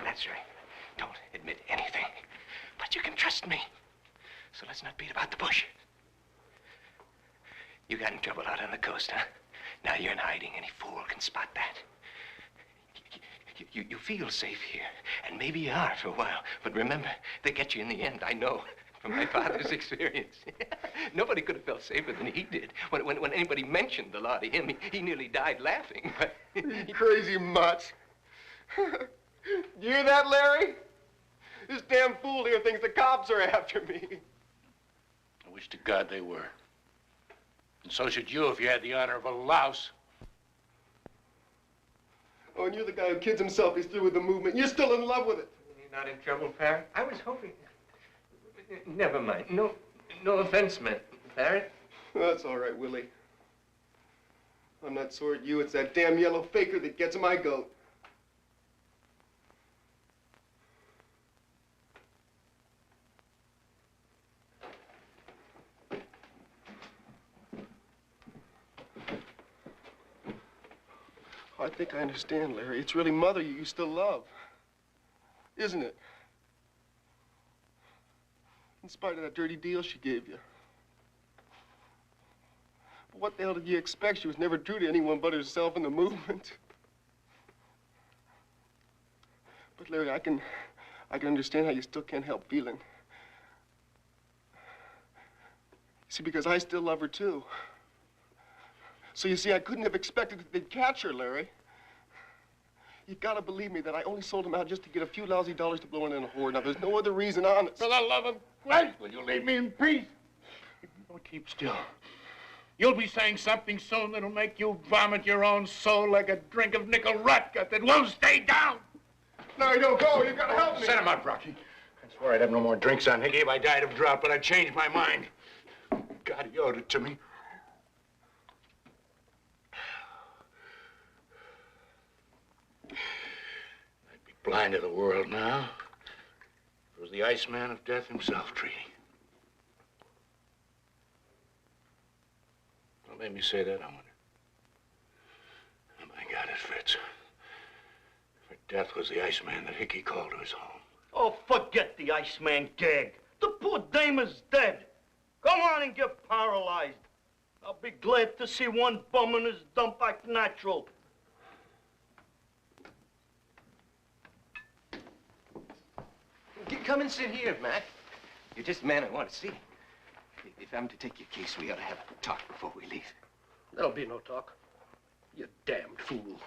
That's right. Don't admit anything. But you can trust me. So let's not beat about the bush. You got in trouble out on the coast, huh? Now you're in hiding. Any fool can spot that. You feel safe here, and maybe you are for a while. But remember, they get you in the end. I know from my father's experience. Nobody could have felt safer than he did. When anybody mentioned the law to him, he nearly died laughing. But You crazy mutt. You hear that, Larry? This damn fool here thinks the cops are after me. I wish to God they were. And so should you if you had the honor of a louse. Oh, and you're the guy who kids himself. He's through with the movement. You're still in love with it. You're not in trouble, Parrot? I was hoping. Never mind. No offense meant, Parrot. That's all right, Willie. I'm not sore at you. It's that damn yellow faker that gets my goat. I think I understand, Larry. It's really Mother you still love. Isn't it? In spite of that dirty deal she gave you. But what the hell did you expect? She was never true to anyone but herself and the movement. But Larry, I can understand how you still can't help feeling. See, because I still love her too. So you see, I couldn't have expected that they'd catch her, Larry. You gotta believe me that I only sold him out just to get a few lousy dollars to blow in a whore. Now, there's no other reason, honest. For the love of Christ, will you leave me in peace? Don't keep still. You'll be saying something soon that'll make you vomit your own soul like a drink of nickel rot gut that won't stay down. No, you don't go. You gotta help me. Set him up, Rocky. I swear I'd have no more drinks on Hickey if I died of drought, but I changed my mind. God, he owed it to me. I'd be blind to the world now. It was the Iceman of Death himself treating. What made me say that, I wonder? Oh, my God, it fits. For Death was the Iceman that Hickey called to his home. Oh, forget the Iceman gag. The poor dame is dead. Go on and get paralyzed. I'll be glad to see one bum in his dump act natural. Come and sit here, Mac. You're just the man I want to see. If I'm to take your case, we ought to have a talk before we leave. There'll be no talk. You damned fool.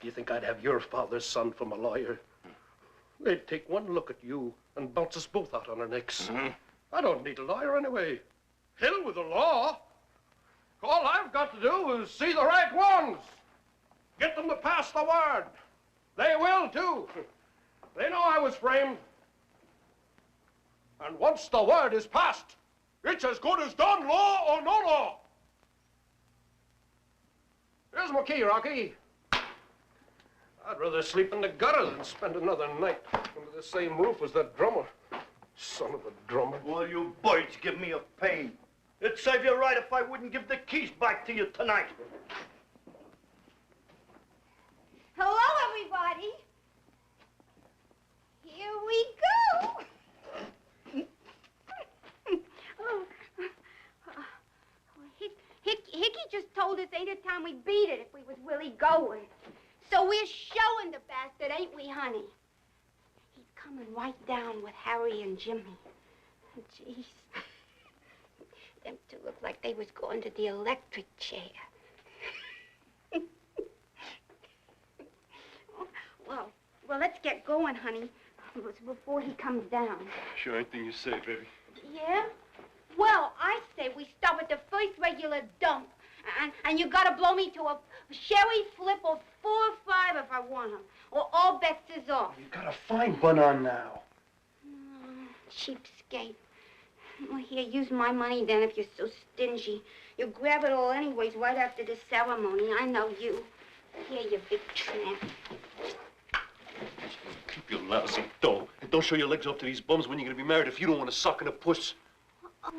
Do you think I'd have your father's son from a lawyer? They'd take one look at you and bounce us both out on our necks. I don't need a lawyer anyway. Hell with the law. All I've got to do is see the right ones. Get them to pass the word. They will, too. They know I was framed. And once the word is passed, it's as good as done, law or no law. Here's my key, Rocky. I'd rather sleep in the gutter than spend another night under the same roof as that drummer. Son of a drummer. Well, you boys give me a pain. It'd save you right if I wouldn't give the keys back to you tonight. Hello, everybody. Here we go. Hickey just told us ain't it time we beat it if we was really going. So we're showing the bastard, ain't we, honey? He's coming right down with Harry and Jimmy. Jeez. Them two look like they was going to the electric chair. Well, let's get going, honey, before he comes down. Sure, anything you say, baby. Yeah? Well, I say we stop at the first regular dump, and you gotta blow me to a sherry flip or 4 or 5 if I want 'em, or all bets is off. You gotta find one on now. Cheapskate. Well, here, use my money then if you're so stingy. You grab it all anyways right after the ceremony. I know you. Here, you big tramp. Keep your lousy dough. And don't show your legs off to these bums when you're gonna be married if you don't want to suck in a puss.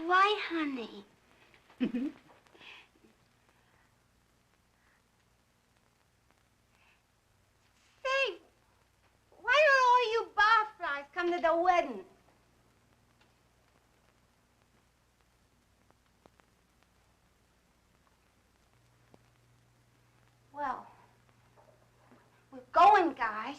Why, honey? Say, why don't all you barflies come to the wedding? Well, we're going, guys.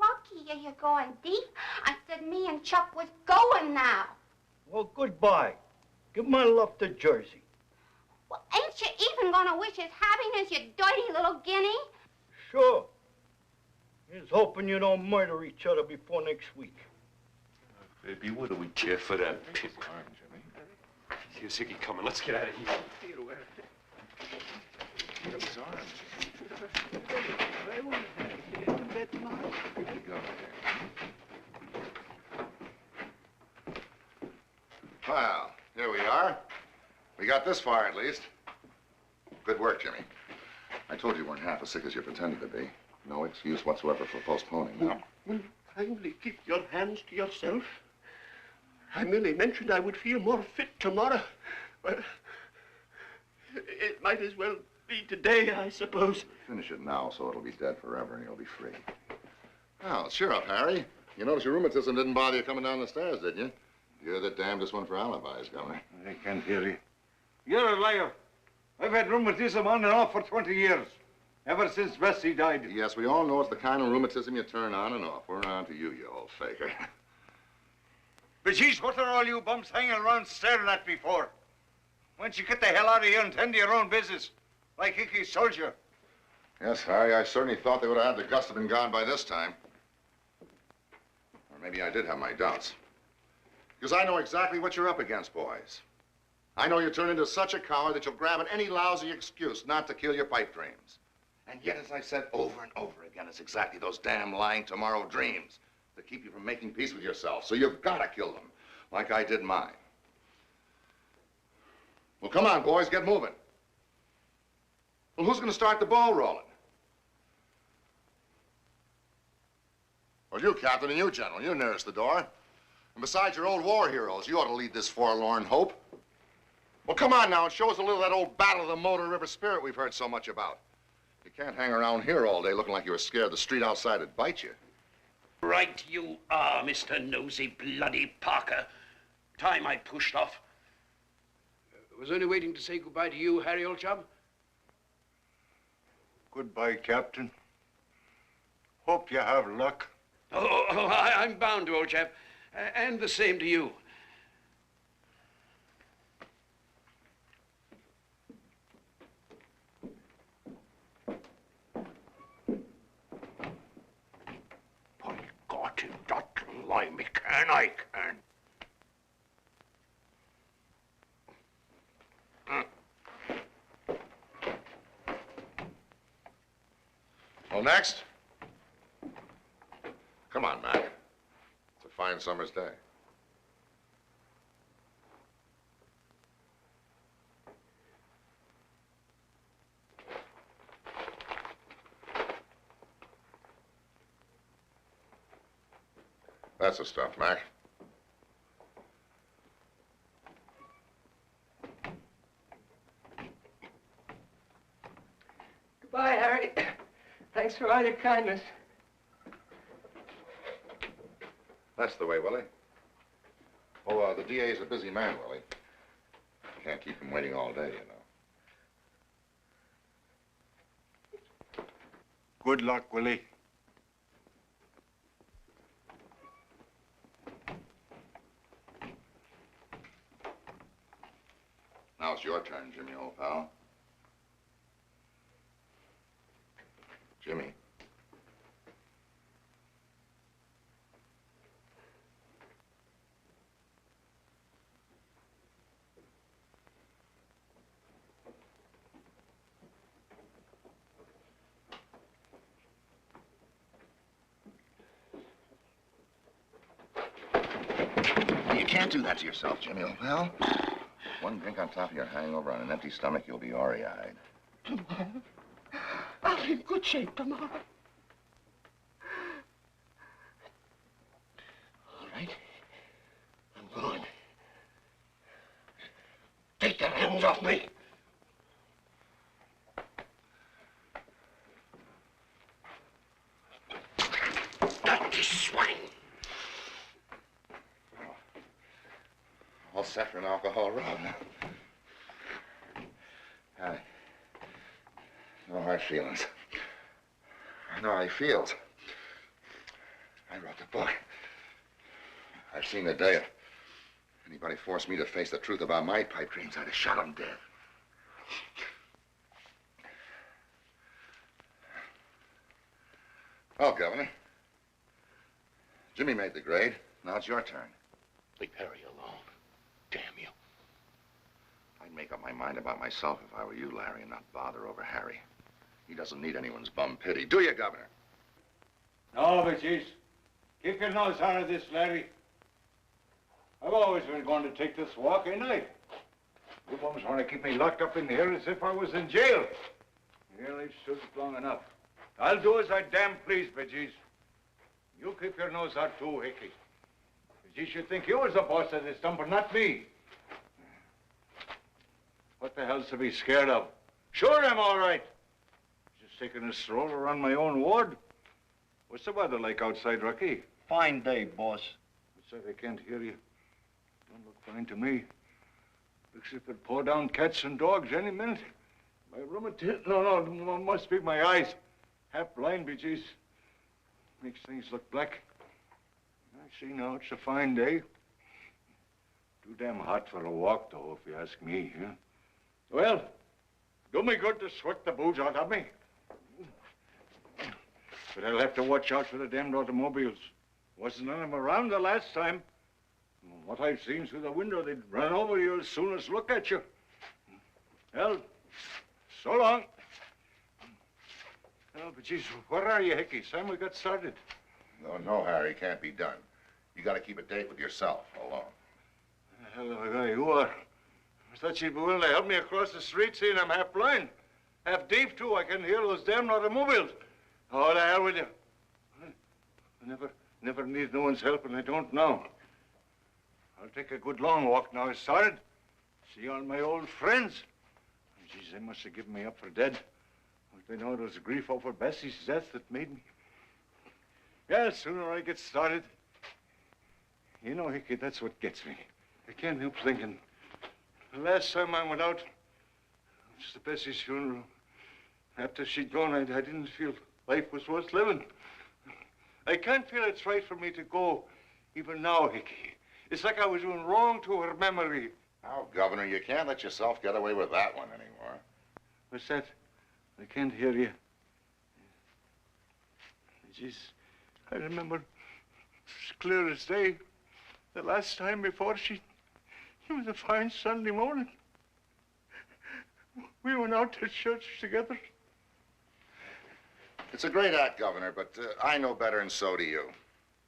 Rocky, you're going deep. I said me and Chuck was going now. Well, goodbye. Give my love to Jersey. Well, ain't you even gonna wish his happiness, you dirty little guinea? Sure. He's hoping you don't murder each other before next week. Baby, what do we care for that pimp arm, Jimmy? Here's Hickey coming. Let's get out of here. Look at his arms. Good to go there. Well, here we are. We got this far, at least. Good work, Jimmy. I told you weren't half as sick as you pretended to be. No excuse whatsoever for postponing now. Will you kindly keep your hands to yourself? I merely mentioned I would feel more fit tomorrow. Well, it might as well be today, I suppose. Finish it now so it'll be dead forever and you'll be free. Well, cheer up, Harry. You notice your rheumatism didn't bother you coming down the stairs, did you? You're the damnedest one for alibis, Governor. I can't hear you. You're a liar. I've had rheumatism on and off for 20 years. Ever since Bessie died. Yes, we all know it's the kind of rheumatism you turn on and off. We're on to you, you old faker. But geez, what are all you bums hanging around staring at me for? Why don't you get the hell out of here and tend to your own business? Like Hickey soldier. Yes, Harry, I certainly thought they would have had the gust to been gone by this time. Or maybe I did have my doubts. Because I know exactly what you're up against, boys. I know you turn into such a coward that you'll grab at any lousy excuse not to kill your pipe dreams. And yet, as I said over and over again, it's exactly those damn lying tomorrow dreams that keep you from making peace with yourself. So you've got to kill them, like I did mine. Well, come on, boys, get moving. Well, who's going to start the ball rolling? Well, you, Captain, and you, General. You're nearest the door. And besides your old war heroes, you ought to lead this forlorn hope. Well, come on now and show us a little of that old Battle of the Motor River spirit we've heard so much about. You can't hang around here all day looking like you were scared the street outside would bite you. Right you are, Mr. Nosy Bloody Parker. Time I pushed off. Was only waiting to say goodbye to you, Harry, old chum. Goodbye, Captain. Hope you have luck. I'm bound to, old chap. And the same to you. I got him, that limey can, I can. Well, next. Come on, Mac. It's a fine summer's day. That's the stuff, Mac. Goodbye, Harry. Thanks for all your kindness. That's the way, Willie. Oh, the DA's a busy man, Willie. Can't keep him waiting all day, you know. Good luck, Willie. Now it's your turn, Jimmy, old pal. Jimmy. You can't do that to yourself, Jimmy, old pal. One drink on top of your hangover on an empty stomach, you'll be ory-eyed. Tomorrow? I'll be in good shape tomorrow. All right. I'm going. Take your hands off me. Dirty swine. All set for an alcohol run. No hard feelings. I know how he feels. I wrote the book. I've seen the day if anybody forced me to face the truth about my pipe dreams, I'd have shot him dead. Well, Governor, Jimmy made the grade. Now it's your turn. Leave Harry alone. Damn you. I'd make up my mind about myself if I were you, Larry, and not bother over Harry. He doesn't need anyone's bum pity. Do you, Governor? No, but geez. Keep your nose out of this, Larry. I've always been going to take this walk, ain't I? You bums want to keep me locked up in here as if I was in jail. Well, they've stood it long enough. I'll do as I damn please, Bejeez. You keep your nose out too, Hickey. Bejeez should think you was the boss of this dump, but not me. What the hell's to be scared of? Sure, I'm all right. Just taking a stroll around my own ward. What's the weather like outside, Rocky? Fine day, boss. What's that? I can't hear you. Don't look fine to me. Looks as if it'd pour down cats and dogs any minute. My rheumatism. No, must be my eyes. Half blind, Bejeez. Makes things look black. I see now, it's a fine day. Too damn hot for a walk, though, if you ask me. Huh? Well, do me good to sweat the booze out of me. But I'll have to watch out for the damned automobiles. Wasn't none of them around the last time. What I've seen through the window, they'd run over you as soon as look at you. Well, so long. Oh, but geez, where are you, Hickey? Sam, we got started. No, Harry, can't be done. You got to keep a date with yourself alone. Hell of a guy you are. I thought you'd be willing to help me across the street, seeing I'm half blind. Half deaf, too. I can hear those damn automobiles. Oh, the hell with you. I never need no one's help, and I don't now. I'll take a good long walk now I started. See all my old friends. Geez, they must have given me up for dead. They know it was grief over Bessie's death that made me. Yeah, the sooner I get started. You know, Hickey, that's what gets me. I can't help thinking. The last time I went out, it was the Bessie's funeral. After she'd gone, I didn't feel life was worth living. I can't feel it's right for me to go, even now, Hickey. It's like I was doing wrong to her memory. Now, Governor, you can't let yourself get away with that one anymore. What's that? I can't hear you. Jeez, I remember as clear as day, the last time before it was a fine Sunday morning. We went out to church together. It's a great act, Governor, but I know better, and so do you.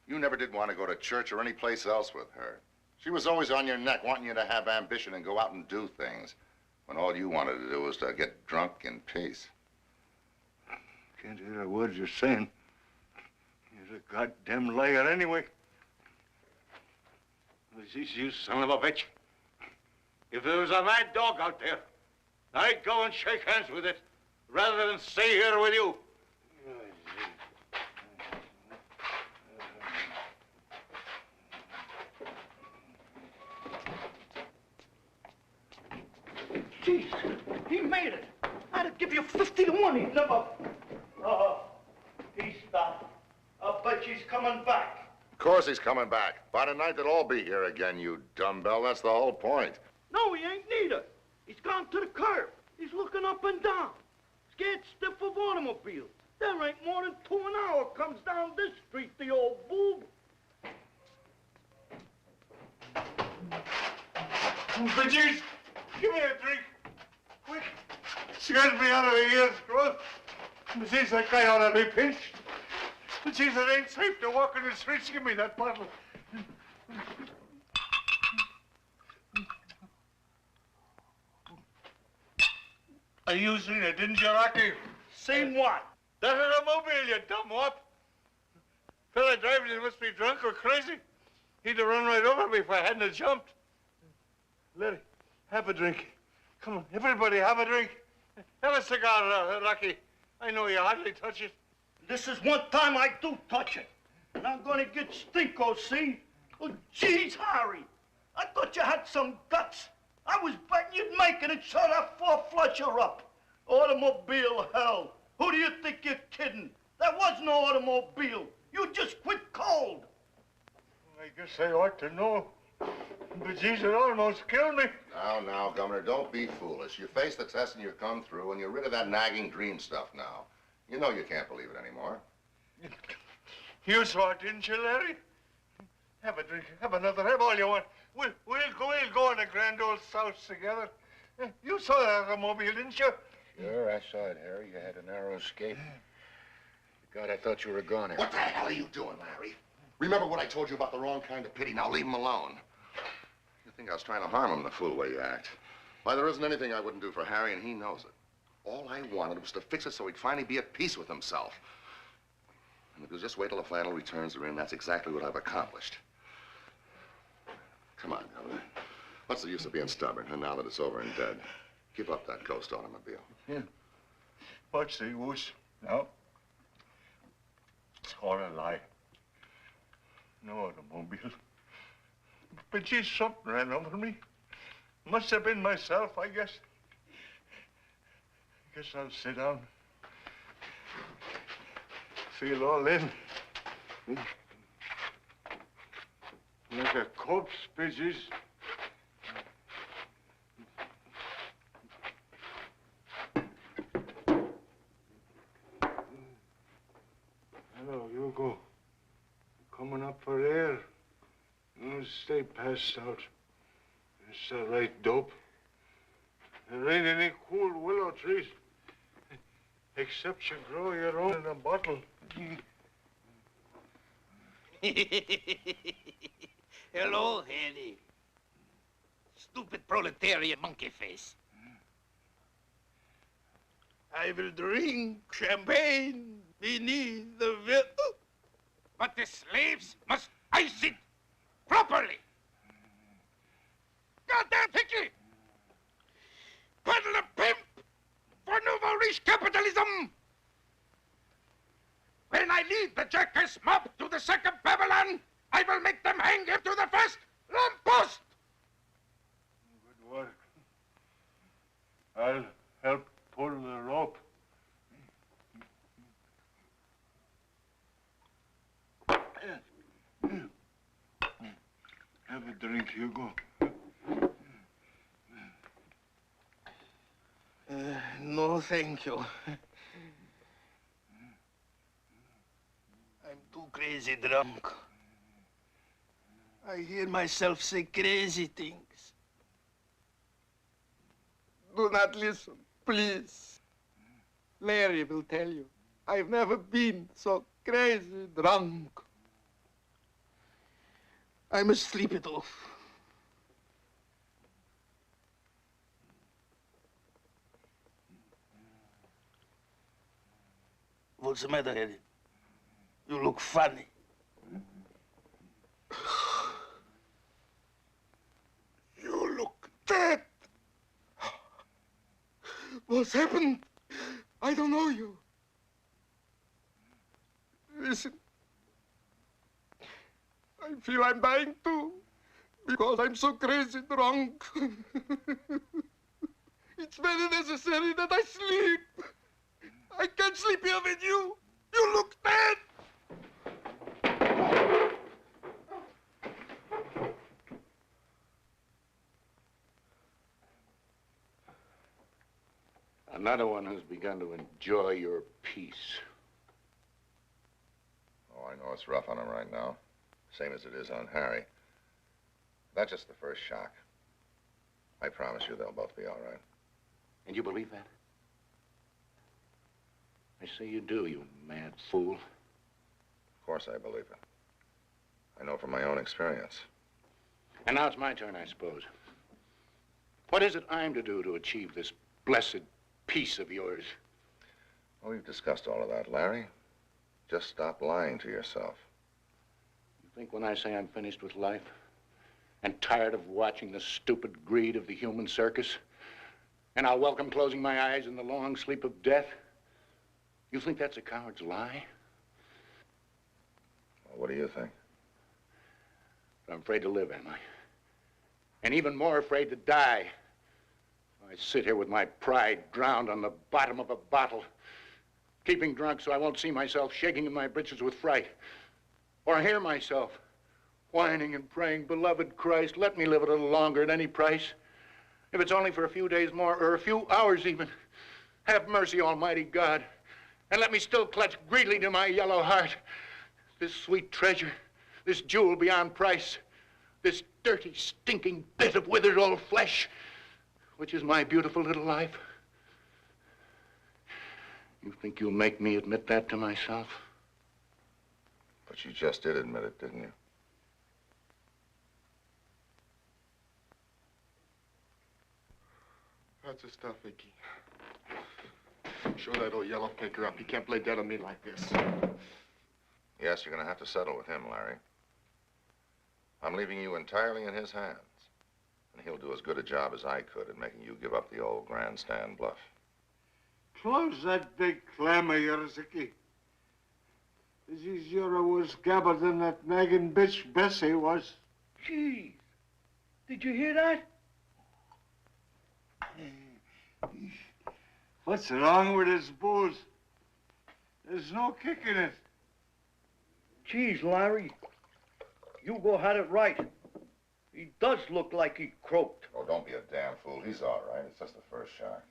You never did want to go to church or any place else with her. She was always on your neck, wanting you to have ambition and go out and do things, when all you wanted to do was to get drunk in peace. Can't hear a word you're saying. You're a goddamn liar anyway. You son of a bitch. If there was a mad dog out there, I'd go and shake hands with it, rather than stay here with you. Jeez, he made it. I'd have give you 50 to 1. He'd never. He stopped. I bet she's coming back. Of course he's coming back. By tonight, they'll all be here again, you dumbbell. That's the whole point. No, he ain't neither. He's gone to the curb. He's looking up and down. Scared stiff of automobiles. There ain't more than 2 an hour comes down this street, the old boob. Bejeez, give me a drink. Quick. Scares me out of the ears, growth. Bejeez, that guy ought to be pinched. Bejeez, it ain't safe to walk in the streets. Give me that bottle. You seen it, didn't you, Rocky? Seen what? That automobile, you dumb wop. Fella driving it must be drunk or crazy. He'd have run right over me if I hadn't have jumped. Larry, have a drink. Come on, everybody, have a drink. Have a cigar, Rocky. I know you hardly touch it. This is one time I do touch it. And I'm gonna get stinko, see? Oh, geez, Harry. I thought you had some guts. I was betting you'd make it and show that 4-flusher up. Automobile hell. Who do you think you're kidding? That was no automobile. You just quit cold. I guess I ought to know. But geez, it almost killed me. Now, Governor, don't be foolish. You faced the test and you come through, and you're rid of that nagging dream stuff now. You know you can't believe it anymore. You saw it, didn't you, Larry? Have a drink. Have another. Have all you want. We'll go in the grand old South together. You saw that automobile, didn't you? Sure, I saw it, Harry. You had a narrow escape. God, I thought you were a goner. What the hell are you doing, Larry? Remember what I told you about the wrong kind of pity. Now leave him alone. You think I was trying to harm him the fool way you act. Why, there isn't anything I wouldn't do for Harry, and he knows it. All I wanted was to fix it so he'd finally be at peace with himself. And if you'll just wait till the flannel returns are in, that's exactly what I've accomplished. Come on, Governor. What's the use of being stubborn, and now that it's over and dead? Keep up that ghost automobile. Yeah. What's the use now? It's all a lie. No automobile. But geez, something ran over me. Must have been myself, I guess. Guess I'll sit down. Feel all in. Like a corpse, bitches. Hello, Hugo. Coming up for air. You stay passed out. It's the right dope. There ain't any cool willow trees. Except you grow your own in a bottle. Hello, Harry. Stupid proletarian monkey face. I will drink champagne beneath the but the slaves must ice it properly. Goddamn Hickey! Peddler pimp for nouveau riche capitalism! When I lead the jackass mob to the second Babylon, I will make them hang him to the first lamppost! Good work. I'll help pull the rope. Have a drink, Hugo. No, thank you. I'm too crazy drunk. I hear myself say crazy things. Do not listen, please. Larry will tell you. I've never been so crazy drunk. I must sleep it off. What's the matter, Eddie? You look funny. You look dead. What's happened? I don't know you. Listen. I feel I'm dying too, because I'm so crazy drunk. It's very necessary that I sleep. I can't sleep here with you. You look dead. Another one who's begun to enjoy your peace. Oh, I know it's rough on him right now. Same as it is on Harry. That's just the first shock. I promise you they'll both be all right. And you believe that? I say you do, you mad fool. Of course I believe it. I know from my own experience. And now it's my turn, I suppose. What is it I'm to do to achieve this blessed peace of yours? Well, we've discussed all of that, Larry. Just stop lying to yourself. You think when I say I'm finished with life and tired of watching the stupid greed of the human circus, and I'll welcome closing my eyes in the long sleep of death, you think that's a coward's lie? Well, what do you think? I'm afraid to live, am I? And even more afraid to die. I sit here with my pride drowned on the bottom of a bottle, keeping drunk so I won't see myself shaking in my breeches with fright, or hear myself whining and praying, beloved Christ, let me live a little longer at any price. If it's only for a few days more, or a few hours even. Have mercy, Almighty God, and let me still clutch greedily to my yellow heart this sweet treasure, this jewel beyond price, this dirty, stinking bit of withered old flesh, which is my beautiful little life. You think you'll make me admit that to myself? But you just did admit it, didn't you? That's the stuff, Hickey. Show that old yellow picker up. He can't play dead on me like this. Yes, you're going to have to settle with him, Larry. I'm leaving you entirely in his hands. And he'll do as good a job as I could at making you give up the old grandstand bluff. Close that big clam of yours, Hickey. This is your was gabber than that nagging bitch Bessie was. Gee, did you hear that? What's wrong with this booze? There's no kick in it. Geez, Larry, Hugo had it right. He does look like he croaked. Oh, don't be a damn fool. He's all right. It's just the first shock.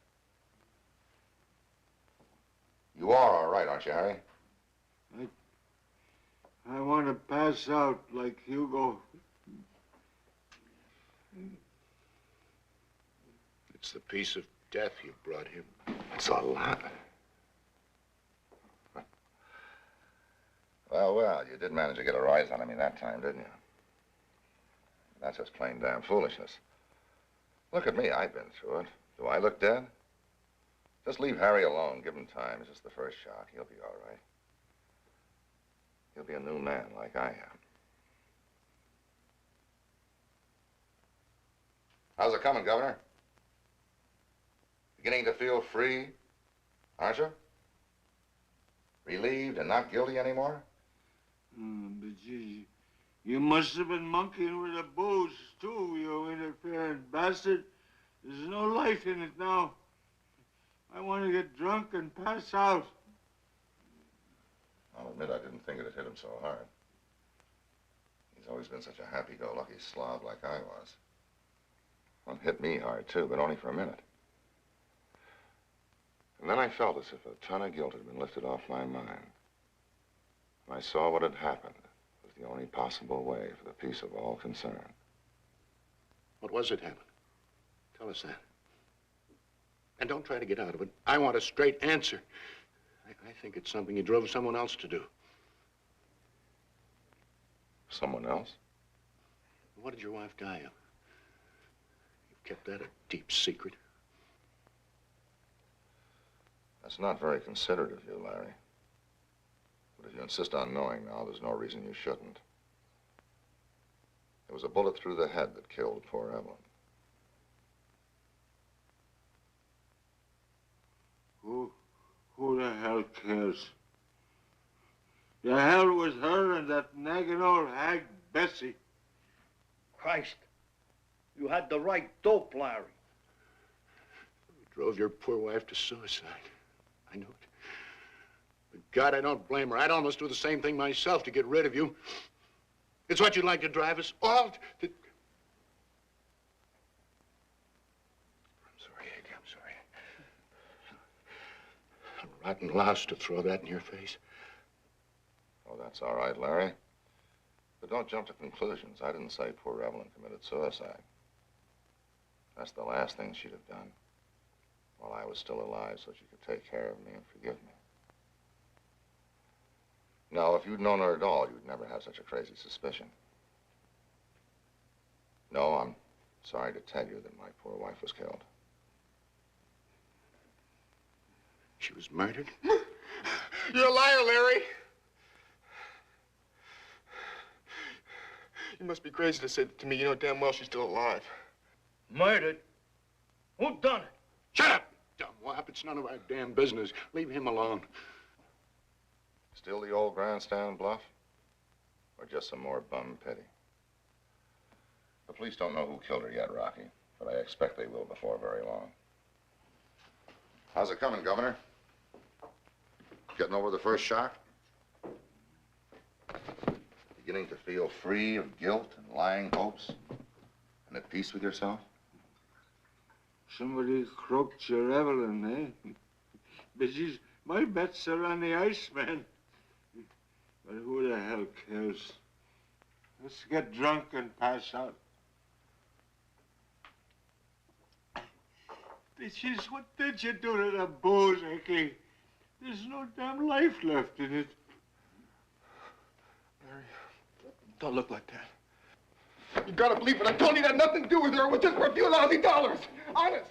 You are all right, aren't you, Harry? I want to pass out like Hugo. It's the piece of death you brought him. It's a lot. Well, you did manage to get a rise out of me that time, didn't you? That's just plain damn foolishness. Look at me. I've been through it. Do I look dead? Just leave Harry alone. Give him time. It's just the first shock. He'll be all right. He'll be a new man like I am. How's it coming, Governor? Beginning to feel free, aren't you? Relieved and not guilty anymore? But gee, you must have been monkeying with the booze, too, you interfering bastard. There's no life in it now. I want to get drunk and pass out. I'll admit I didn't think it'd hit him so hard. He's always been such a happy-go-lucky slob like I was. Well, it hit me hard, too, but only for a minute. And then I felt as if a ton of guilt had been lifted off my mind. I saw what had happened was the only possible way for the peace of all concerned. What was it, Hammond? Tell us that. And don't try to get out of it. I want a straight answer. I think it's something you drove someone else to do. Someone else? What did your wife die of? You've kept that a deep secret. That's not very considerate of you, Larry. But if you insist on knowing now, there's no reason you shouldn't. It was a bullet through the head that killed poor Evelyn. Who the hell cares? The hell was her and that nagging old hag Bessie. Christ, you had the right dope, Larry. You drove your poor wife to suicide. I know it. But God, I don't blame her. I'd almost do the same thing myself to get rid of you. It's what you'd like to drive us all to... I'm sorry, Hickey, I'm sorry. A rotten louse to throw that in your face. Oh, that's all right, Larry. But don't jump to conclusions. I didn't say poor Evelyn committed suicide. That's the last thing she'd have done while I was still alive so she could take care of me and forgive me. No, if you'd known her at all, you'd never have such a crazy suspicion. No, I'm sorry to tell you that my poor wife was killed. She was murdered? You're a liar, Larry. You must be crazy to say that to me. You know damn well she's still alive. Murdered? Who done it? Shut up, dumb wop. It's none of our damn business. Leave him alone. Still the old grandstand bluff? Or just some more bum pity? The police don't know who killed her yet, Rocky, but I expect they will before very long. How's it coming, Governor? Getting over the first shock? Beginning to feel free of guilt and lying hopes? And at peace with yourself? Somebody croaked your Evelyn, eh? But she's, my bets are on the Iceman. But who the hell cares? Let's get drunk and pass out. Bitches, what did you do to the booze, Hickey? There's no damn life left in it. Larry, don't look like that. You gotta believe it. I told you that had nothing to do with her. It was just for a few lousy dollars. Honest.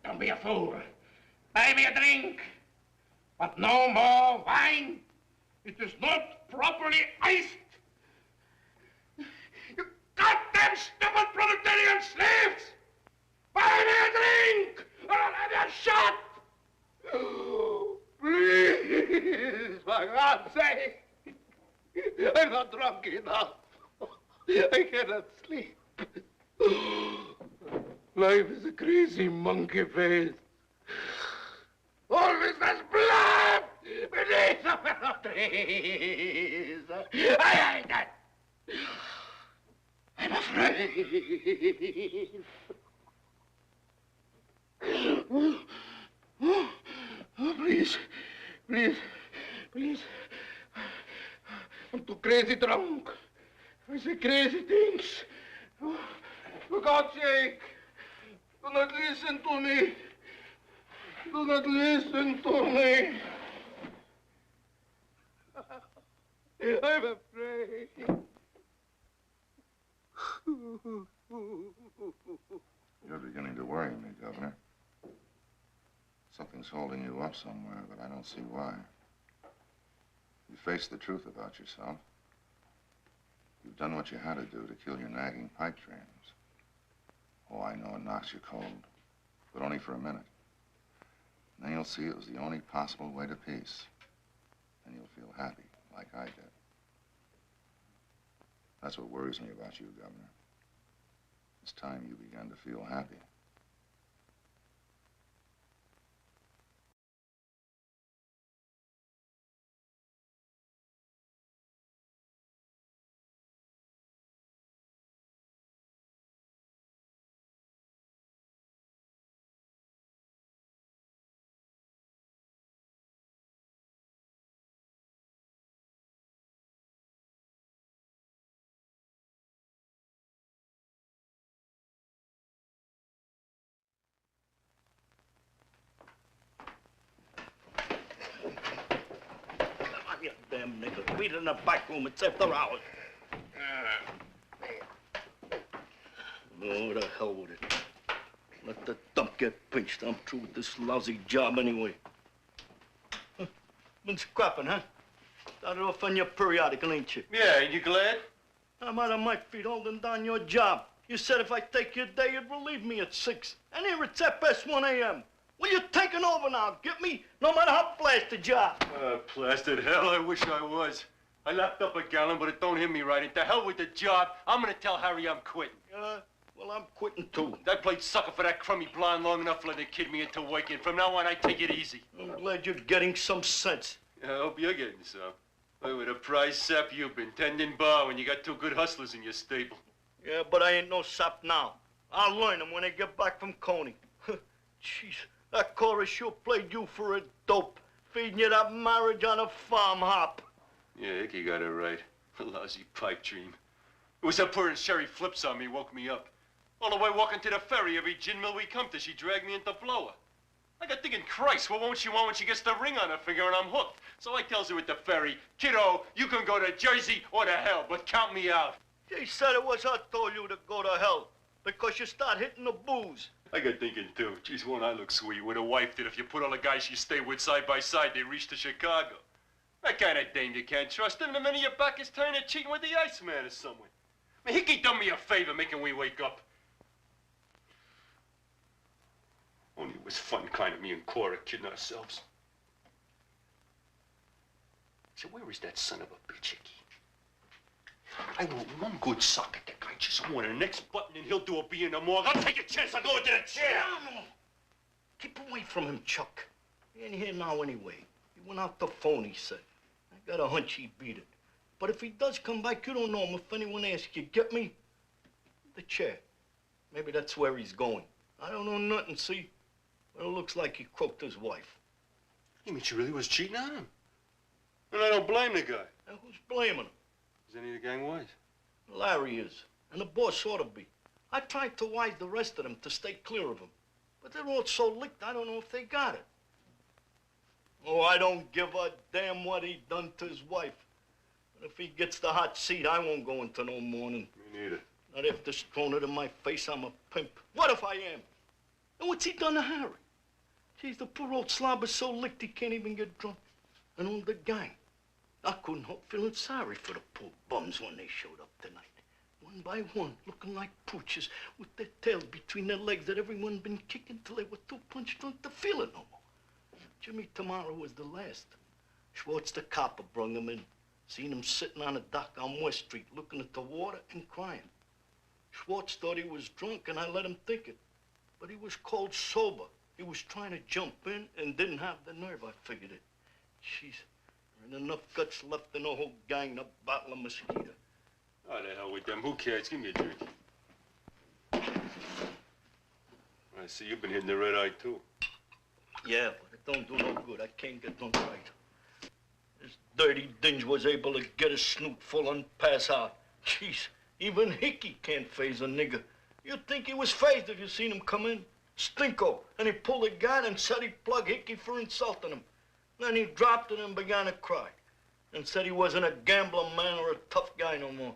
Don't be a fool. Buy me a drink, but no more wine. It is not properly iced. You goddamn stupid proletarian slaves! Buy me a drink, or I'll have you shot! Please, for God's sake. I'm not drunk enough. I cannot sleep. Life is a crazy monkey face. Always there's blood beneath the willow trees. I hate that. I'm afraid. Oh, please, please, please. I'm too crazy drunk. I say crazy things. Oh, for God's sake, do not listen to me. Do not listen to me. I'm afraid. You're beginning to worry me, Governor. Something's holding you up somewhere, but I don't see why. You face the truth about yourself. You've done what you had to do to kill your nagging pipe dreams. Oh, I know it knocks you cold, but only for a minute. And then you'll see it was the only possible way to peace. And you'll feel happy, like I did. That's what worries me about you, Governor. It's time you began to feel happy. You damn nigger. Beat it in the back room. It's after hours. Oh, the hell with it. Let the dump get pinched. I'm through with this lousy job anyway. Huh? Been scrapping, huh? Started off on your periodical, ain't you? Yeah, ain't you glad? I'm out of my feet holding down your job. You said if I take your day, you'd relieve me at 6. And here it's at best 1 a.m. Well, you're taking over now. Get me? No matter how blasted you are. Blasted hell, I wish I was. I lapped up a gallon, but it don't hit me right. And to hell with the job. I'm gonna tell Harry I'm quitting. Well, I'm quitting too. I played sucker for that crummy blonde long enough to let it kid me into working. From now on, I take it easy. I'm glad you're getting some sense. Yeah, I hope you're getting some. Boy, with a prize sap you've been tending bar when you got 2 good hustlers in your stable. Yeah, but I ain't no sap now. I'll learn them when they get back from Coney. Jeez, that chorus sure played you for a dope, feeding you that marriage on a farm hop. Yeah, Hickey got it right. A lousy pipe dream. It was her pouring sherry flips on me woke me up. All the way walking to the ferry, every gin mill we come to, she dragged me into blower. I got thinking, Christ, what won't she want when she gets the ring on her finger and I'm hooked? So I tells her at the ferry, kiddo, you can go to Jersey or to hell, but count me out. She said it was I told you to go to hell because you start hitting the booze. I got thinking, too. Geez, won't I look sweet with a wife that if you put all the guys you stay with side by side, they reach to Chicago. That kind of dame you can't trust. Even the minute your back is turned, they're cheating with the Iceman or someone. I mean, Hickey done me a favor making we wake up. Only it was fun, kind of me and Cora kidding ourselves. So where is that son of a bitch, Hickey? I want one good sock at that guy, just one. And the next button, and he'll do a bee in the morgue. I'll take a chance. I'll go into the chair. No. Keep away from him, Chuck. He ain't here now anyway. He went out the phone, he said. I got a hunch he beat it. But if he does come back, you don't know him if anyone asks you. Get me? The chair. Maybe that's where he's going. I don't know nothing, see? But it looks like he croaked his wife. You mean she really was cheating on him? And I don't blame the guy. Now, who's blaming him? Is any of the gang wise? Larry is. And the boss ought to be. I tried to wise the rest of them to stay clear of him. But they're all so licked, I don't know if they got it. Oh, I don't give a damn what he done to his wife. But if he gets the hot seat, I won't go into no mourning. Me neither. Not after throwing it in my face, I'm a pimp. What if I am? And what's he done to Harry? Geez, the poor old slob is so licked he can't even get drunk. And all the gang. I couldn't help feeling sorry for the poor bums when they showed up tonight. One by one, looking like pooches with their tails between their legs that everyone been kicking till they were too punch drunk to feel it no more. Jimmy tomorrow was the last. Schwartz the copper brung him in. Seen him sitting on a dock on West Street looking at the water and crying. Schwartz thought he was drunk and I let him think it. But he was cold sober. He was trying to jump in and didn't have the nerve, I figured it. Jeez, there ain't enough guts left in the whole gang to bottle a mosquito. Oh, the hell with them. Who cares? Give me a drink. I see you've been hitting the red eye, too. Yeah, but it don't do no good. I can't get drunk right. This dirty dinge was able to get his snoot full and pass out. Jeez, even Hickey can't faze a nigger. You'd think he was fazed if you seen him come in. Stinko. And he pulled a gun and said he'd plug Hickey for insulting him. Then he dropped it and began to cry. And said he wasn't a gambler man or a tough guy no more.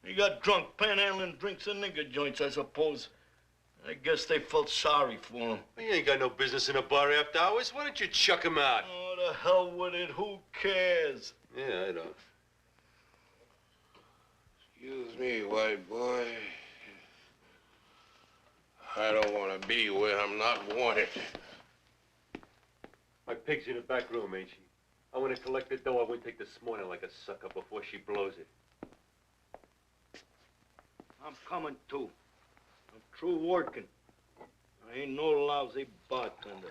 He got drunk panhandling drinks and nigger joints, I suppose. I guess they felt sorry for him. He ain't got no business in a bar after hours. Why don't you chuck him out? Oh, the hell with it. Who cares? Yeah, I don't. Excuse me, white boy. I don't want to be where I'm not wanted. My pig's in the back room, ain't she? I want to collect the dough I wouldn't take this morning like a sucker before she blows it. I'm coming, too. I'm through working. I ain't no lousy bartender.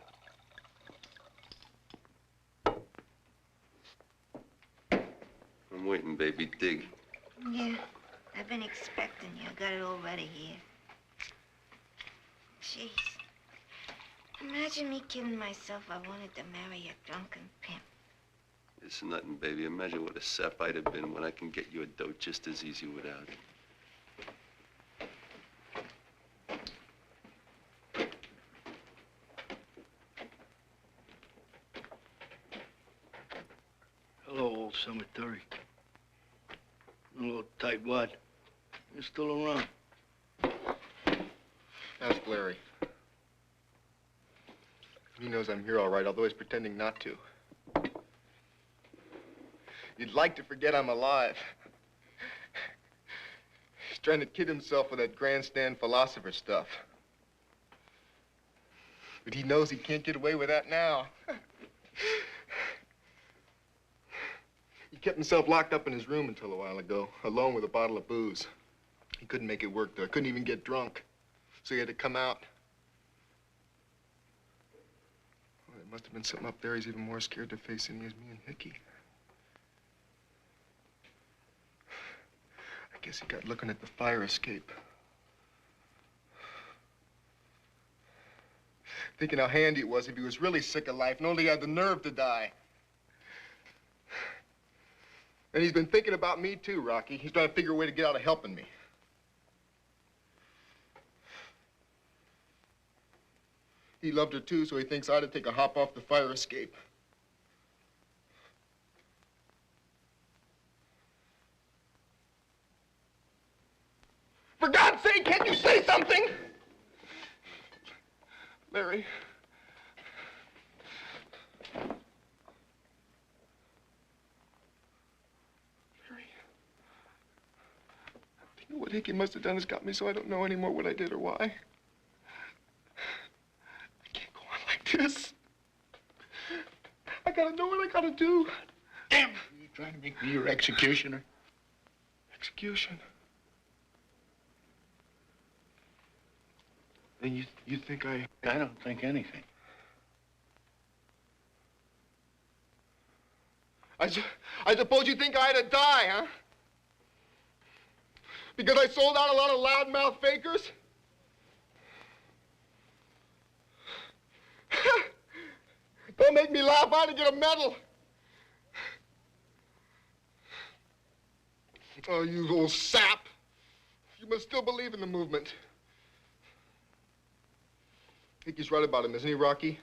I'm waiting, baby. Dig. Yeah, I've been expecting you. I got it all ready here. Jeez. Imagine me kidding myself I wanted to marry a drunken pimp. It's nothing, baby. Imagine what a sap I'd have been when I can get you a dough just as easy without it. Hello, old cemetery. Hello, tightwad. You're still around. Ask Larry. He knows I'm here all right, although he's pretending not to. He'd like to forget I'm alive. He's trying to kid himself with that grandstand philosopher stuff. But he knows he can't get away with that now. He kept himself locked up in his room until a while ago, alone with a bottle of booze. He couldn't make it work, though. Couldn't even get drunk. So he had to come out. Well, there must have been something up there he's even more scared to face than he is me and Hickey. I guess he got looking at the fire escape. Thinking how handy it was if he was really sick of life and only had the nerve to die. And he's been thinking about me, too, Rocky. He's trying to figure a way to get out of helping me. He loved her, too, so he thinks I ought to take a hop off the fire escape. For God's sake, can't you say something? Larry. What Hickey must have done has got me so I don't know anymore what I did or why. I can't go on like this. I gotta know what I gotta do. Damn! You trying to make me your executioner? Execution? Then you think I don't think anything. I suppose you think I had to die, huh? Because I sold out a lot of loudmouth fakers? Don't make me laugh. I ought to get a medal. Oh, you little sap. You must still believe in the movement. Hickey's right about him, isn't he, Rocky?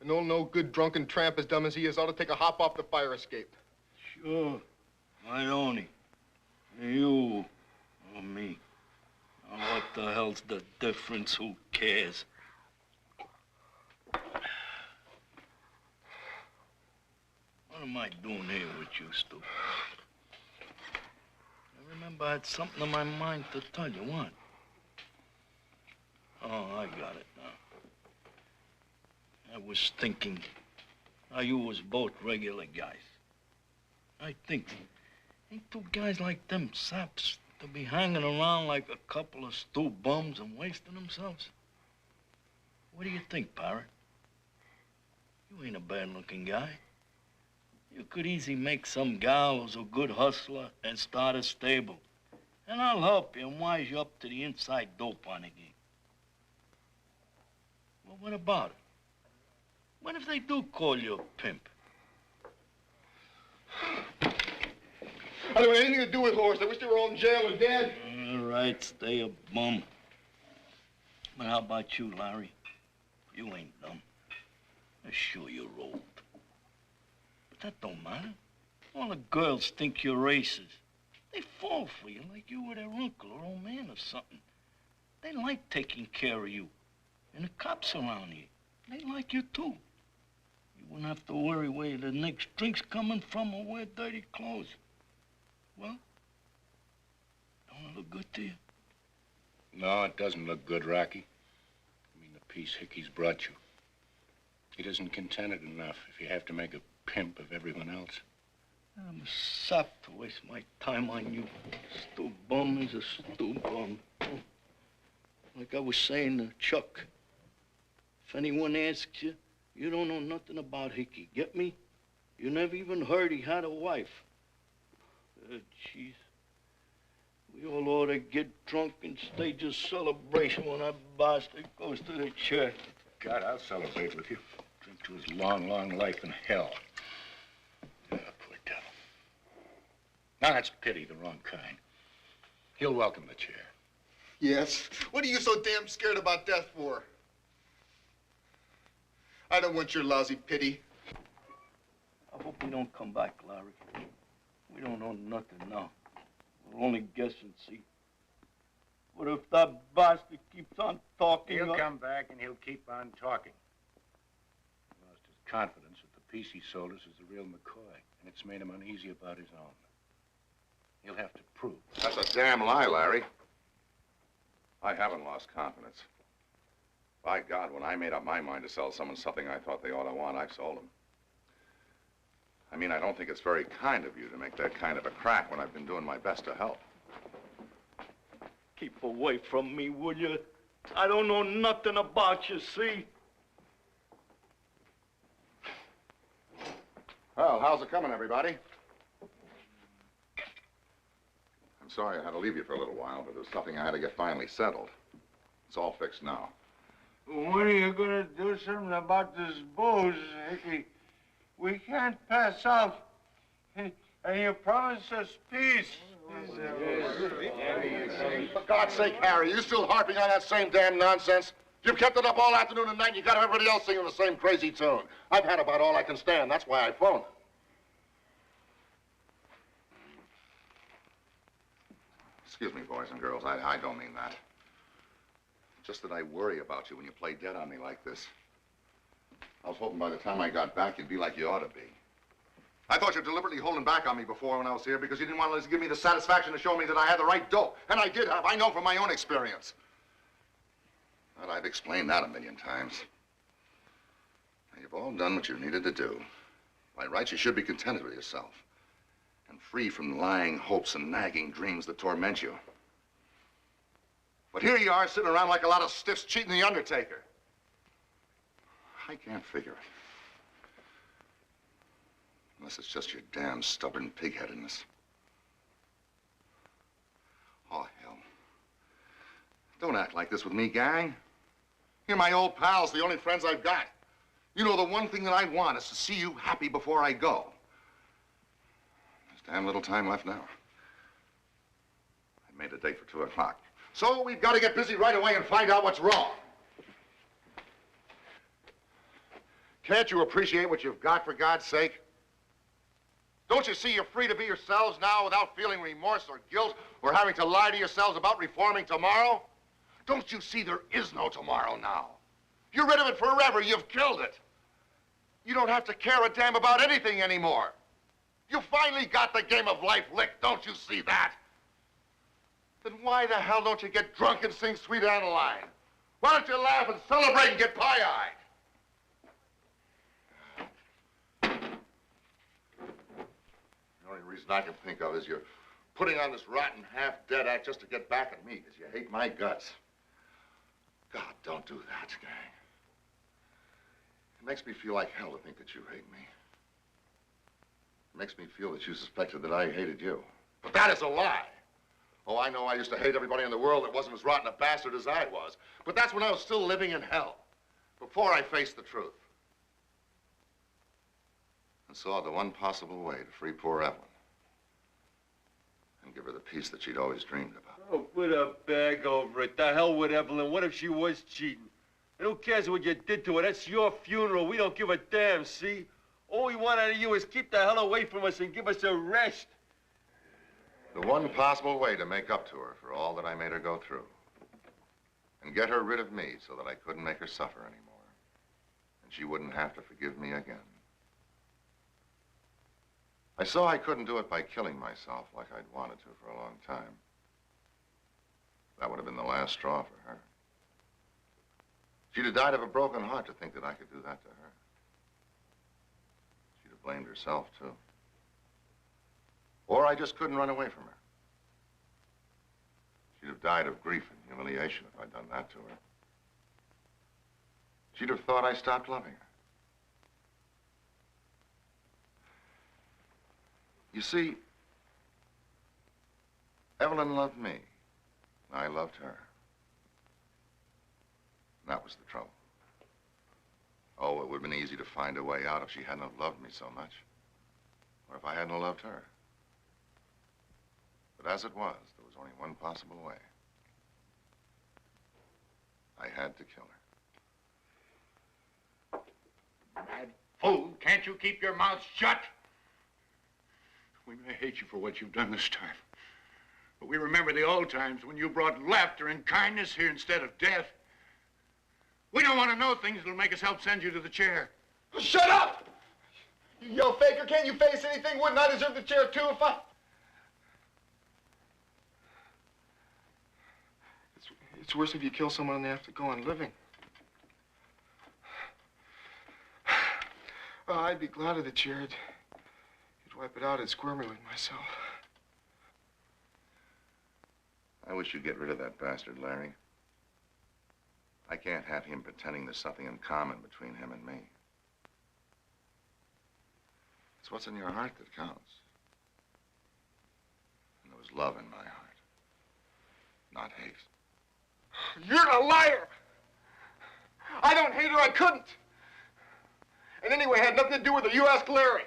An old no-good drunken tramp as dumb as he is ought to take a hop off the fire escape. Sure. Why don't he? You or me. Oh, what the hell's the difference? Who cares? am I doing here with you, Stu? I remember I had something on my mind to tell you. What? Oh, I got it now. I was thinking how you was both regular guys. I think, ain't two guys like them saps to be hanging around like a couple of stew bums and wasting themselves? What do you think, Parrot? You ain't a bad-looking guy. You could easily make some gal who's a good hustler and start a stable. And I'll help you and wise you up to the inside dope on the game. Well, what about it? What if they do call you a pimp? I don't want anything to do with horse. I wish they were all in jail or dead. All right, stay a bum. But how about you, Larry? You ain't dumb. Sure, you're old. But that don't matter. All the girls think you're racers. They fall for you like you were their uncle or old man or something. They like taking care of you. And the cops around here, they like you too. You wouldn't have to worry where the next drink's coming from or wear dirty clothes. Well, don't it look good to you? No, it doesn't look good, Rocky. I mean, the peace Hickey's brought you. It isn't contented enough if you have to make a pimp of everyone else. I'm a sap to waste my time on you. Stew bum is a stew bum. Like I was saying to Chuck, if anyone asks you, you don't know nothing about Hickey. Get me? You never even heard he had a wife. Jeez. We all ought to get drunk and stage a celebration when that bastard goes to the church. God, I'll celebrate with you. Drink to his long, long life in hell. Oh, poor devil. Now, that's pity, the wrong kind. He'll welcome the chair. Yes? What are you so damn scared about death for? I don't want your lousy pity. I hope we don't come back, Larry. We don't know nothing now. We'll only guess and see. What if that bastard keeps on talking? He'll come back and he'll keep on talking. He lost his confidence that the piece he sold us is the real McCoy, and it's made him uneasy about his own. He'll have to prove. That's a damn lie, Larry. I haven't lost confidence. By God, when I made up my mind to sell someone something I thought they ought to want, I sold them. I mean, I don't think it's very kind of you to make that kind of a crack when I've been doing my best to help. Keep away from me, will you? I don't know nothing about you, see? Well, how's it coming, everybody? I'm sorry I had to leave you for a little while, but there's something I had to get finally settled. It's all fixed now. When are you gonna do something about this booze, Hickey? We can't pass out. And you promised us peace. For God's sake, Harry, you still harping on that same damn nonsense? You've kept it up all afternoon and night, and you got everybody else singing the same crazy tune. I've had about all I can stand. That's why I phoned. Excuse me, boys and girls. I don't mean that. Just that I worry about you when you play dead on me like this. I was hoping by the time I got back, you'd be like you ought to be. I thought you were deliberately holding back on me before when I was here because you didn't want to give me the satisfaction to show me that I had the right dope. And I did have. I know from my own experience. But I've explained that a million times. Now, you've all done what you needed to do. By rights, you should be contented with yourself. And free from lying hopes and nagging dreams that torment you. But here you are, sitting around like a lot of stiffs cheating the undertaker. I can't figure it. Unless it's just your damn stubborn pigheadedness. Oh, hell. Don't act like this with me, gang. You're my old pals, the only friends I've got. You know the one thing that I want is to see you happy before I go. There's damn little time left now. I made a date for 2 o'clock. So we've got to get busy right away and find out what's wrong. Can't you appreciate what you've got, for God's sake? Don't you see you're free to be yourselves now without feeling remorse or guilt or having to lie to yourselves about reforming tomorrow? Don't you see there is no tomorrow now? You're rid of it forever. You've killed it. You don't have to care a damn about anything anymore. You finally got the game of life licked, don't you see that? Then why the hell don't you get drunk and sing Sweet Adeline? Why don't you laugh and celebrate and get pie-eyed? The only reason I can think of is you're putting on this rotten half-dead act just to get back at me because you hate my guts. God, don't do that, gang. It makes me feel like hell to think that you hate me. It makes me feel that you suspected that I hated you. But that is a lie. Oh, I know I used to hate everybody in the world that wasn't as rotten a bastard as I was. But that's when I was still living in hell, before I faced the truth. And saw the one possible way to free poor Evelyn. And give her the peace that she'd always dreamed about. Oh, put a bag over it. The hell with Evelyn. What if she was cheating? And who cares what you did to her? That's your funeral. We don't give a damn, see? All we want out of you is keep the hell away from us and give us a rest. The one possible way to make up to her for all that I made her go through. And get her rid of me so that I couldn't make her suffer anymore. And she wouldn't have to forgive me again. I saw I couldn't do it by killing myself like I'd wanted to for a long time. That would have been the last straw for her. She'd have died of a broken heart to think that I could do that to her. She'd have blamed herself, too. Or I just couldn't run away from her. She'd have died of grief and humiliation if I'd done that to her. She'd have thought I stopped loving her. You see, Evelyn loved me, and I loved her. And that was the trouble. Oh, it would have been easy to find a way out if she hadn't have loved me so much, or if I hadn't have loved her. But as it was, there was only one possible way. I had to kill her. Mad fool, can't you keep your mouth shut? We may hate you for what you've done this time, but we remember the old times when you brought laughter and kindness here instead of death. We don't want to know things that'll make us help send you to the chair. Shut up! You faker, can't you face anything? Wouldn't I deserve the chair too if I... It's worse if you kill someone and they have to go on living. Oh, I'd be glad of the chair. You'd wipe it out, it'd square me with myself. I wish you'd get rid of that bastard, Larry. I can't have him pretending there's something in common between him and me. It's what's in your heart that counts. And there was love in my heart, not hate. You're a liar! I don't hate her, I couldn't. And anyway, it had nothing to do with her. You ask Larry.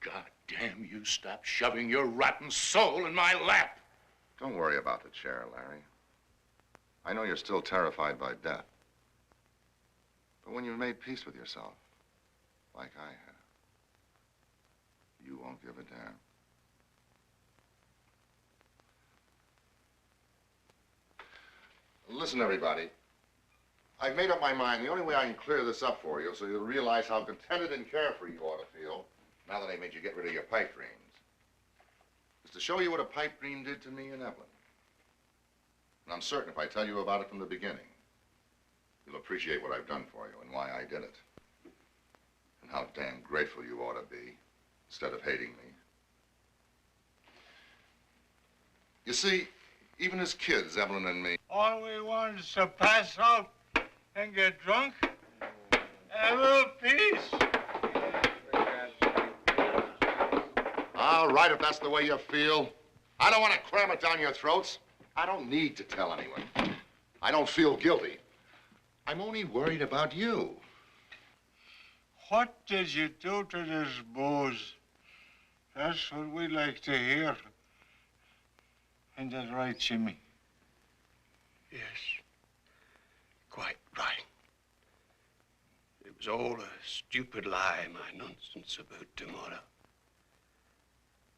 God damn you, stop shoving your rotten soul in my lap. Don't worry about the chair, Larry. I know you're still terrified by death. But when you've made peace with yourself, like I have, you won't give a damn. Listen, everybody. I've made up my mind. The only way I can clear this up for you so you'll realize how contented and carefree you ought to feel, now that I made you get rid of your pipe dreams, is to show you what a pipe dream did to me and Evelyn. And I'm certain if I tell you about it from the beginning, you'll appreciate what I've done for you and why I did it. And how damn grateful you ought to be, instead of hating me. You see, even as kids, Evelyn and me... All we want is to pass out and get drunk. Have a little peace. All right, if that's the way you feel. I don't want to cram it down your throats. I don't need to tell anyone. I don't feel guilty. I'm only worried about you. What did you do to this booze? That's what we like to hear. Ain't that right, Jimmy? Yes, quite right. It was all a stupid lie, my nonsense about tomorrow.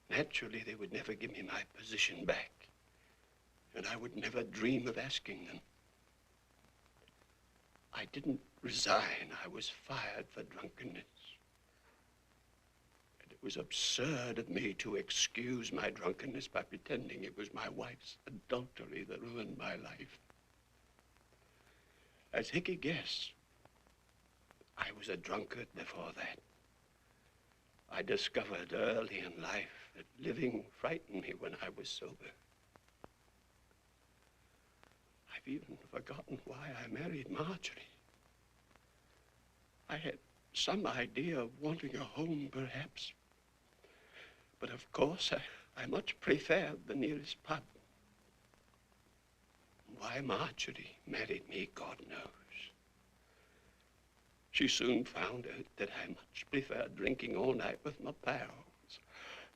Naturally, they would never give me my position back, and I would never dream of asking them. I didn't resign. I was fired for drunkenness. was absurd of me to excuse my drunkenness by pretending it was my wife's adultery that ruined my life. As Hickey guessed, I was a drunkard before that. I discovered early in life that living frightened me when I was sober. I've even forgotten why I married Marjorie. I had some idea of wanting a home, perhaps. But of course, I much preferred the nearest pub. Why Marjorie married me, God knows. She soon found out that I much preferred drinking all night with my pals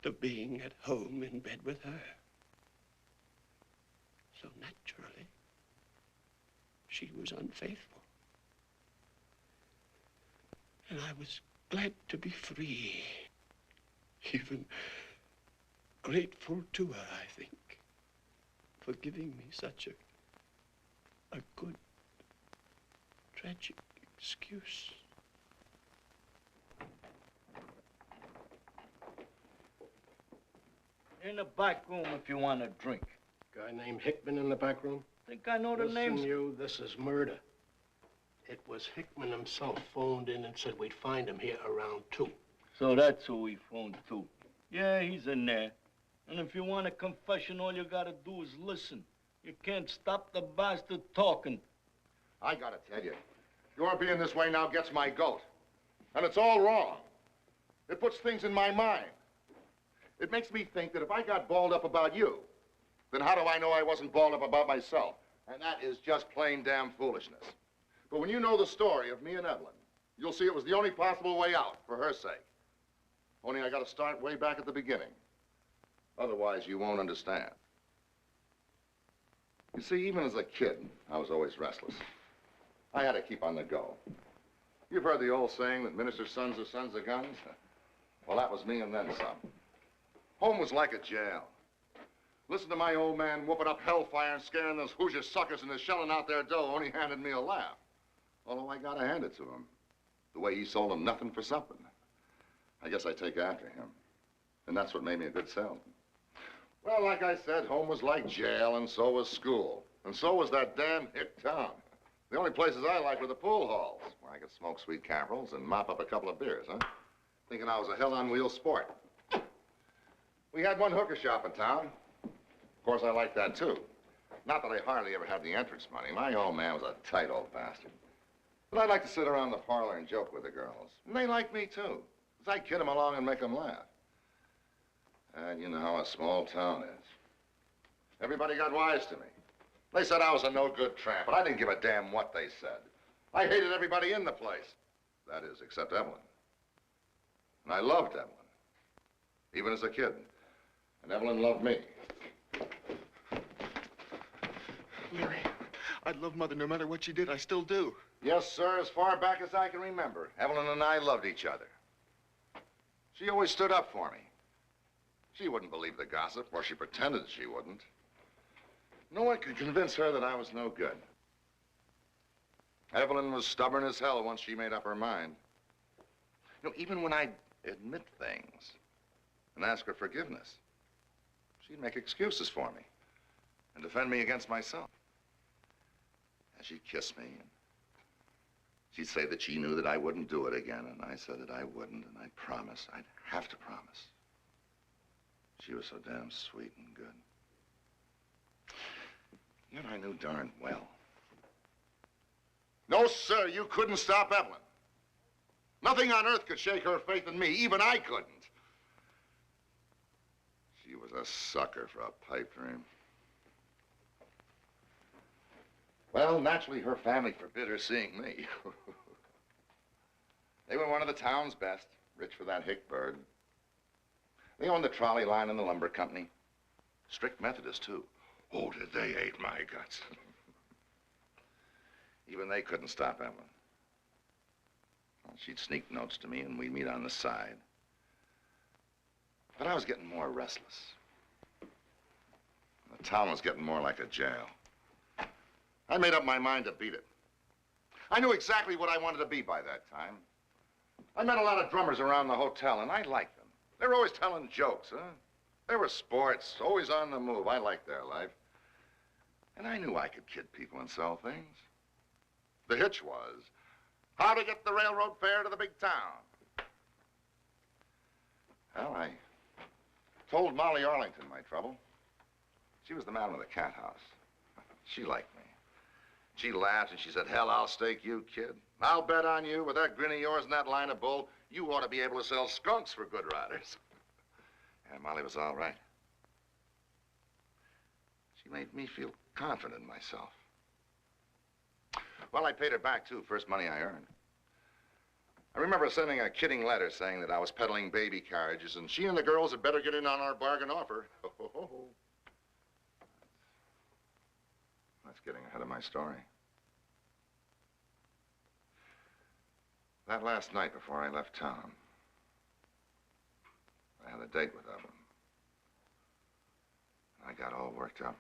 to being at home in bed with her. So naturally, she was unfaithful. And I was glad to be free. Even grateful to her, I think, for giving me such a good, tragic excuse. In the back room if you want a drink. Guy named Hickman in the back room? Think I know the names? Listen, you, this is murder. It was Hickman himself phoned in and said we'd find him here around 2. So that's who he phoned to. Yeah, he's in there. And if you want a confession, all you gotta do is listen. You can't stop the bastard talking. I gotta tell you, your being this way now gets my goat. And it's all wrong. It puts things in my mind. It makes me think that if I got balled up about you, then how do I know I wasn't balled up about myself? And that is just plain damn foolishness. But when you know the story of me and Evelyn, you'll see it was the only possible way out for her sake. Only I gotta start way back at the beginning. Otherwise, you won't understand. You see, even as a kid, I was always restless. I had to keep on the go. You've heard the old saying that ministers' sons are sons of guns? Well, that was me and then some. Home was like a jail. Listen to my old man whooping up hellfire and scaring those Hoosier suckers into shelling out their dough only handed me a laugh. Although I gotta hand it to him. The way he sold them nothing for something. I guess I take after him. And that's what made me a good salesman. Well, like I said, home was like jail, and so was school. And so was that damn hick town. The only places I liked were the pool halls, where I could smoke sweet Camerals and mop up a couple of beers, huh? Thinking I was a hell-on-wheels sport. We had one hooker shop in town. Of course, I liked that, too. Not that I hardly ever had the entrance money. My old man was a tight old bastard. But I'd like to sit around the parlor and joke with the girls. And they liked me, too. Because I'd kid them along and make them laugh. And you know how a small town is. Everybody got wise to me. They said I was a no-good tramp, but I didn't give a damn what they said. I hated everybody in the place. That is, except Evelyn. And I loved Evelyn. Even as a kid. And Evelyn loved me. Larry, I love Mother no matter what she did. I still do. Yes, sir, as far back as I can remember. Evelyn and I loved each other. She always stood up for me. She wouldn't believe the gossip, or she pretended she wouldn't. No one could convince her that I was no good. Evelyn was stubborn as hell once she made up her mind. You know, even when I'd admit things and ask her forgiveness, she'd make excuses for me and defend me against myself. And she'd kiss me, and she'd say that she knew that I wouldn't do it again, and I said that I wouldn't, and I'd promise. I'd have to promise. She was so damn sweet and good. Yet I knew darn well. No, sir, you couldn't stop Evelyn. Nothing on earth could shake her faith in me. Even I couldn't. She was a sucker for a pipe dream. Well, naturally, her family forbid her seeing me. They were one of the town's best, rich for that hick bird. They owned the trolley line and the lumber company. Strict Methodist, too. Oh, did they hate my guts. Even they couldn't stop Evelyn. Well, she'd sneak notes to me, and we'd meet on the side. But I was getting more restless. The town was getting more like a jail. I made up my mind to beat it. I knew exactly what I wanted to be by that time. I met a lot of drummers around the hotel, and I liked them. They were always telling jokes, huh? They were sports, always on the move. I liked their life. And I knew I could kid people and sell things. The hitch was how to get the railroad fare to the big town. Well, I told Molly Arlington my trouble. She was the man with the cat house. She liked me. She laughed and she said, hell, I'll stake you, kid. I'll bet on you with that grin of yours and that line of bull, you ought to be able to sell skunks for good riders. And Molly was all right. She made me feel confident in myself. Well, I paid her back, too, first money I earned. I remember sending a kidding letter saying that I was peddling baby carriages, and she and the girls had better get in on our bargain offer. Ho, ho, ho, ho. That's getting ahead of my story. That last night before I left town, I had a date with Evelyn. I got all worked up.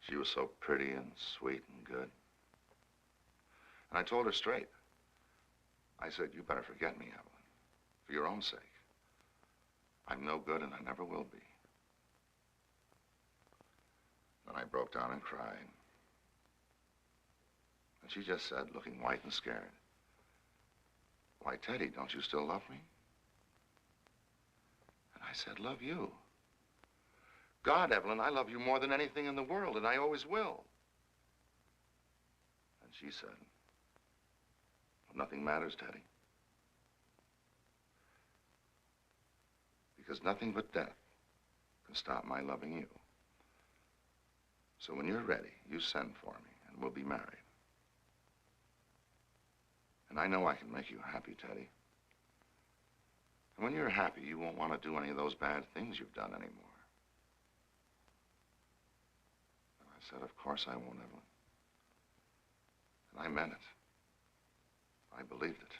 She was so pretty and sweet and good. And I told her straight. I said, you better forget me, Evelyn, for your own sake. I'm no good and I never will be. Then I broke down and cried. And she just said, looking white and scared, why, Teddy, don't you still love me? And I said, love you? God, Evelyn, I love you more than anything in the world, and I always will. And she said, nothing matters, Teddy. Because nothing but death can stop my loving you. So when you're ready, you send for me, and we'll be married. And I know I can make you happy, Teddy. And when you're happy, you won't want to do any of those bad things you've done anymore. And I said, of course I won't, Evelyn. And I meant it. I believed it.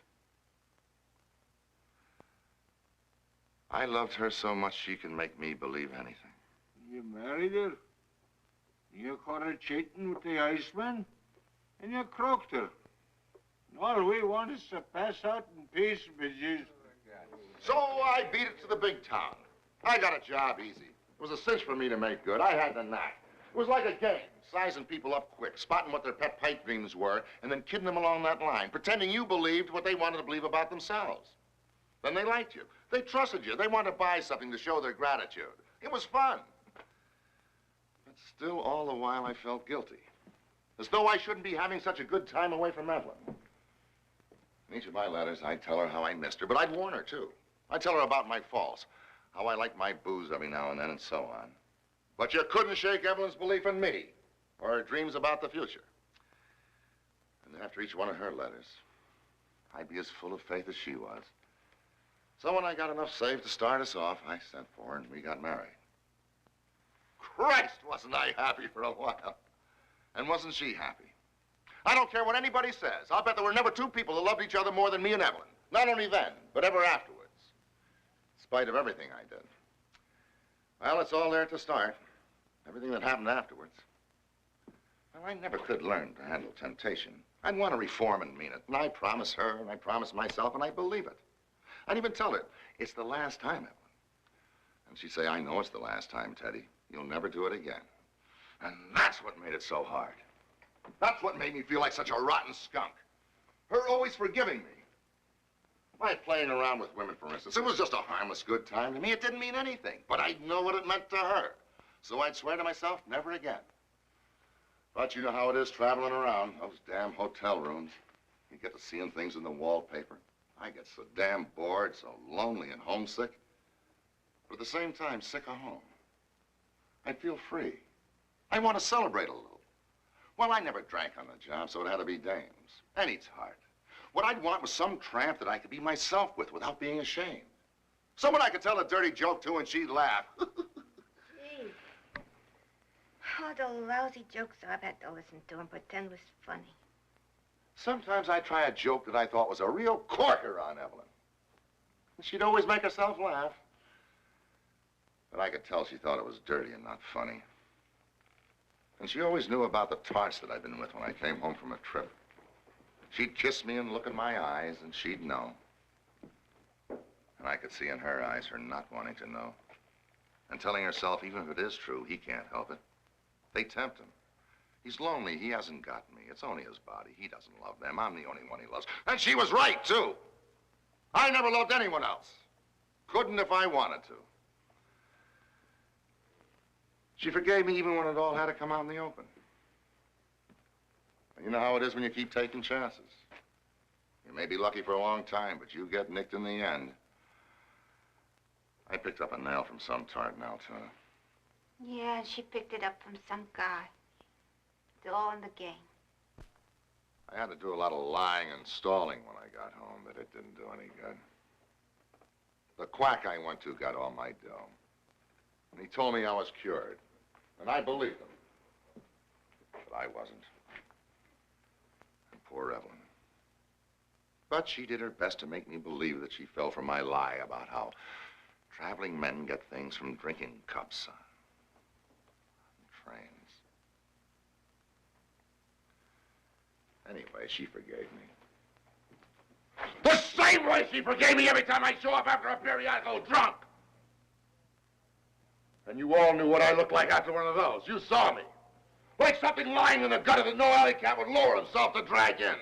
I loved her so much she can make me believe anything. You married her? You caught her cheating with the Iceman? And you croaked her. And all we want is to pass out in peace, bitches. So I beat it to the big town. I got a job easy. It was a cinch for me to make good. I had the knack. It was like a game, sizing people up quick, spotting what their pet pipe dreams were, and then kidding them along that line, pretending you believed what they wanted to believe about themselves. Then they liked you. They trusted you. They wanted to buy something to show their gratitude. It was fun. But still, all the while, I felt guilty. As though I shouldn't be having such a good time away from Evelyn. In each of my letters, I'd tell her how I missed her, but I'd warn her, too. I'd tell her about my faults, how I liked my booze every now and then, and so on. But you couldn't shake Evelyn's belief in me, or her dreams about the future. And after each one of her letters, I'd be as full of faith as she was. So when I got enough saved to start us off, I sent for her and we got married. Christ, wasn't I happy for a while? And wasn't she happy? I don't care what anybody says. I'll bet there were never two people that loved each other more than me and Evelyn. Not only then, but ever afterwards. In spite of everything I did. Well, it's all there at the start. Everything that happened afterwards. Well, I never could learn to handle temptation. I'd want to reform and mean it. And I promise her, and I promise myself, and I believe it. I'd even tell her, it's the last time, Evelyn. And she'd say, I know it's the last time, Teddy. You'll never do it again. And that's what made it so hard. That's what made me feel like such a rotten skunk. Her always forgiving me. My playing around with women, for instance, it was just a harmless good time to me. It didn't mean anything, but I'd know what it meant to her. So I'd swear to myself, never again. But you know how it is traveling around, those damn hotel rooms. You get to seeing things in the wallpaper. I get so damn bored, so lonely and homesick. But at the same time, sick of home. I'd feel free. I want to celebrate a little. Well, I never drank on the job, so it had to be dames. Any tart. What I'd want was some tramp that I could be myself with without being ashamed. Someone I could tell a dirty joke to and she'd laugh. Gee. All the lousy jokes I've had to listen to and pretend was funny. Sometimes I'd try a joke that I thought was a real corker on Evelyn. And she'd always make herself laugh. But I could tell she thought it was dirty and not funny. And she always knew about the tarts that I'd been with when I came home from a trip. She'd kiss me and look in my eyes, and she'd know. And I I could see in her eyes her not wanting to know. And telling herself, even if it is true, he can't help it. They tempt him. He's lonely. He hasn't got me. It's only his body. He doesn't love them. I'm the only one he loves. And she was right, too. I never loved anyone else. Couldn't if I wanted to. She forgave me even when it all had to come out in the open. You know how it is when you keep taking chances. You may be lucky for a long time, but you get nicked in the end. I picked up a nail from some tart in Altoona. Yeah, she picked it up from some guy. It's all in the game. I had to do a lot of lying and stalling when I got home, but it didn't do any good. The quack I went to got all my dough. And he told me I was cured. And I believed him. But I wasn't. And poor Evelyn. But she did her best to make me believe that she fell for my lie about how traveling men get things from drinking cups on trains. Anyway, she forgave me. The same way she forgave me every time I show up after a periodical drunk. And you all knew what I looked like after one of those. You saw me. Like something lying in the gutter that no alley cat would lower himself to drag in.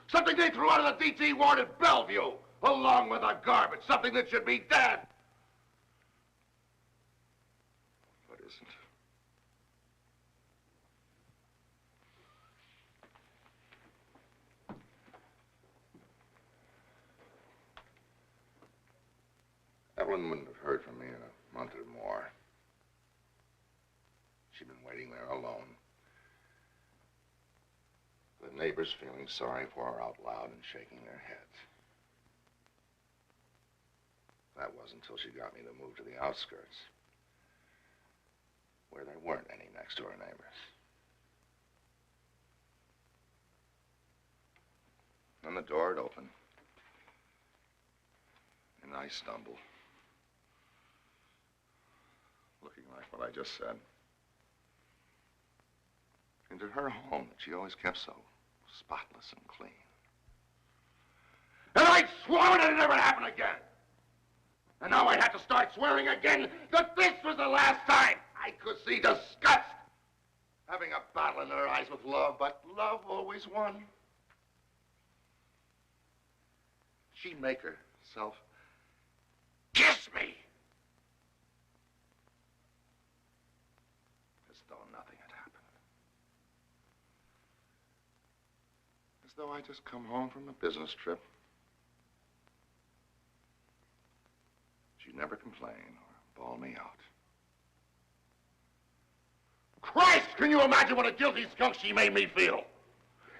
Something they threw out of the DT ward at Bellevue, along with the garbage. Something that should be dead. But isn't. Evelyn wouldn't have heard from me in a month or more. She'd been waiting there alone. The neighbors feeling sorry for her out loud and shaking their heads. That was until she got me to move to the outskirts, where there weren't any next-door neighbors. Then the door had opened, and I stumbled, looking like what I just said, into her home that she always kept so spotless and clean. And I'd sworn it'd never happen again. And now I had to start swearing again that this was the last time. I could see disgust having a battle in her eyes with love, but love always won. She'd make herself kiss me. As though nothing had happened. As though I just come home from a business trip. She'd never complain or bawl me out. Christ, can you imagine what a guilty skunk she made me feel?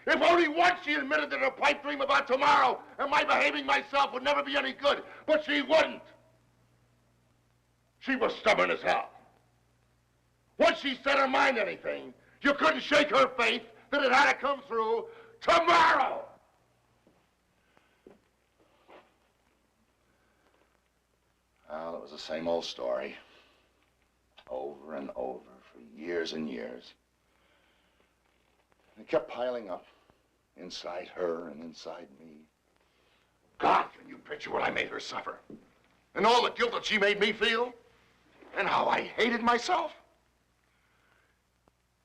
If only once she admitted that her pipe dream about tomorrow and my behaving myself would never be any good, but she wouldn't. She was stubborn as hell. Once she set her mind on anything, you couldn't shake her faith that it had to come through tomorrow. Well, it was the same old story. Over and over for years and years. It kept piling up inside her and inside me. God, can you picture what I made her suffer? And all the guilt that she made me feel? And how I hated myself?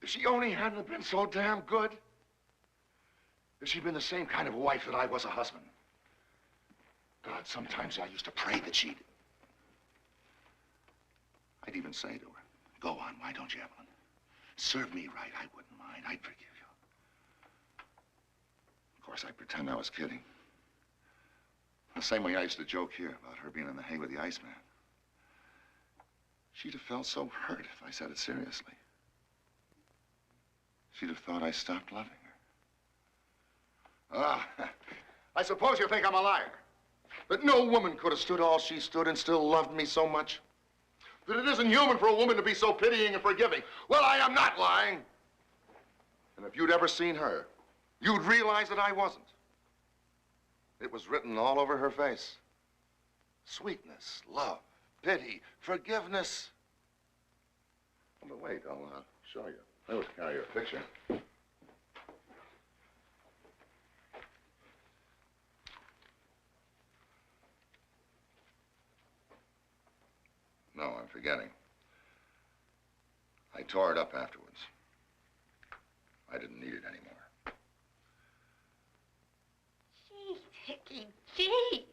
If she only hadn't been so damn good. If she'd been the same kind of wife that I was a husband. God, sometimes I used to pray that she'd... I'd even say to her, go on, why don't you, Evelyn? Serve me right, I wouldn't mind, I'd forgive you. Of course, I'd pretend I was kidding. The same way I used to joke here about her being in the hay with the Iceman. She'd have felt so hurt if I said it seriously. She'd have thought I stopped loving her. Ah, I suppose you think I'm a liar. That no woman could have stood all she stood and still loved me so much. That it isn't human for a woman to be so pitying and forgiving. Well, I am not lying. And if you'd ever seen her, you'd realize that I wasn't. It was written all over her face. Sweetness, love, pity, forgiveness. Oh, but wait, I'll show you. I would carry your picture. No, I'm forgetting. I tore it up afterwards. I didn't need it anymore. Jeez, Hickey, jeez.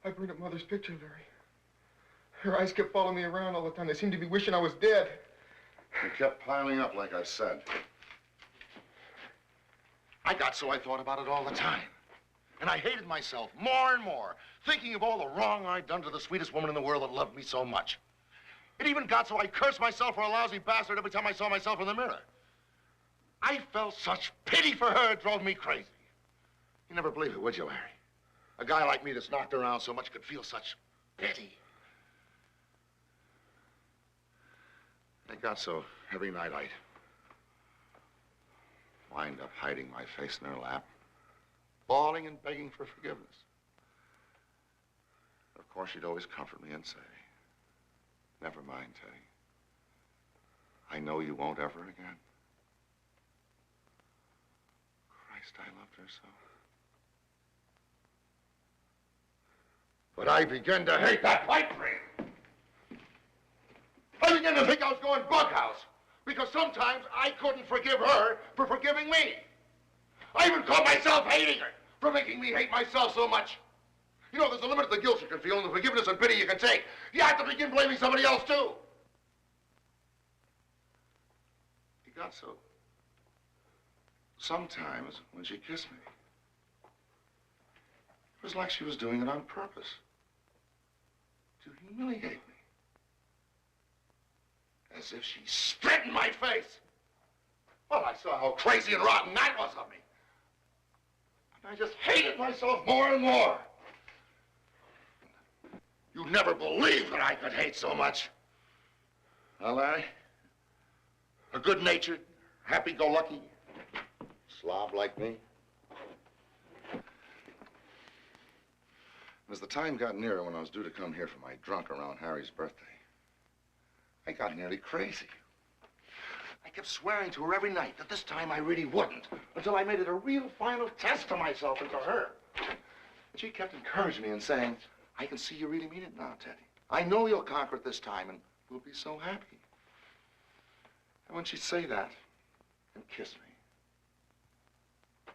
I burned up Mother's picture, Larry. Her eyes kept following me around all the time. They seemed to be wishing I was dead. It kept piling up, like I said. I got so I thought about it all the time. And I hated myself more and more, thinking of all the wrong I'd done to the sweetest woman in the world that loved me so much. It even got so I cursed myself for a lousy bastard every time I saw myself in the mirror. I felt such pity for her, it drove me crazy. You never believe it, would you, Larry? A guy like me that's knocked around so much could feel such pity. It got so every night I'd wind up hiding my face in her lap, bawling and begging for forgiveness. Of course, she'd always comfort me and say, "Never mind, Teddy. I know you won't ever again." Christ, I loved her so. But I began to hate that pipe dream. I began to think I was going bughouse because sometimes I couldn't forgive her for forgiving me. I even caught myself hating her for making me hate myself so much. You know, there's a limit to the guilt you can feel and the forgiveness and pity you can take. You have to begin blaming somebody else, too. It got so. Sometimes, when she kissed me, it was like she was doing it on purpose. To humiliate me. As if she spit in my face. Well, I saw how crazy and rotten that was of me. And I just hated myself more and more. You'd never believe that I could hate so much. Well, Larry, a good-natured, happy-go-lucky slob like me. As the time got nearer when I was due to come here for my drunk around Harry's birthday, I got nearly crazy. I kept swearing to her every night that this time I really wouldn't, until I made it a real final test to myself and to her. And she kept encouraging me and saying, "I can see you really mean it now, Teddy. I know you'll conquer it this time, and we'll be so happy." And when she'd say that and kiss me,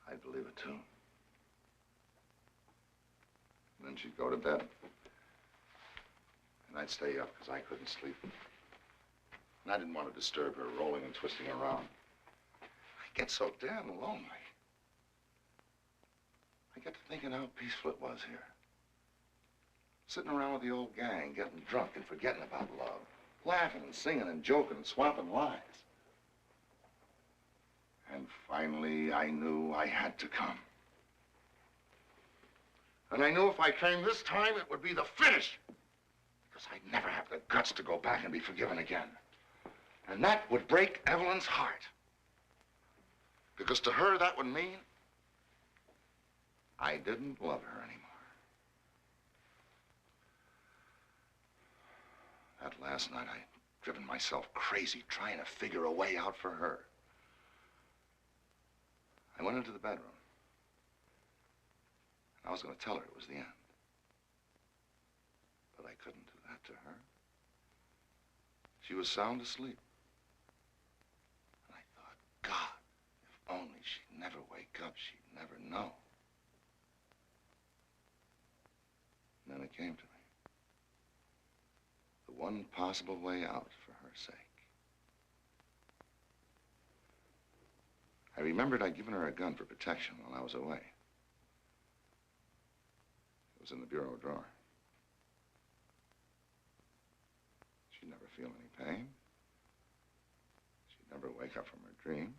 I'd believe it too. And then she'd go to bed. And I'd stay up because I couldn't sleep. And I didn't want to disturb her rolling and twisting around. I get so damn lonely. I get to thinking how peaceful it was here. Sitting around with the old gang, getting drunk and forgetting about love. Laughing and singing and joking and swapping lies. And finally, I knew I had to come. And I knew if I came this time, it would be the finish. Because I'd never have the guts to go back and be forgiven again. And that would break Evelyn's heart. Because to her, that would mean I didn't love her anymore. That last night, I'd driven myself crazy trying to figure a way out for her. I went into the bedroom. I was going to tell her it was the end. But I couldn't do that to her. She was sound asleep. And I thought, God, if only she'd never wake up, she'd never know. And then it came to me. The one possible way out for her sake. I remembered I'd given her a gun for protection while I was away. It was in the bureau drawer. She'd never feel any pain. She'd never wake up from her dream.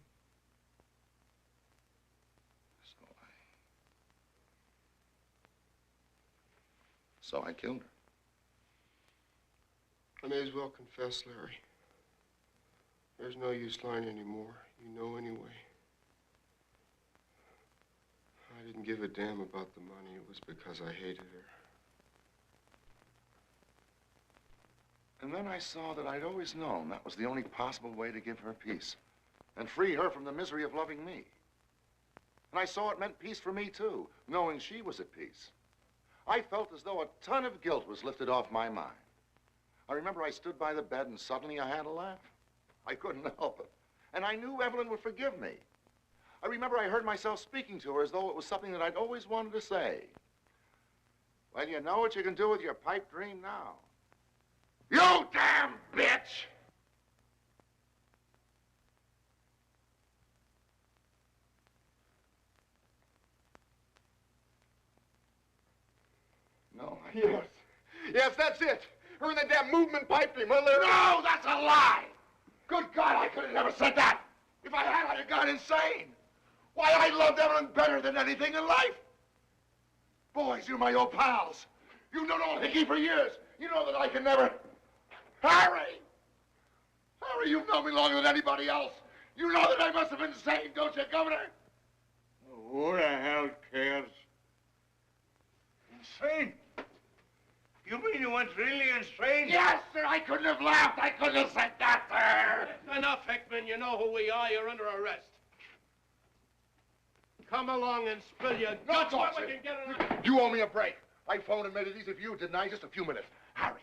So I killed her. I may as well confess, Larry. There's no use lying anymore. You know anyway. I didn't give a damn about the money. It was because I hated her. And then I saw that I'd always known that was the only possible way to give her peace and free her from the misery of loving me. And I saw it meant peace for me, too, knowing she was at peace. I felt as though a ton of guilt was lifted off my mind. I remember I stood by the bed and suddenly I had a laugh. I couldn't help it. And I knew Evelyn would forgive me. I remember I heard myself speaking to her as though it was something that I'd always wanted to say. Well, you know what you can do with your pipe dream now. You damn bitch! No, I can't. Yes, that's it. Her in that damn movement pipe dream, huh, Larry? No, that's a lie! Good God, I could have never said that! If I had, I'd have gone insane! Why, I loved Evelyn better than anything in life! Boys, you're my old pals. You've known old Hickey for years. You know that I can never... Harry! Harry, you've known me longer than anybody else. You know that I must have been insane, don't you, Governor? Who the hell cares? Insane? You mean you went really insane? Yes, sir. I couldn't have laughed. I couldn't have said that, sir. Enough, Hickman. You know who we are. You're under arrest. Come along and spill your guts so we can get it. You owe me a break. I phoned and made it easy for you, didn't I? Just a few minutes. Harry,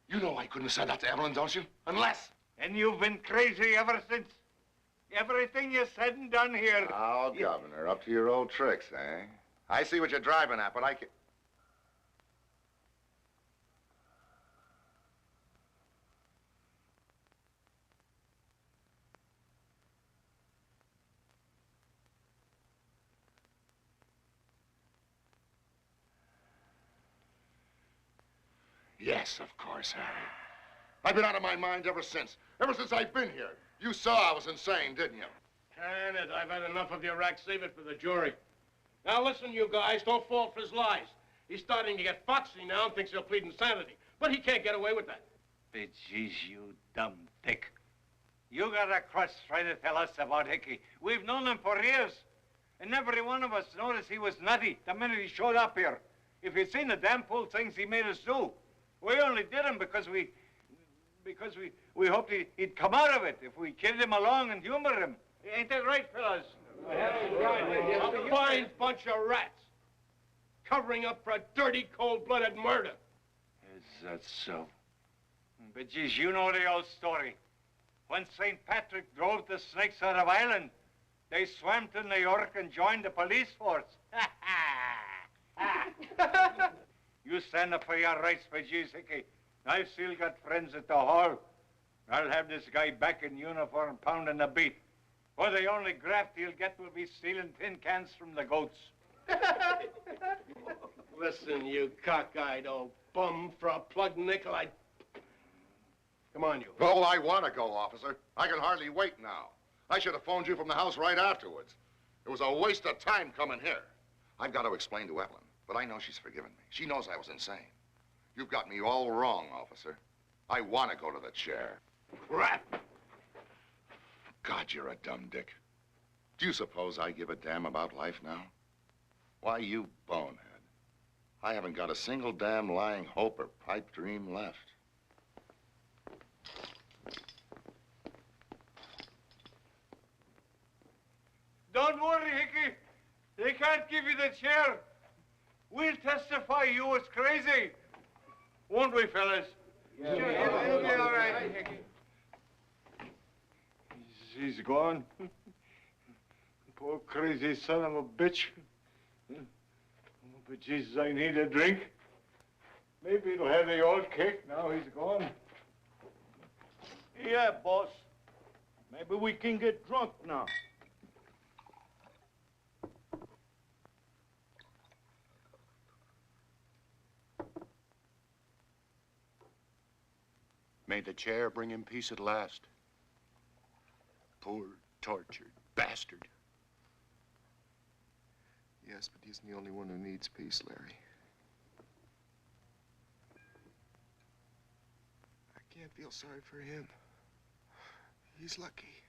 you know I couldn't have said that to Evelyn, don't you? Unless... And you've been crazy ever since. Everything you said and done here. Oh, Governor, up to your old tricks, eh? I see what you're driving at, but I can't... Yes, of course, Harry. I've been out of my mind ever since I've been here. You saw I was insane, didn't you? Can it? I've had enough of your act. Save it for the jury. Now listen, you guys, don't fall for his lies. He's starting to get foxy now and thinks he'll plead insanity. But he can't get away with that. But geez, you dumb dick. You got a crutch trying to tell us about Hickey. We've known him for years. And every one of us noticed he was nutty the minute he showed up here. If you'd seen the damn fool things he made us do. We only did them because we hoped he'd come out of it if we kidded him along and humored him. Ain't that right, fellas? A fine bunch of rats. Covering up for a dirty, cold-blooded murder. Is that so? But geez, you know the old story. When St. Patrick drove the snakes out of Ireland, they swam to New York and joined the police force. You stand up for your rights, but geez, Hickey, I've still got friends at the hall. I'll have this guy back in uniform pounding the beat. For the only graft he'll get will be stealing tin cans from the goats. Listen, you cockeyed old bum, for a plug nickel, Come on, you. Oh, I want to go, officer. I can hardly wait now. I should have phoned you from the house right afterwards. It was a waste of time coming here. I've got to explain to Evelyn, but I know she's forgiven me. She knows I was insane. You've got me all wrong, officer. I want to go to the chair. Crap! God, you're a dumb dick. Do you suppose I give a damn about life now? Why, you bonehead. I haven't got a single damn lying hope or pipe dream left. Don't worry, Hickey. They can't give you the chair. We'll testify you was crazy. Won't we, fellas? Yeah, sure, it'll be all right, Hickey. He's gone. Poor crazy son of a bitch. But Jesus, I need a drink. Maybe it'll have the old cake now he's gone. Yeah, boss. Maybe we can get drunk now. May the chair bring him peace at last. Poor, tortured bastard. Yes, but he isn't the only one who needs peace, Larry. I can't feel sorry for him. He's lucky.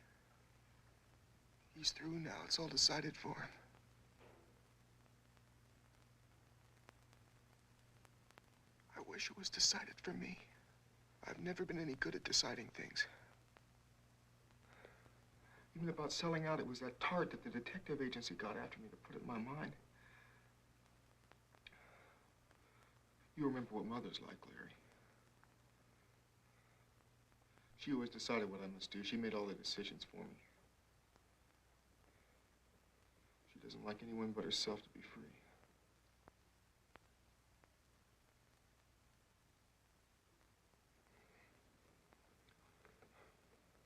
He's through now. It's all decided for him. I wish it was decided for me. I've never been any good at deciding things. Even about selling out, it was that tart that the detective agency got after me to put it in my mind. You remember what Mother's like, Larry. She always decided what I must do. She made all the decisions for me. She doesn't like anyone but herself to be free.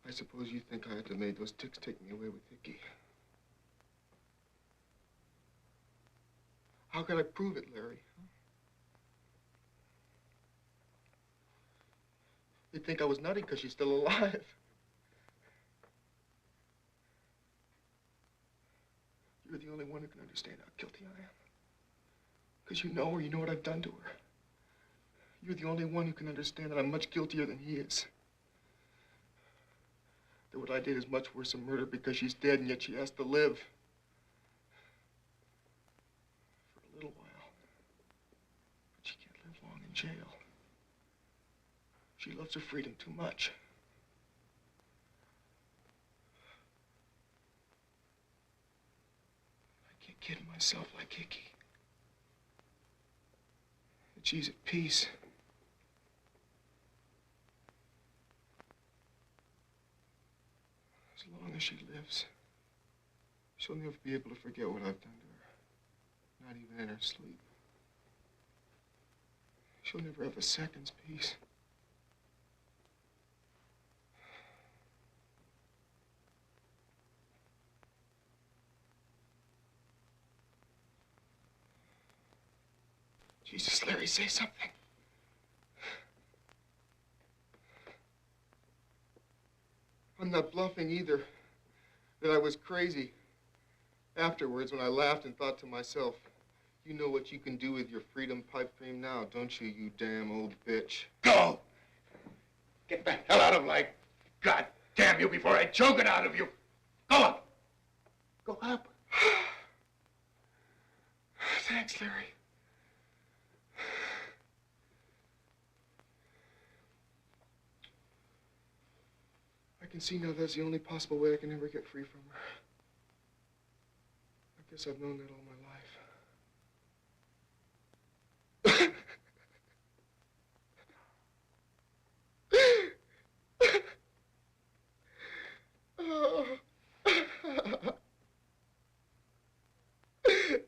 I suppose you think I had to make those ticks take me away with Hickey. How could I prove it, Larry? You'd think I was nutty because she's still alive. You're the only one who can understand how guilty I am. Because you know her, you know what I've done to her. You're the only one who can understand that I'm much guiltier than he is. That what I did is much worse than murder because she's dead and yet she has to live. For a little while. But she can't live long in jail. She loves her freedom too much. I can't kid myself like Hickey. That she's at peace. As long as she lives, she'll never be able to forget what I've done to her. Not even in her sleep. She'll never have a second's peace. Jesus, Larry, say something. I'm not bluffing either. That I was crazy. Afterwards, when I laughed and thought to myself, you know what you can do with your freedom pipe dream now, don't you, you damn old bitch? Go! Get the hell out of life. God damn you before I choke it out of you. Go up. Go up. Thanks, Larry. I can see now that's the only possible way I can ever get free from her. I guess I've known that all my life.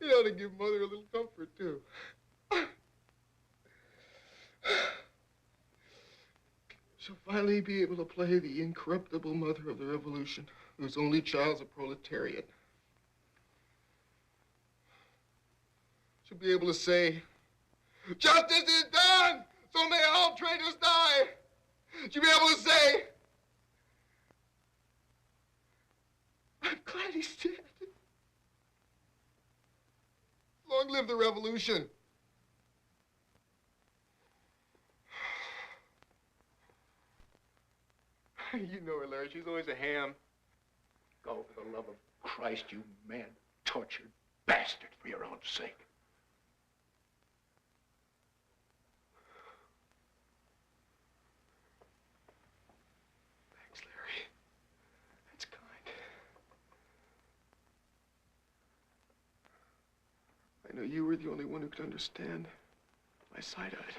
You ought to give Mother a little comfort, too. She'll finally be able to play the incorruptible mother of the revolution, whose only child's a proletariat. She'll be able to say, justice is done, so may all traitors die. She'll be able to say, I'm glad he's dead. Long live the revolution. You know her, Larry. She's always a ham. Go, for the love of Christ, you mad, tortured bastard, for your own sake. Thanks, Larry. That's kind. I know you were the only one who could understand my side of it.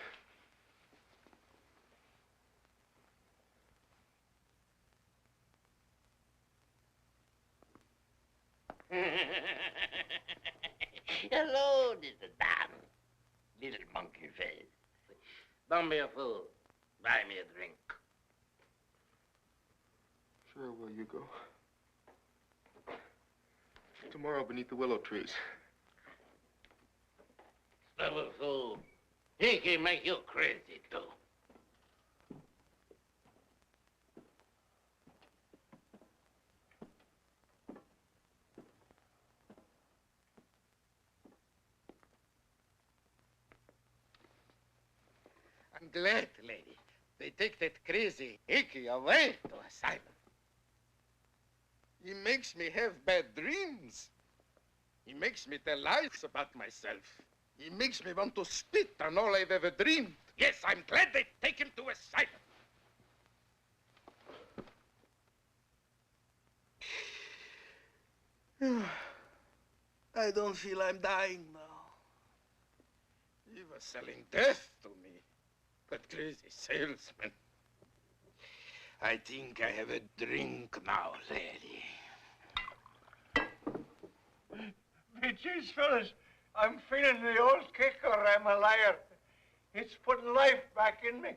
Hello, little Don. Little monkey face. Don't be a fool. Buy me a drink. Sure will, you go. Tomorrow beneath the willow trees. Little fool. He can make you crazy, too. I'm glad, lady. They take that crazy Hickey away to asylum. He makes me have bad dreams. He makes me tell lies about myself. He makes me want to spit on all I've ever dreamed. Yes, I'm glad they take him to asylum. I don't feel I'm dying now. He was selling death to me. That crazy salesman. I think I have a drink now, lady. Jeez, fellas, I'm feeling the old kick or I'm a liar. It's putting life back in me.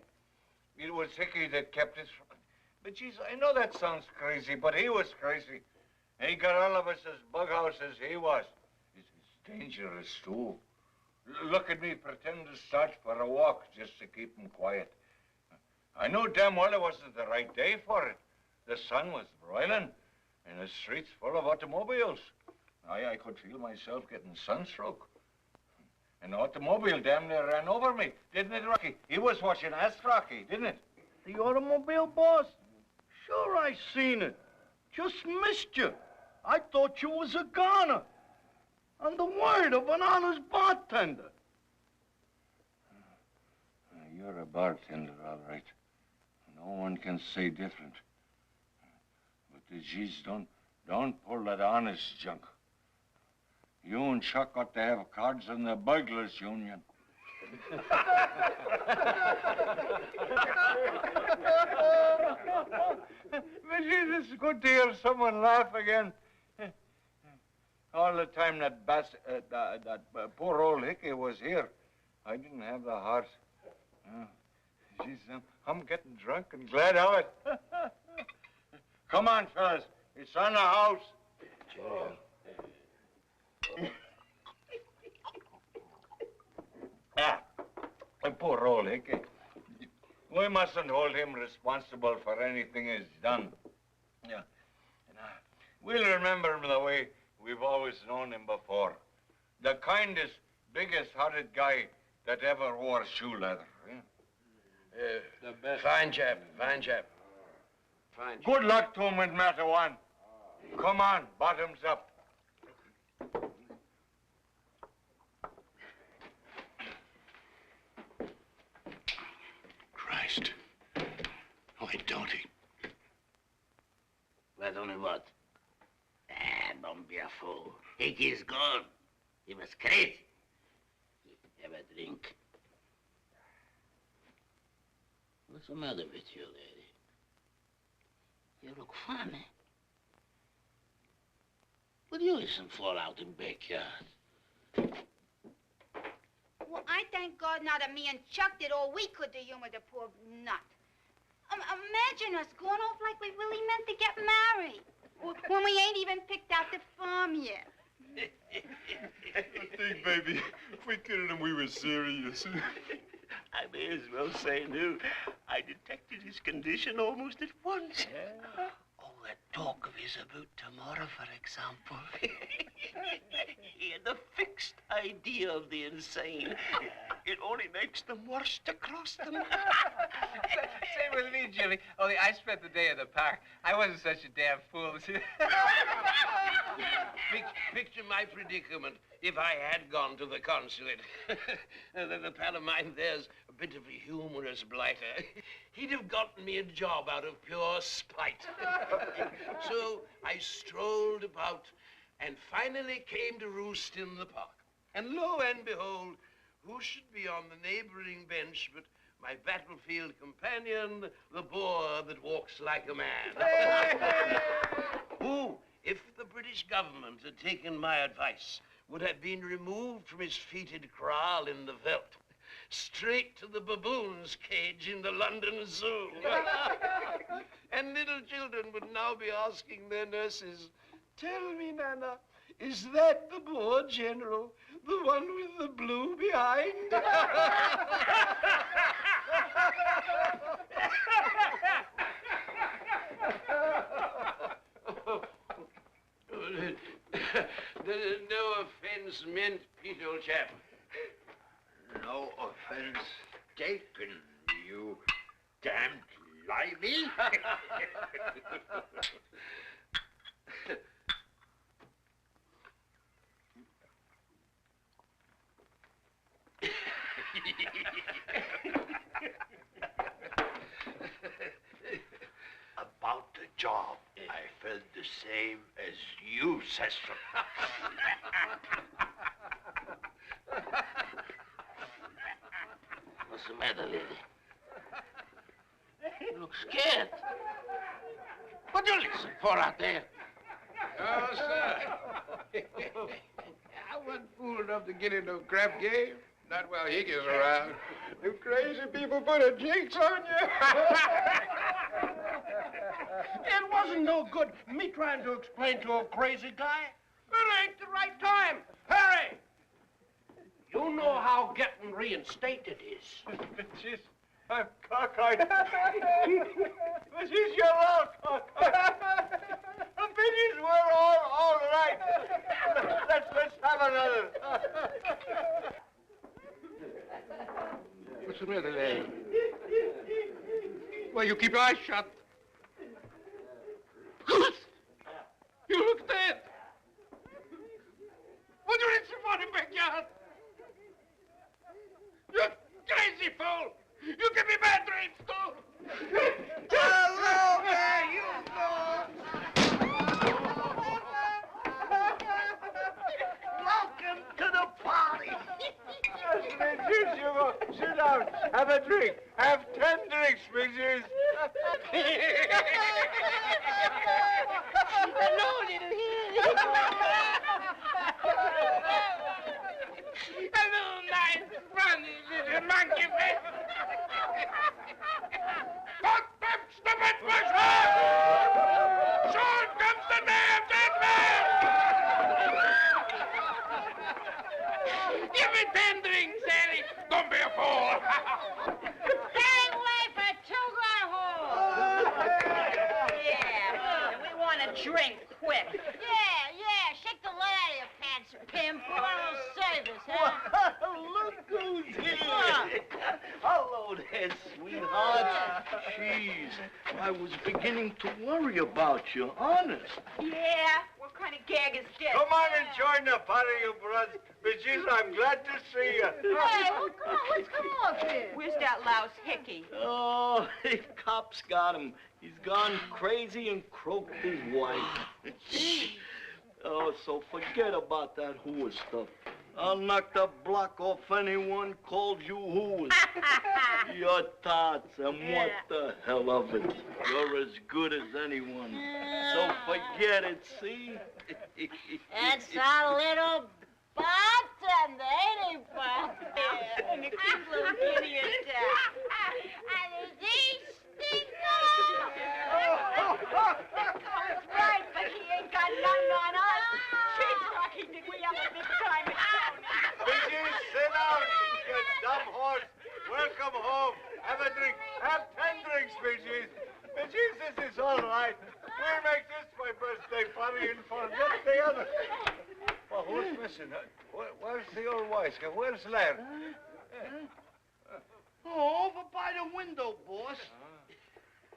It was Hickey that kept us from... But geez, I know that sounds crazy, but he was crazy. And he got all of us as bughouse as he was. It's dangerous, too. Look at me pretend to start for a walk just to keep him quiet. I know damn well it wasn't the right day for it. The sun was broiling, and the streets full of automobiles. I could feel myself getting sunstroke. An automobile damn near ran over me, didn't it, Rocky? He was watching us, Rocky, didn't it? The automobile, boss? Sure, I seen it. Just missed you. I thought you was a goner. On the word of an honest bartender. You're a bartender, all right. No one can say different. But the G's don't pull that honest junk. You and Chuck ought to have cards in the burglars union. But geez, it's good to hear someone laugh again. All the time that poor old Hickey was here, I didn't have the heart. Geez, I'm getting drunk and glad of it. Come on, fellas. It's on the house. Poor old Hickey. We mustn't hold him responsible for anything he's done. Yeah. We'll remember him the way we've always known him before. The kindest, biggest-hearted guy that ever wore shoe leather. Yeah? The best. Fine chap, fine chap. Fine chap. Good luck to him in matter one. Come on, bottoms up. Christ. Why don't he? Why don't he what? Don't be a fool. Hickey's gone. He was crazy. Have a drink. What's the matter with you, lady? You look funny. Will you isn't fall out in backyard? Well, I thank God now that me and Chuck did all we could to humor the poor nut. Imagine us going off like we really meant to get married. When we ain't even picked out the farm yet. I think, baby, if we kidded him, we were serious. I may as well say new. I detected his condition almost at once. Yeah. Oh, that talk of his about tomorrow, for example. He had a fixed idea of the insane. It only makes them worse to cross them. Same with me, Jimmy. Only I spent the day in the park. I wasn't such a damn fool. Picture my predicament if I had gone to the consulate. The pal of mine there's a bit of a humorous blighter. He'd have gotten me a job out of pure spite. So I strolled about and finally came to roost in the park. And lo and behold, who should be on the neighboring bench but my battlefield companion, the boar that walks like a man. Who, if the British government had taken my advice, would have been removed from his fetid kraal in the veldt, straight to the baboon's cage in the London Zoo. And little children would now be asking their nurses, "Tell me, Nana, is that the Boer general, the one with the blue behind?" No offense meant, Pete, old chap. No offense taken, you damned lively. About the job, I felt the same as you, Cecil. What's the matter, lady? You look scared. What you listen for out there? Oh, sir. I wasn't fool enough to get into a crap game. Not while Hickey's around. You crazy people put a jinx on you. It wasn't no good me trying to explain to a crazy guy. It ain't the right time. Harry! You know how getting reinstated is. Jeez, I'm cockeyed. This is your own cockeyed. The bitches were all right. Let's have another. What's the matter, lad? Well, you keep your eyes shut. You look dead. What are you reaching for in backyard? You crazy fool! You give me bad dreams, too! Hello there, you Welcome to the party. Yes, Midges, you go sit down, have a drink. Have 10 drinks, Midges. Hello, little Hill. Hello, nice, funny little monkey face. Fuck them stupid bushes! Soon comes the day of judgment! Give me 10 drinks, Harry. Don't be a fool! Stay away for two-gun hole. Yeah, we want a drink quick. Yeah, shake the lead out of your pants, pimp. You want a little service, huh? Look who's here. Hello there, sweetheart. Jeez, I was beginning to worry about you, honest. Yeah? What kind of gag is this? Come on and join the party, you brothers. Midges, I'm glad to see you. Hey, well, come on, what's come off here? Where's that louse Hickey? Oh, the cops got him. He's gone crazy and croaked his wife. Oh, so forget about that hooer stuff. I'll knock the block off anyone called you hooers. Your tots, and what the hell of it? You're as good as anyone. So forget it, see? That's our little bartender, ain't he, Bob? And the cute little idiot. And is he stinker? That's right, but he ain't got nothing on us. She's lucky did we have a big time in town. Midges, sit down, you dumb horse. Welcome home. Have a drink. Have 10 drinks, Midges. Midges, this is all right. We'll make this my birthday party and forget the other. Well, who's missing? Where's the old wife? Where's Larry? Oh, over by the window, boss.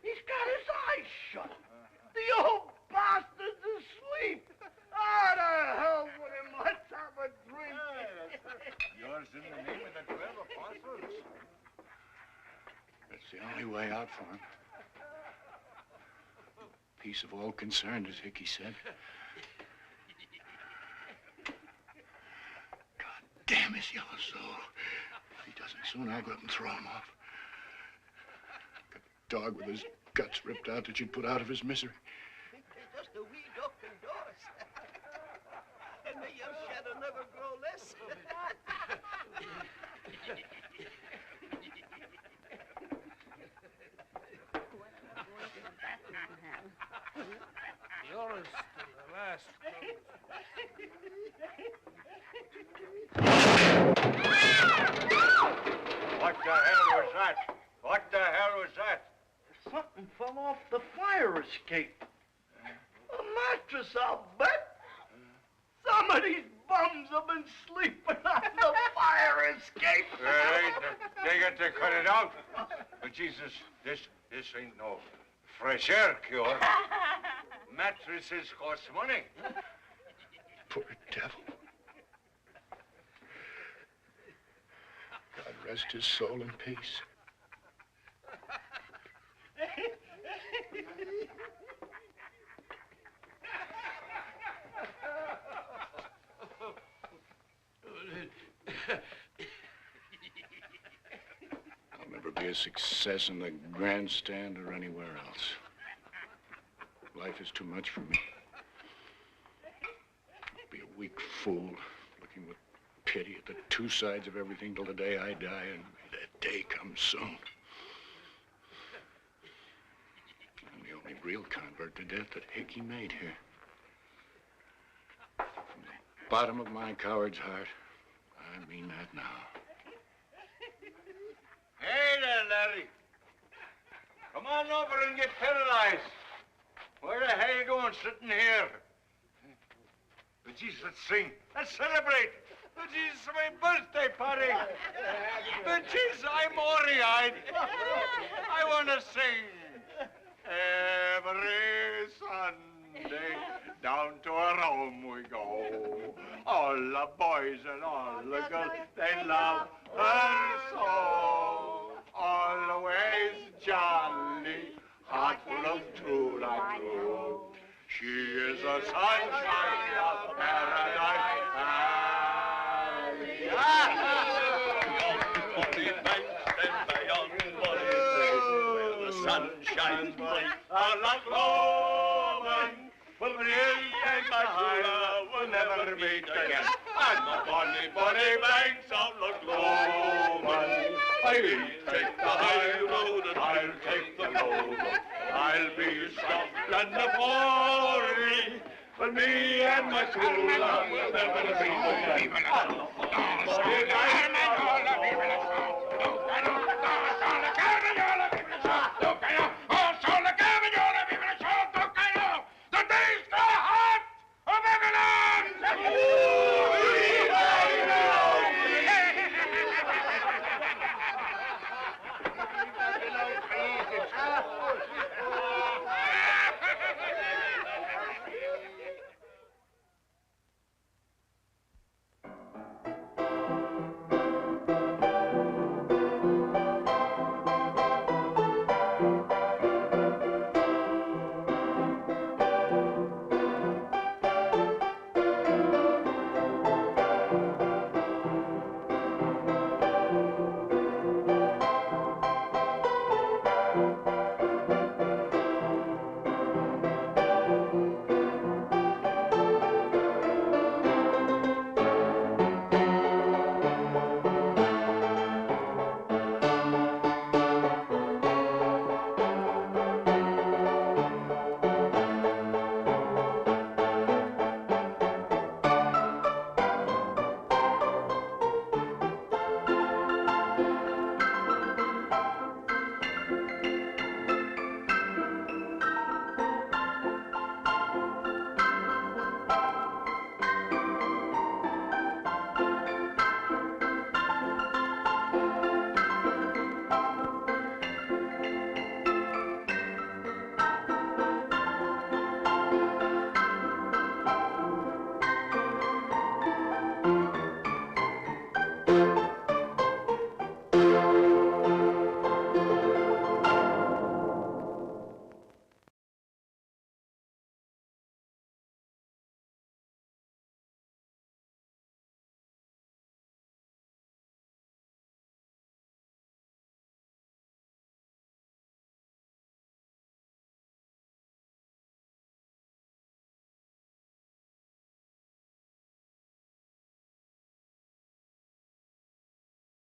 He's got his eyes shut. The old bastard's asleep. How the hell with him? Let's have a drink. Yours in the name of the 12 apostles. That's the only way out for him. Peace of all concerned, as Hickey said. God damn his yellow soul. If he doesn't soon, I'll go up and throw him off. Got a dog with his guts ripped out that you'd put out of his misery. Just a wee duck indoors. And may your shadow never grow less. Yours to the last. What the hell was that? What the hell was that? Something fell off the fire escape. A mattress, I'll bet. Some of these bums have been sleeping on the fire escape. They got to cut it out. But Jesus, this ain't no fresh air cure. Mattresses cost money. Poor devil. God rest his soul in peace. never be a success in the grandstand or anywhere else. Life is too much for me. Be a weak fool, looking with pity at the two sides of everything till the day I die, and may that day comes soon. I'm the only real convert to death that Hickey made here. From the bottom of my coward's heart, I mean that now. Hey there, Larry. Come on over and get paralyzed. Where the hell are you going sitting here? But geez, let's sing. Let's celebrate. But geez, it's my birthday party. But geez, I'm ory-eyed. I want to sing. Every Sunday down to our home we go. All the boys and all the girls, they love her so. Always jolly, heart full of true like true. She is the sunshine of Paradise Valley. Bonnie banks and beyond bonnie days, where the sun shines bright, are like woman. But really, my true love will never meet again. And the bonnie, bonnie banks of the Gloman. I'll take the high road and I'll take the low road. I'll be Scotland of glory, but me and my true love will never be together.